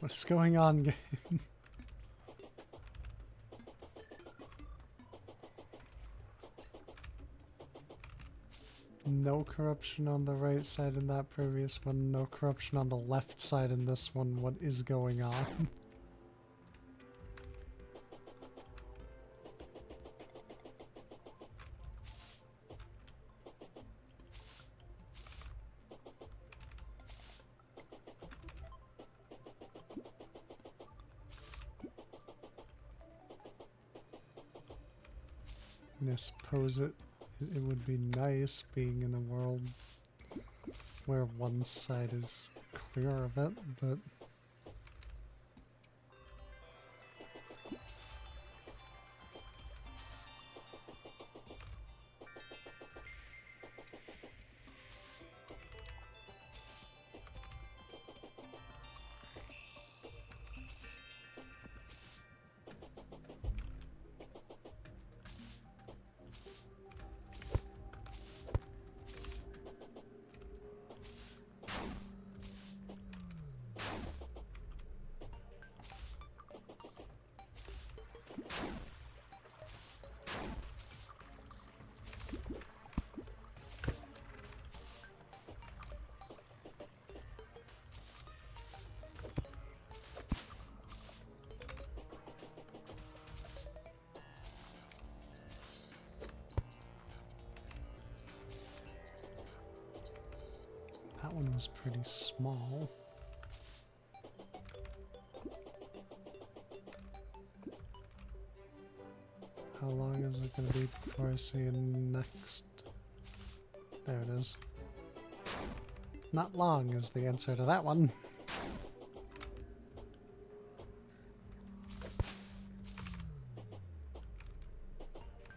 What is going on, game? No corruption on the right side in that previous one, no corruption on the left side in this one. What is going on? I mean, I suppose it would be nice being in a world where one side is clear of it, but that one was pretty small. How long is it going to be before I see a next? There it is. Not long is the answer to that one.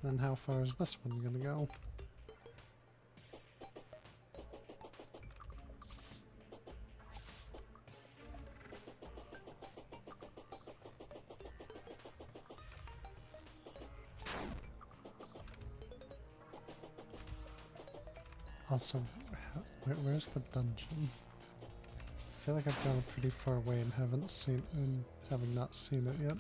Then how far is this one going to go? Also, where's the dungeon? I feel like I've gone pretty far away and having not seen it yet.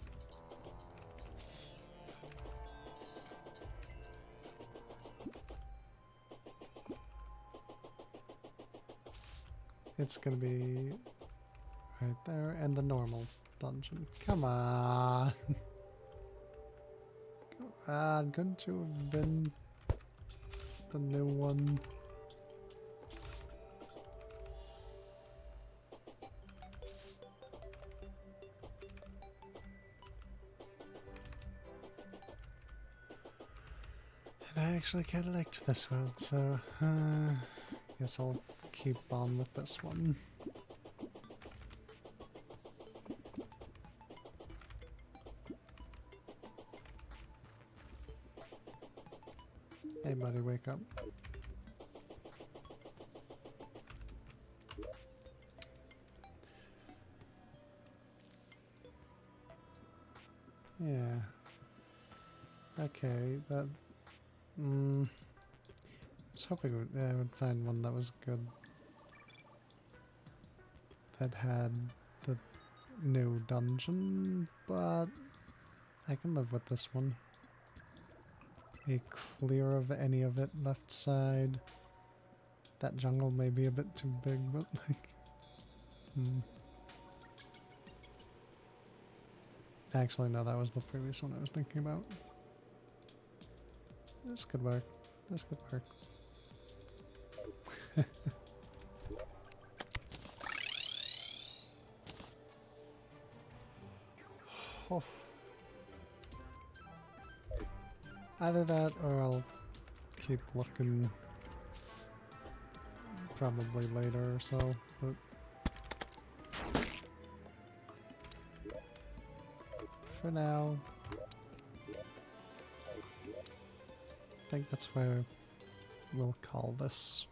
It's gonna be right there, and the normal dungeon. Come on! Come on, couldn't you have been the new one? And I actually kind of liked this world, so guess I'll keep on with this one. Hey buddy, wake up. Yeah. Okay, that... I was hoping I would find one that was good. That had the new dungeon, but I can live with this one. A clear of any of it left side. That jungle may be a bit too big, but like... Actually, no, that was the previous one I was thinking about. This could work. This could work. Oh. Either that or I'll keep looking probably later or so, but for now I think that's where we'll call this.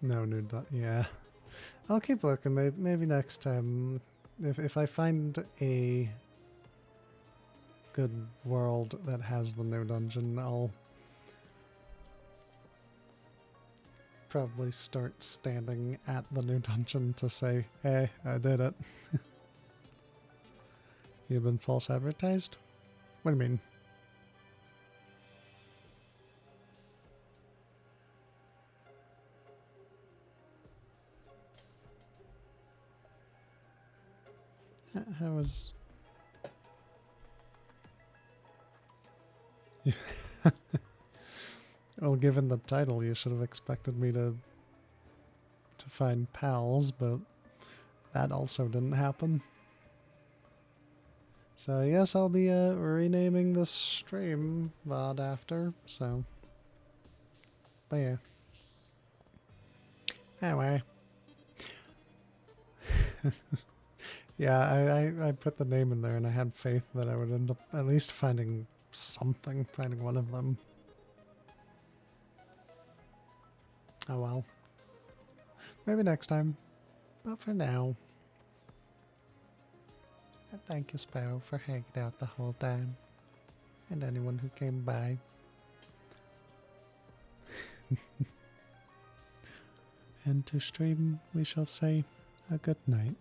No new yeah. I'll keep looking. Maybe next time, if I find a good world that has the new dungeon, I'll probably start standing at the new dungeon to say, hey, I did it. You've been false advertised? What do you mean? How was... Well, given the title, you should have expected me to find pals, but that also didn't happen. So I guess I'll be renaming this stream VOD after, so... But yeah. Anyway. Yeah, I put the name in there and I had faith that I would end up at least finding something, finding one of them. Oh well. Maybe next time. But for now. Thank you, Sparrow, for hanging out the whole time. And anyone who came by. And to stream, we shall say a good night.